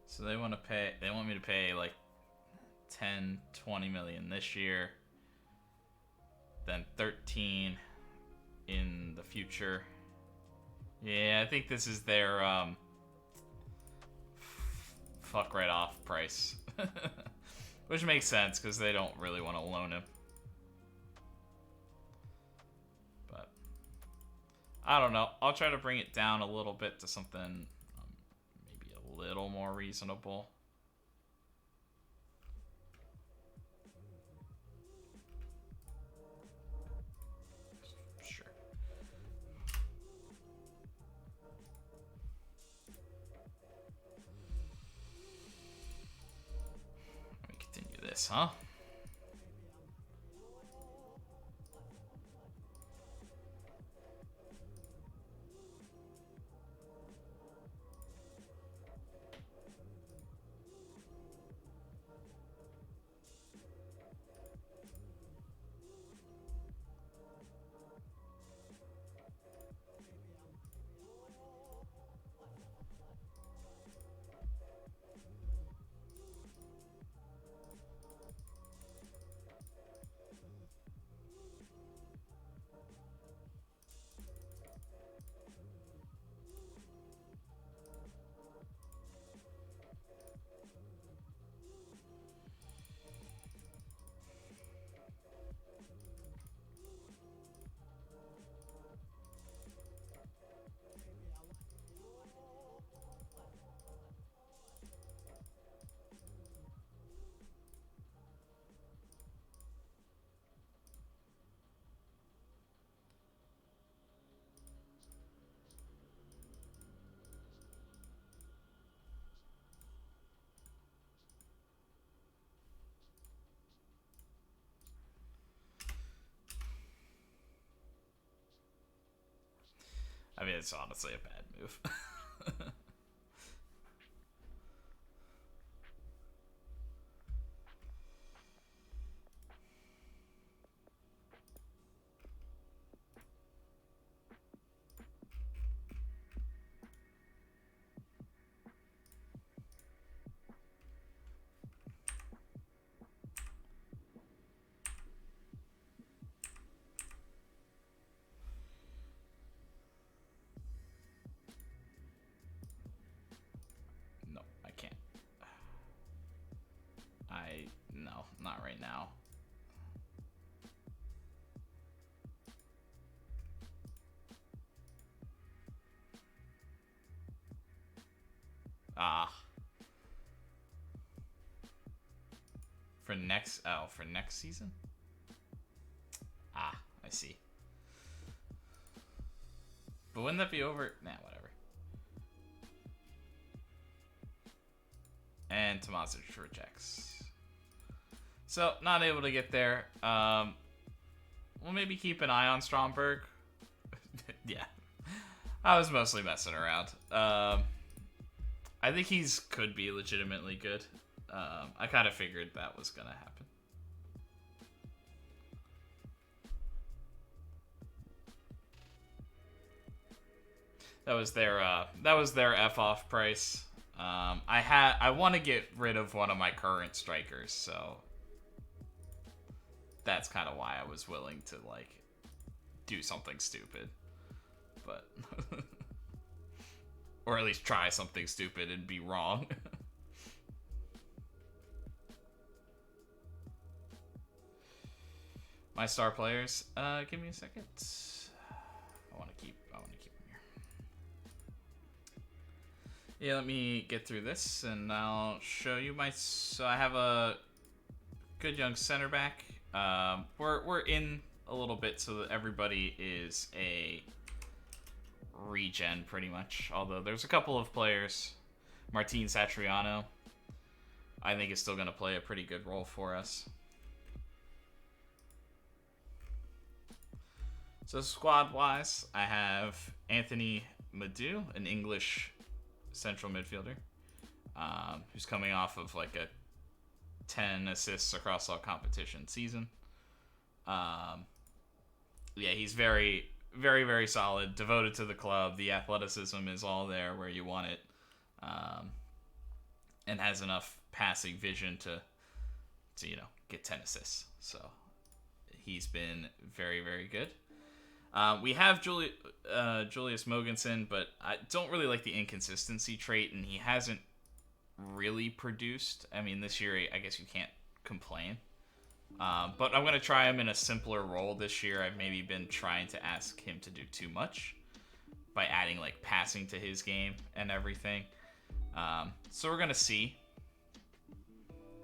So they want me to pay like 10, 20 million this year, then 13 in the future. Yeah, I think this is their fuck right off price. Which makes sense because they don't really want to loan him. But I don't know. I'll try to bring it down a little bit to something little more reasonable. Sure. Let me continue this, huh? I mean, it's honestly a bad move. No, I can't. No, not right now. Ah. For next season? Ah, I see. But wouldn't that be over? Nah, whatever. And Tomasic rejects. So, not able to get there. We'll maybe keep an eye on Stromberg. Yeah. I was mostly messing around. I think he's could be legitimately good. I kind of figured that was going to happen. That was their F off price. I want to get rid of one of my current strikers, so that's kind of why I was willing to like do something stupid, but or at least try something stupid and be wrong. My star players. Give me a second. I want to keep them here. Yeah, let me get through this, and I'll show you my. So I have a good young center back. We're in a little bit, so that everybody is a regen pretty much. Although there's a couple of players. Martin Satriano, I think, is still going to play a pretty good role for us. So squad-wise, I have Anthony Madu, an English central midfielder, who's coming off of like a 10 assists across all competition season. Yeah, he's very, very, very solid, devoted to the club. The athleticism is all there where you want it, and has enough passing vision to get 10 assists. So he's been very, very good. We have Julius Mogensen, but I don't really like the inconsistency trait, and he hasn't really produced. I mean, this year, I guess you can't complain. But I'm going to try him in a simpler role this year. I've maybe been trying to ask him to do too much by adding, like, passing to his game and everything. So we're going to see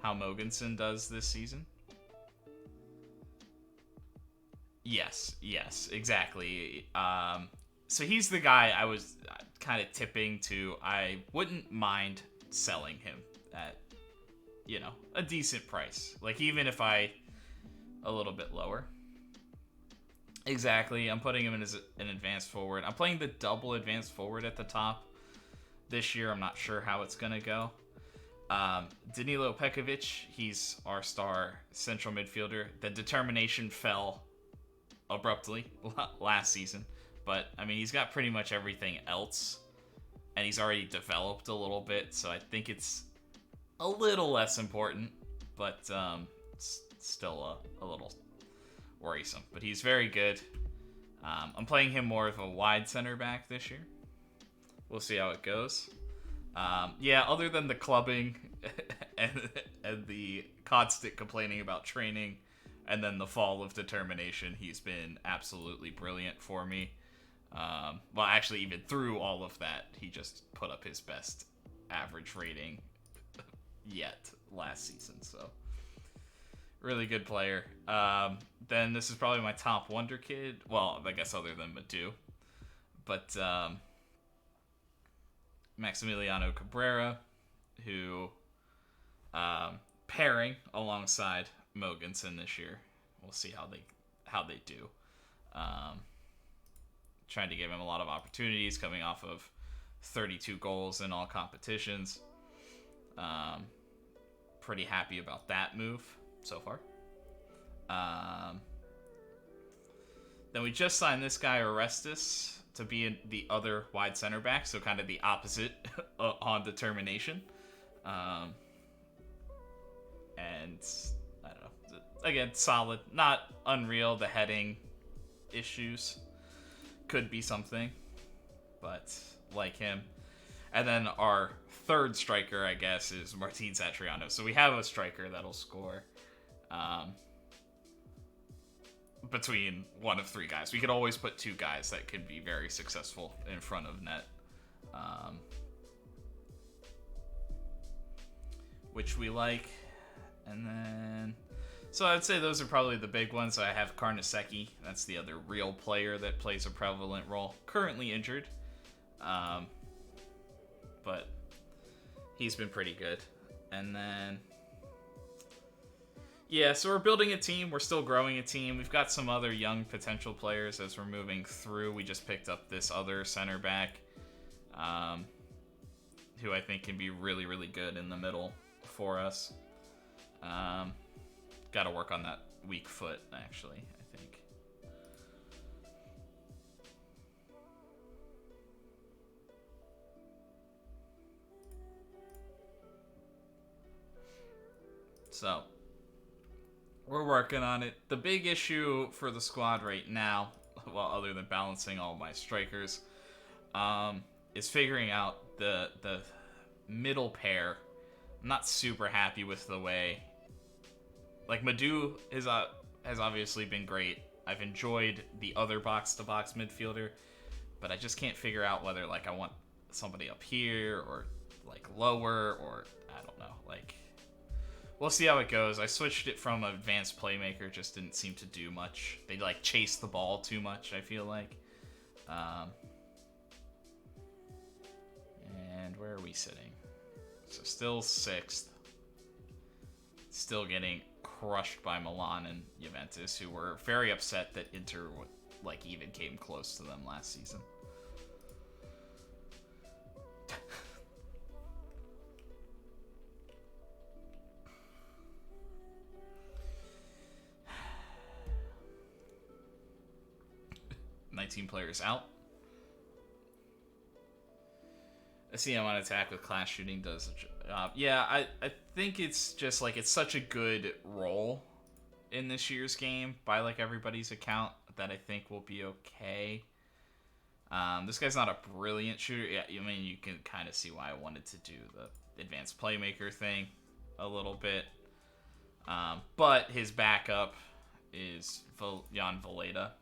how Mogensen does this season. Yes, exactly. So he's the guy I was kind of tipping to. I wouldn't mind selling him at, a decent price. Like, even if a little bit lower. Exactly. I'm putting him in as an advanced forward. I'm playing the double advanced forward at the top this year. I'm not sure how it's going to go. Danilo Pekovic, he's our star central midfielder. The determination fell abruptly last season, but I mean, he's got pretty much everything else, and he's already developed a little bit, so I think it's a little less important, but it's still a little worrisome. But he's very good. I'm playing him more of a wide center back this year. We'll see how it goes. Yeah, other than the clubbing and the constant complaining about training, and then the fall of determination, he's been absolutely brilliant for me. Well, actually, even through all of that, he just put up his best average rating yet last season. So, really good player. Then this is probably my top wonder kid. Well, I guess other than Madu. But Maximiliano Cabrera, who pairing alongside Mogensen this year. We'll see how they do. Trying to give him a lot of opportunities, coming off of 32 goals in all competitions. Pretty happy about that move so far. Then we just signed this guy Orestes to be the other wide center back, so kind of the opposite on determination. And I don't know. Again, solid, not unreal. The heading issues could be something, but like him. And then our third striker, I guess, is Martin Satriano. So we have a striker that'll score between one of three guys. We could always put two guys that could be very successful in front of net. which we like. And then, so I'd say those are probably the big ones. I have Carnesecchi. That's the other real player that plays a prevalent role. Currently injured. But he's been pretty good. And then, yeah, so we're building a team. We're still growing a team. We've got some other young potential players as we're moving through. We just picked up this other center back, who I think can be really, really good in the middle for us. Got to work on that weak foot, actually, I think. So, we're working on it. The big issue for the squad right now, well, other than balancing all my strikers, is figuring out the middle pair. I'm not super happy with the way. Like, Madou has obviously been great. I've enjoyed the other box-to-box midfielder, but I just can't figure out whether, like, I want somebody up here or, like, lower or, I don't know, like... We'll see how it goes. I switched it from advanced playmaker, just didn't seem to do much. They like chase the ball too much, I feel like. And where are we sitting? So still 6th. Still getting crushed by Milan and Juventus, who were very upset that Inter like even came close to them last season. 19 players out. I see him on attack with class shooting does a job. Yeah, I think it's just like it's such a good role in this year's game by like everybody's account that I think will be okay. This guy's not a brilliant shooter. Yeah, I mean you can kind of see why I wanted to do the advanced playmaker thing a little bit. But his backup is Jan Valeta.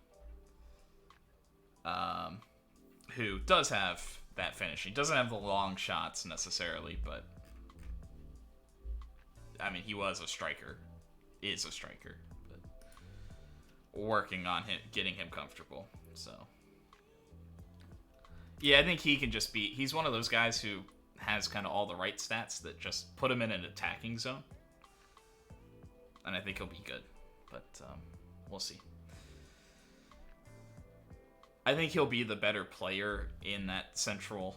Who does have that finishing. Doesn't have the long shots necessarily, but I mean, he was a striker. Is a striker. But working on him, getting him comfortable. So, yeah, I think he can just be... He's one of those guys who has kind of all the right stats that just put him in an attacking zone. And I think he'll be good. But we'll see. I think he'll be the better player in that central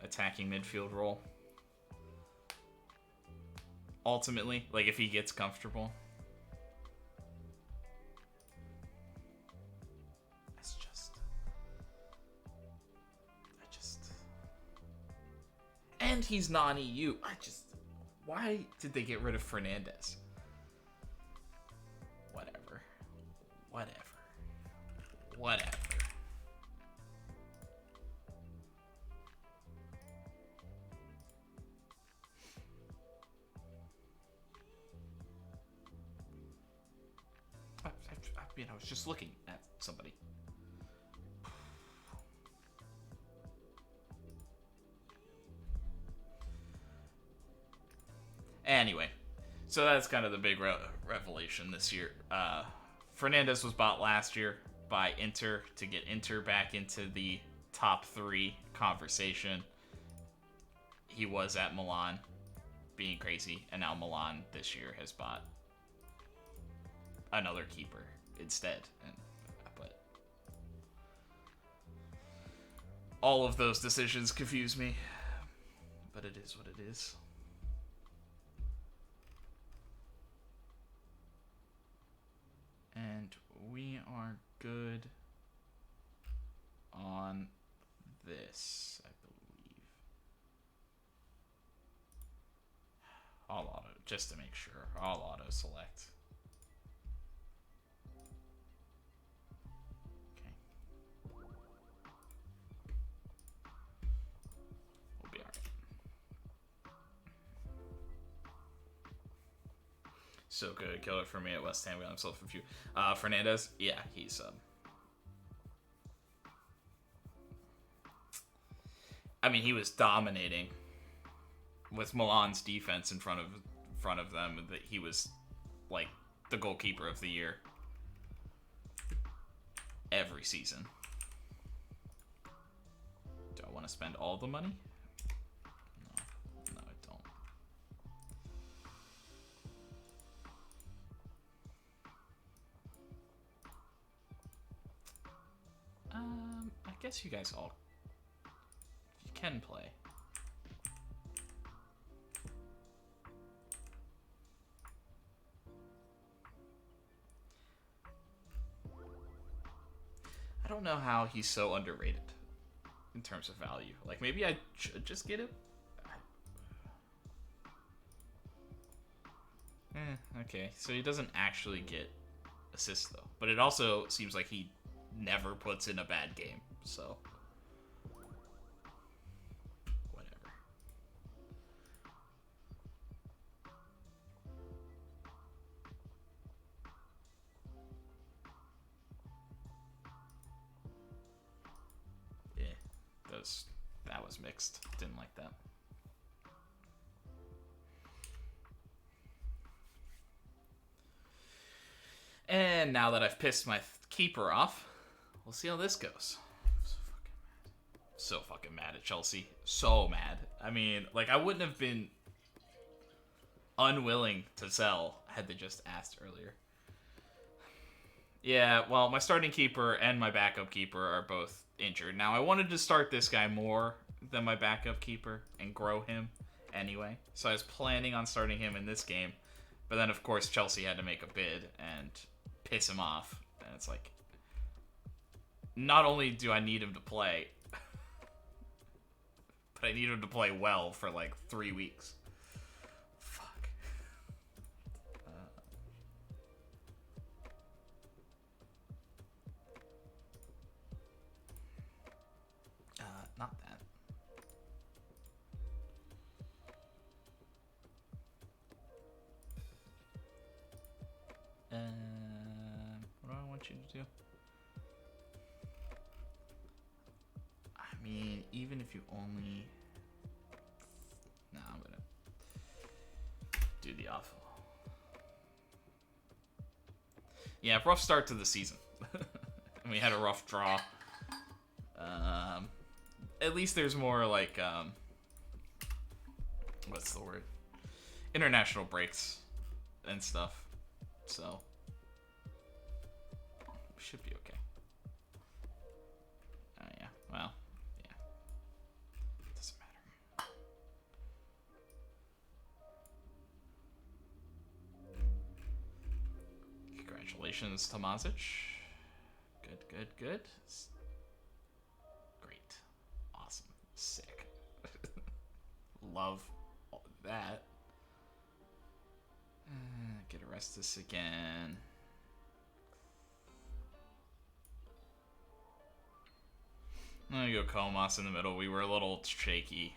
attacking midfield role. Ultimately, like if he gets comfortable. And he's non-EU. Why did they get rid of Fernandez? Whatever. I was just looking at somebody. Anyway, so that's kind of the big revelation this year. Fernandez was bought last year by Inter to get Inter back into the top 3 conversation. He was at Milan being crazy, and now Milan this year has bought another keeper instead. But all of those decisions confuse me, but it is what it is. And we are good on this, I believe. I'll auto, just to make sure. I'll auto select. Okay. We'll be alright. So good. Killer for me at West Ham. Got himself a few. Fernandez, yeah, he's I mean, he was dominating with Milan's defense in front of front of them that he was like the goalkeeper of the year every season. Do I want to spend all the money? No, I don't. I guess you guys all can play. I don't know how he's so underrated in terms of value. Like, maybe I should just get him? Okay. So he doesn't actually get assists, though. But it also seems like he never puts in a bad game, so... whatever. Yeah, that was mixed. Didn't like that. And now that I've pissed my keeper off, we'll see how this goes. So fucking mad at Chelsea. So mad. I mean, like, I wouldn't have been unwilling to sell had they just asked earlier. Yeah, well, my starting keeper and my backup keeper are both injured. Now, I wanted to start this guy more than my backup keeper and grow him anyway. So I was planning on starting him in this game. But then, of course, Chelsea had to make a bid and piss him off. And it's like, not only do I need him to play, but I need him to play well for like 3 weeks. Fuck. Not that. What do I want you to do? I mean, even if you only... Nah, I'm gonna do the awful. Yeah, rough start to the season. And we had a rough draw. At least there's more, like, what's the word? International breaks and stuff. So, we should be okay. Oh, yeah. Well, yeah. Doesn't matter. Congratulations, Tomazic. Good. Great. Awesome. Sick. Love that. Get Arestis again. I'm gonna go Comas in the middle. We were a little shaky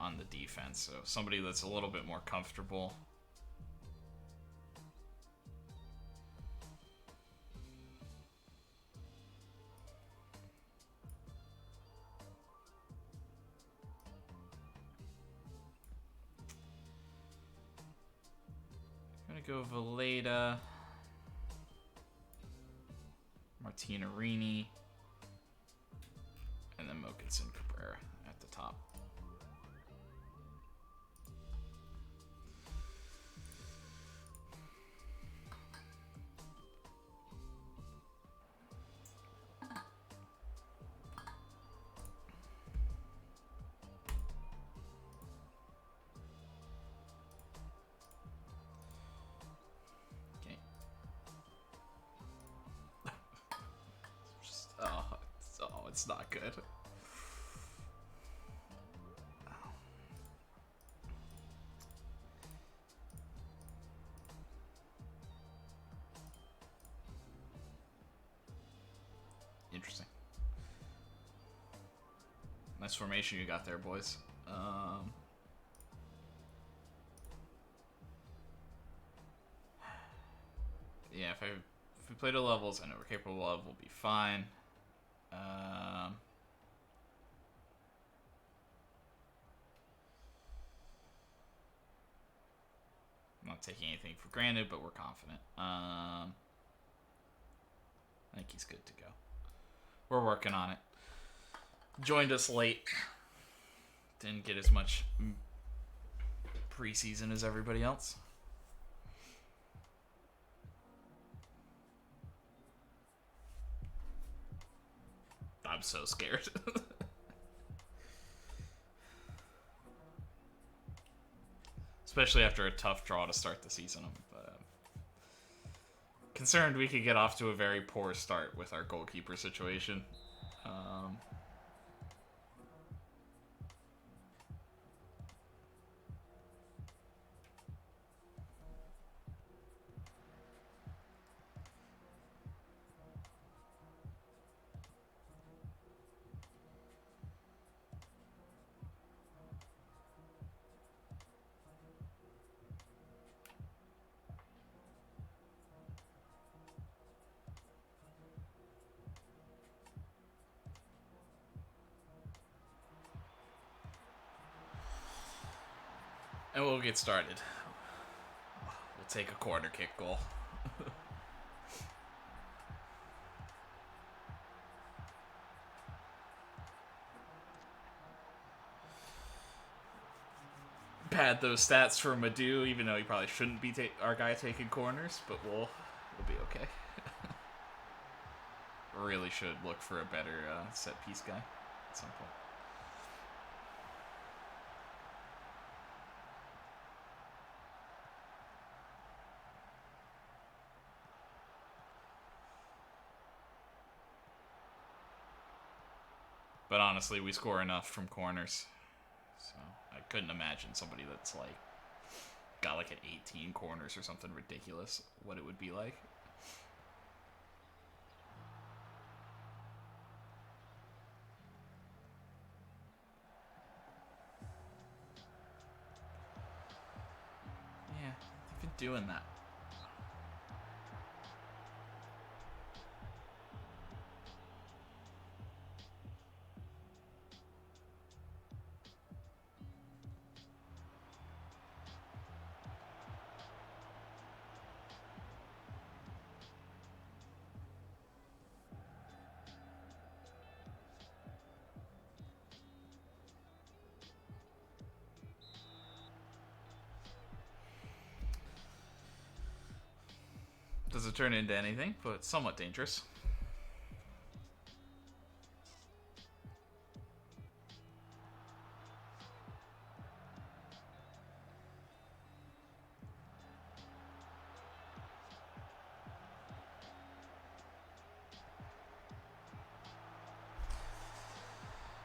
on the defense, so somebody that's a little bit more comfortable. Go Valeda, Martinarini, and then Mokinson Cabrera at the top. It's not good. Interesting. Nice formation you got there, boys. Yeah, if we play to levels I know we're capable of, we'll be fine. taking anything for granted, but we're confident. I think he's good to go. We're working on it. Joined us late. Didn't get as much preseason as everybody else. I'm so scared. Especially after a tough draw to start the season. But concerned we could get off to a very poor start with our goalkeeper situation. And we'll get started. We'll take a corner kick goal. Pad those stats for Madhu, even though he probably shouldn't be our guy taking corners, but we'll be okay. Really should look for a better set piece guy at some point. But honestly, we score enough from corners. So I couldn't imagine somebody that's like got like an 18 corners or something ridiculous, what it would be like. Yeah, they've been doing that. Doesn't turn into anything, but somewhat dangerous.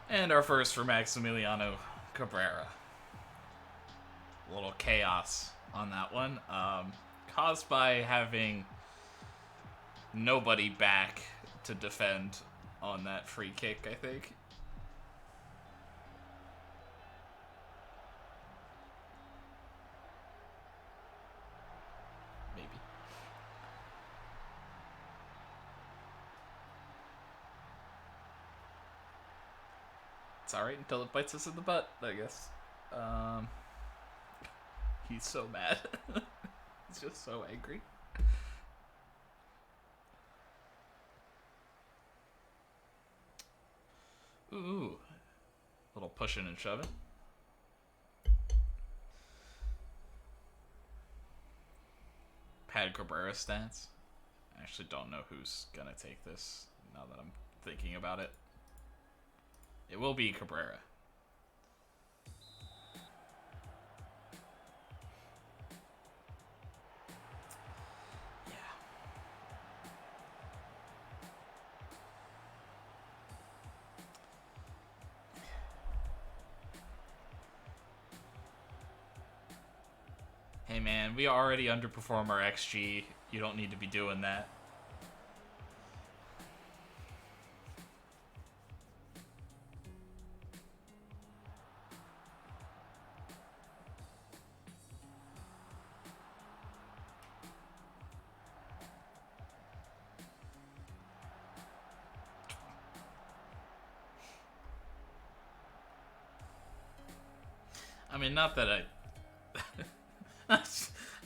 And our first for Maximiliano Cabrera. A little chaos on that one. Caused by having nobody back to defend on that free kick, I think. Maybe. It's alright until it bites us in the butt, I guess. He's so mad. He's just so angry. Ooh. Little pushing and shoving. Pad Cabrera stance. I actually don't know who's gonna take this now that I'm thinking about it. It will be Cabrera. Hey man, we already underperform our XG. You don't need to be doing that. I mean, not that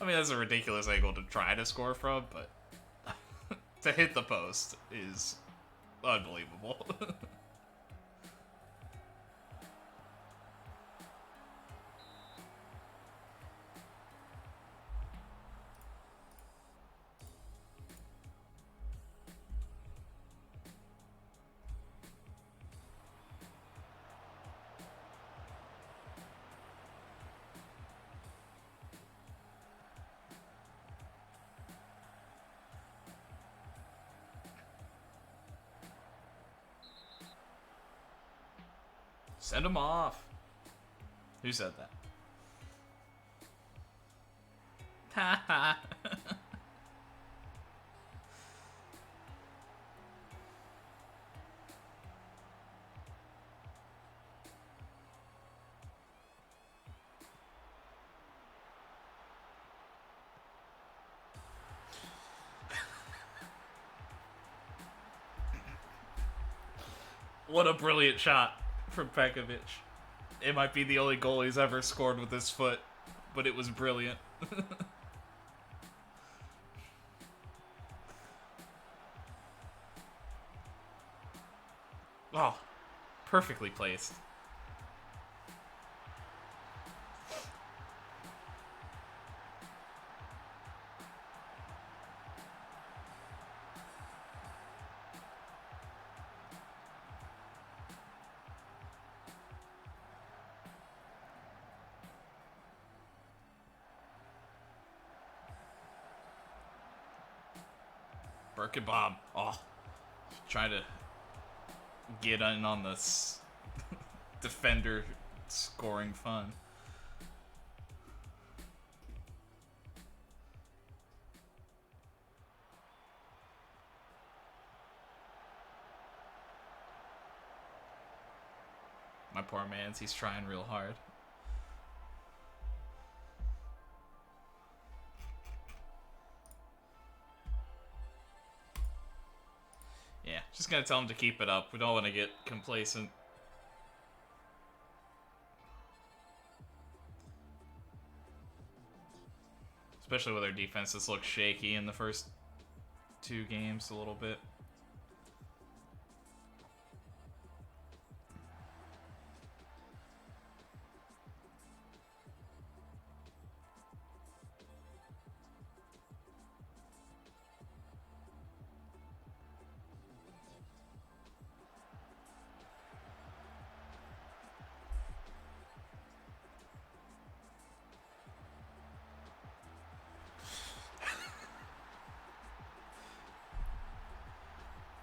I'm I mean, that's a ridiculous angle to try to score from, but to hit the post is unbelievable. Send him off. Who said that? Ha What a brilliant shot from Pekovic. It might be the only goal he's ever scored with his foot, but it was brilliant. Oh, perfectly placed. Birkenbaum. Oh, trying to get in on this defender scoring fun. My poor man's, he's trying real hard. Yeah, just gonna tell him to keep it up. We don't want to get complacent. Especially with our defense that's looked shaky in the first 2 games a little bit.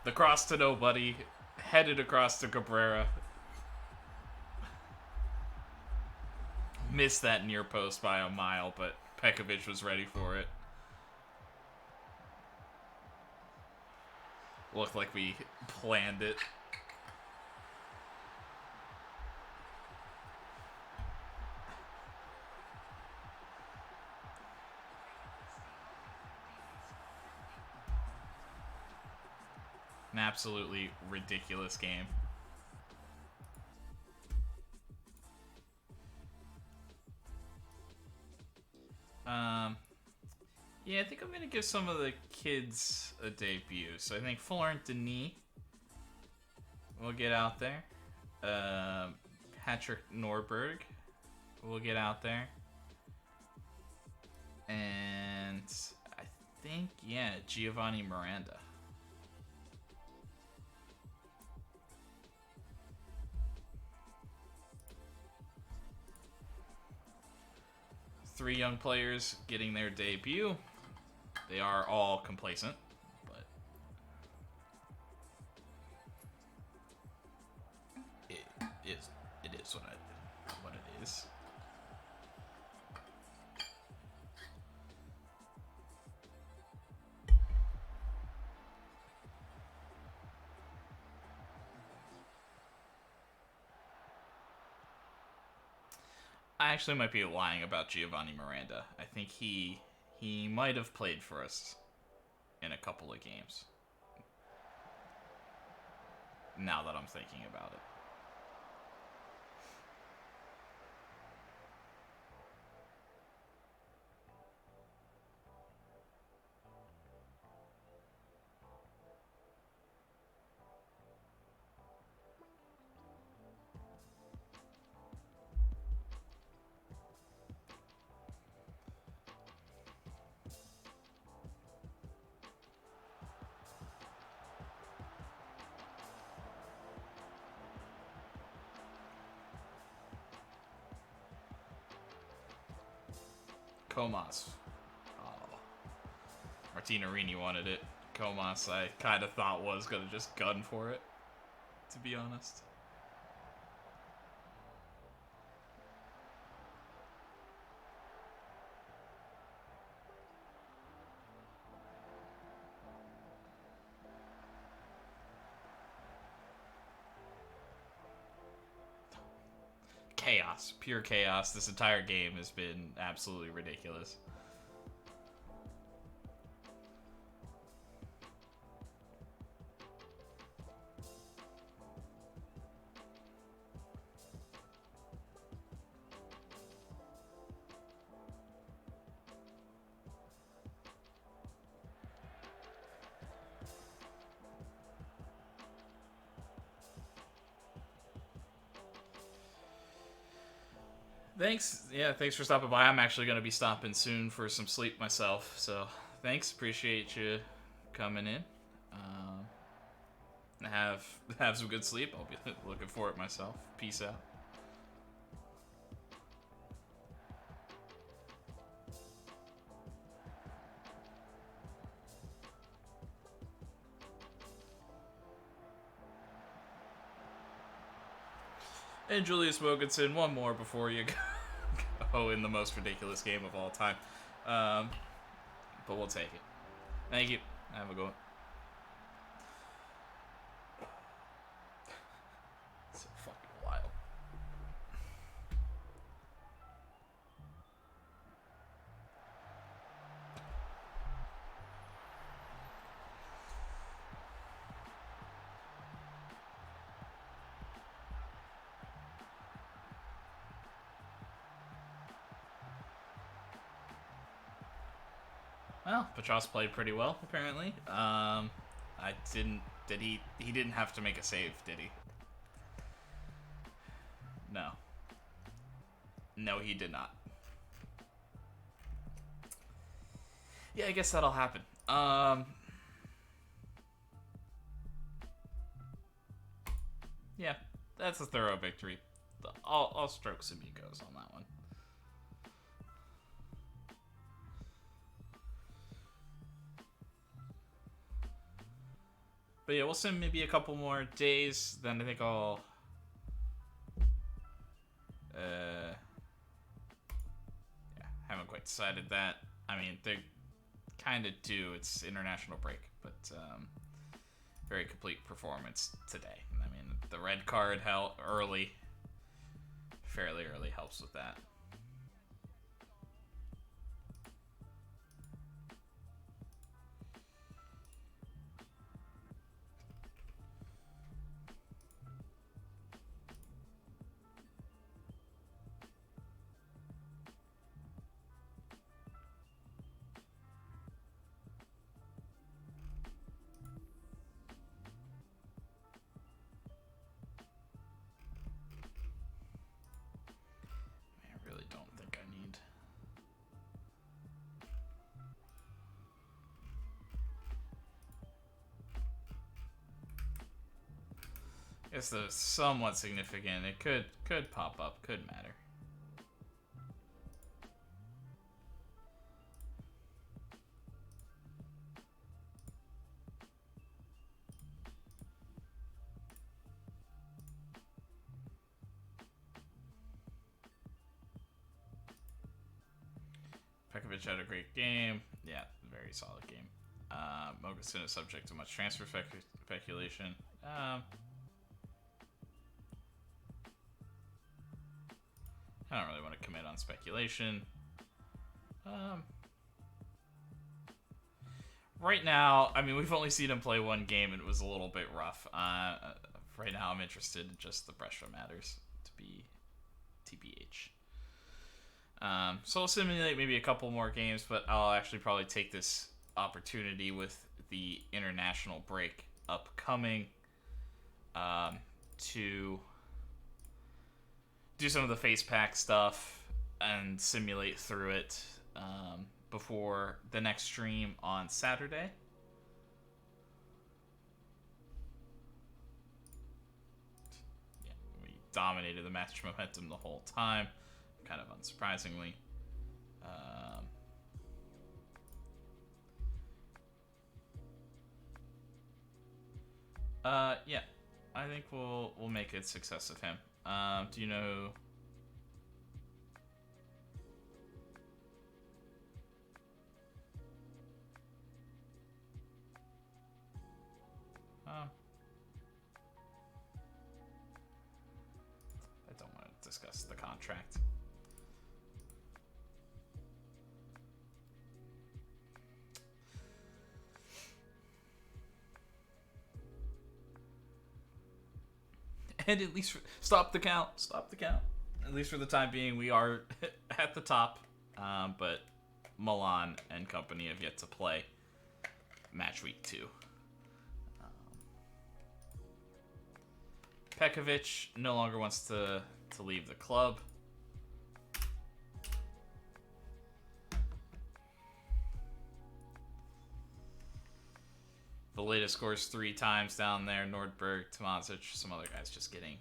The cross to nobody, headed across to Cabrera. Missed that near post by a mile, but Pekovic was ready for it. Looked like we planned it. An absolutely ridiculous game. Yeah, I think I'm going to give some of the kids a debut. So I think Florent Denis will get out there. Patrick Norberg will get out there. And I think, yeah, Giovanni Miranda. Three young players getting their debut. They are all complacent, but it is what it is. I actually might be lying about Giovanni Miranda. I think he might have played for us in a couple of games. Now that I'm thinking about it. Comas. Oh. Martinarini wanted it. Comas, I kind of thought was going to just gun for it, to be honest. Chaos. Pure chaos. This entire game has been absolutely ridiculous. Thanks. Yeah, thanks for stopping by. I'm actually going to be stopping soon for some sleep myself. So thanks. Appreciate you coming in. Have some good sleep. I'll be looking for it myself. Peace out. And Julius Mogensen, one more before you go in the most ridiculous game of all time. But we'll take it. Thank you. Have a good one. So fucking wild. Well, Petros played pretty well, apparently. I didn't. Did he? He didn't have to make a save, did he? No. No, he did not. Yeah, I guess that'll happen. Yeah, that's a thorough victory. I'll stroke some egos on that one. But yeah, we'll send maybe a couple more days. Then I think I'll. Yeah, haven't quite decided that. I mean, they kind of do. It's international break, but very complete performance today. I mean, the red card held early, fairly early, helps with that. I guess the somewhat significant. It could pop up, could matter. Pekovic had a great game. Yeah, very solid game. Mogensen is subject to much transfer speculation. I don't really want to commit on speculation. Right now, I mean, we've only seen him play one game, and it was a little bit rough. Right now, I'm interested in just the Brescia matters, to be TBH. So I'll simulate maybe a couple more games, but I'll actually probably take this opportunity with the international break upcoming to do some of the face pack stuff and simulate through it before the next stream on Saturday. Yeah, we dominated the match momentum the whole time, kind of unsurprisingly. Um, yeah, I think we'll make a success of him. Do you know? I don't want to discuss the contract. And at least stop the count. Stop the count. At least for the time being, we are at the top. But Milan and company have yet to play match week 2. Pekovic no longer wants to leave the club. Valeta scores 3 times down there. Nordberg, Tomazic, some other guys just getting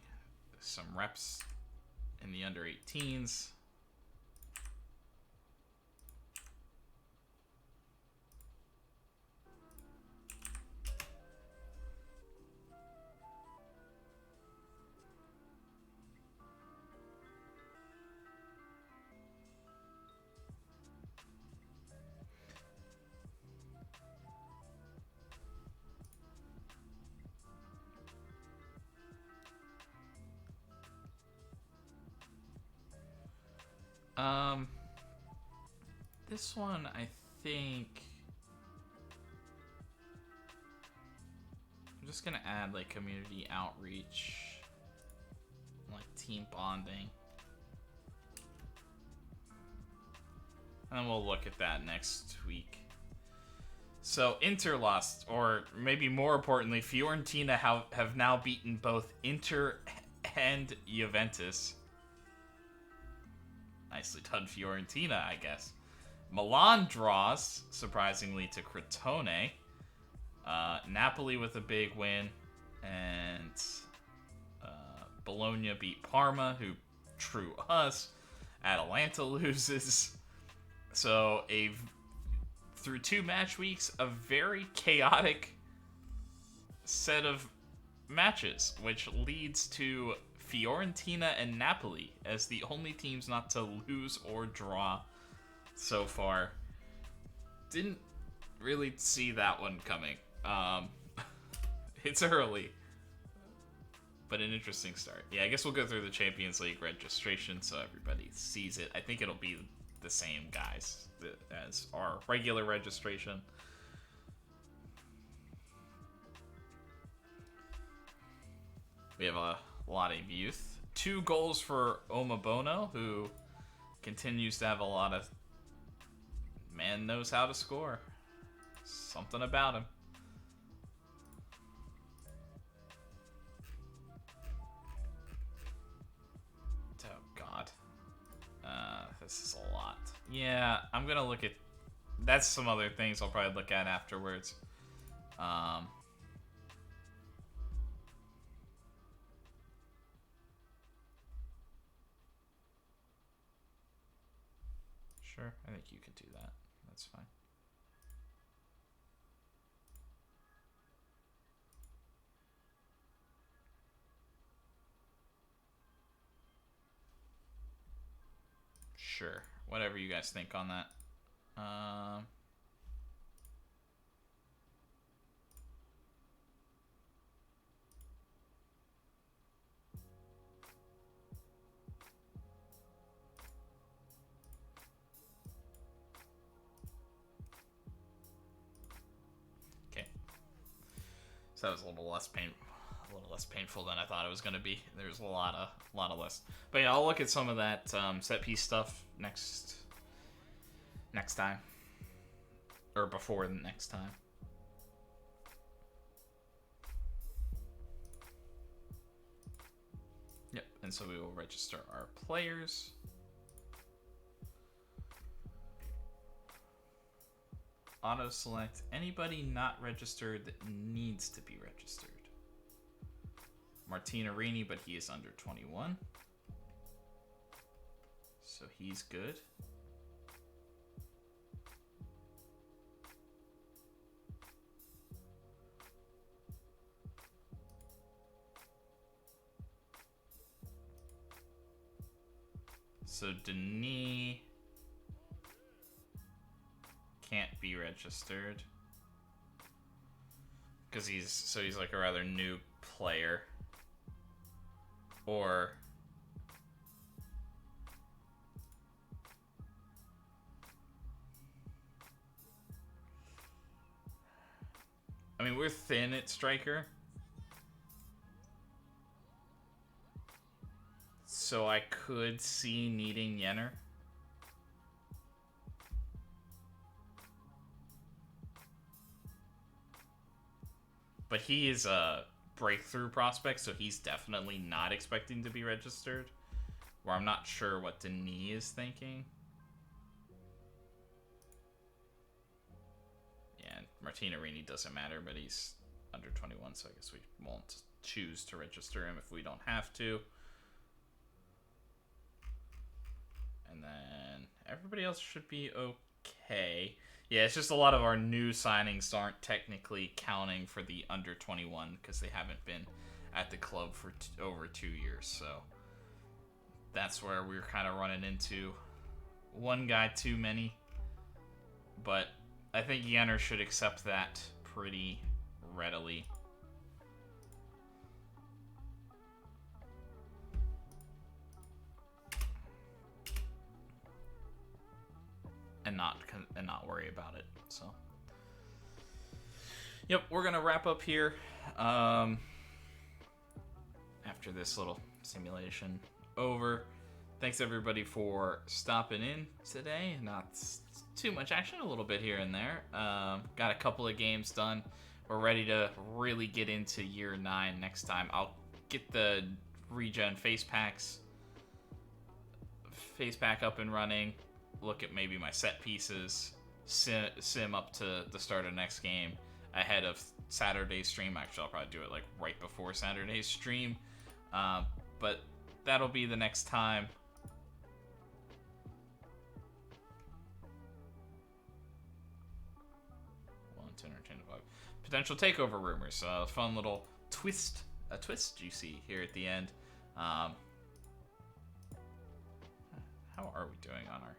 some reps in the under 18s. This one, I think I'm just gonna add like community outreach, like team bonding, and then we'll look at that next week. So Inter lost, or maybe more importantly, Fiorentina have now beaten both Inter and Juventus. Nicely done, Fiorentina, I guess. Milan draws, surprisingly, to Crotone. Napoli with a big win. And Bologna beat Parma, who drew us. Atalanta loses. So, through 2 match weeks, a very chaotic set of matches, which leads to Fiorentina and Napoli as the only teams not to lose or draw so far. Didn't really see that one coming. It's early, but an interesting start. Yeah, I guess we'll go through the Champions League registration so everybody sees it. I think it'll be the same guys as our regular registration. We have a lot of youth. 2 goals for Omabono, who continues to have a lot of man knows how to score. Something about him. Oh, God. This is a lot. Yeah, I'm going to look at... That's some other things I'll probably look at afterwards. Sure, I think you can do that. That's fine. Sure, whatever you guys think on that. Okay, so that was a little less painful than I thought it was going to be. There's a lot of less. But yeah, I'll look at some of that set piece stuff next time, or before the next time. Yep, and so we will register our players. Auto select anybody not registered that needs to be registered. Martinarini, but he is under 21. So he's good. So Denis can't be registered because he's like a rather new player. Or I mean, we're thin at striker. So I could see needing Yenner. But he is a breakthrough prospect, so he's definitely not expecting to be registered. Where I'm not sure what Denis is thinking. Yeah, Martinarini doesn't matter, but he's under 21, so I guess we won't choose to register him if we don't have to. And then everybody else should be okay. Yeah, it's just a lot of our new signings aren't technically counting for the under 21 because they haven't been at the club for over 2 years. So that's where we're kind of running into one guy too many. But I think Yenner should accept that pretty readily. And not worry about it. So, yep, we're gonna wrap up here after this little simulation over. Thanks everybody for stopping in today. Not too much action, a little bit here and there. Got a couple of games done. We're ready to really get into year 9 next time. I'll get the regen face pack up and running. Look at maybe my set pieces, sim up to the start of next game ahead of Saturday's stream. Actually, I'll probably do it like right before Saturday's stream, but that'll be the next time. To entertain the vibe. Potential takeover rumors. Fun little twist you see here at the end. How are we doing on our?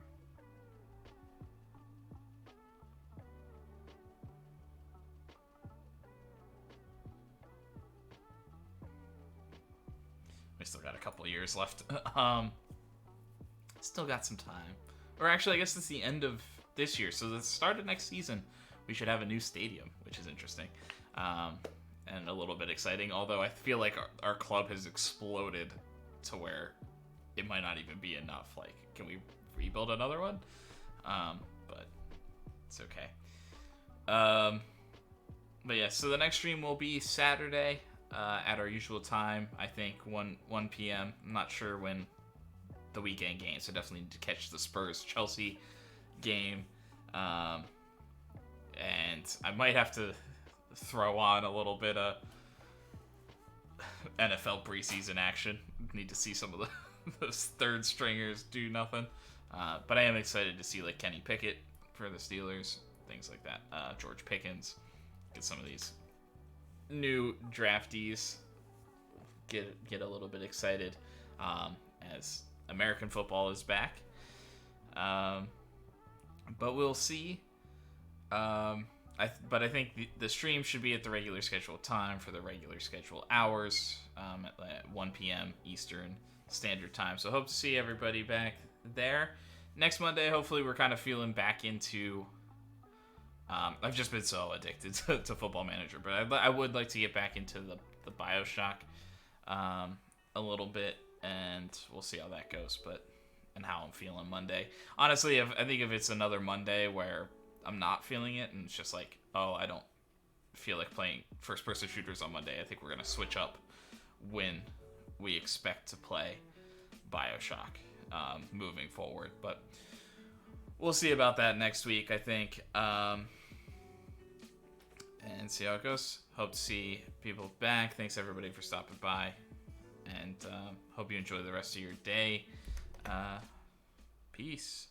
We still got a couple of years left. Still got some time. Or actually, I guess it's the end of this year. So the start of next season, we should have a new stadium, which is interesting. And a little bit exciting. Although I feel like our club has exploded to where it might not even be enough. Like, can we rebuild another one? But it's okay. But yeah, so the next stream will be Saturday at our usual time. I think 1 p.m. I'm not sure when the weekend game, so definitely need to catch the Spurs-Chelsea game. And I might have to throw on a little bit of NFL preseason action. Need to see some of those third stringers do nothing. But I am excited to see like Kenny Pickett for the Steelers, things like that. George Pickens, get some of these new draftees. Get a little bit excited as American football is back. But we'll see. But I think the stream should be at the regular scheduled time for the regular scheduled hours at 1 p.m. Eastern Standard Time. So hope to see everybody back there. Next Monday, hopefully we're kind of feeling back into... I've just been so addicted to Football Manager, but I would like to get back into the BioShock a little bit, and we'll see how that goes, and how I'm feeling Monday. Honestly, I think if it's another Monday where I'm not feeling it, and it's just like, oh, I don't feel like playing first-person shooters on Monday, I think we're going to switch up when we expect to play BioShock moving forward. But we'll see about that next week, I think, and see how it goes. Hope to see people back. Thanks, everybody, for stopping by, and hope you enjoy the rest of your day. Peace.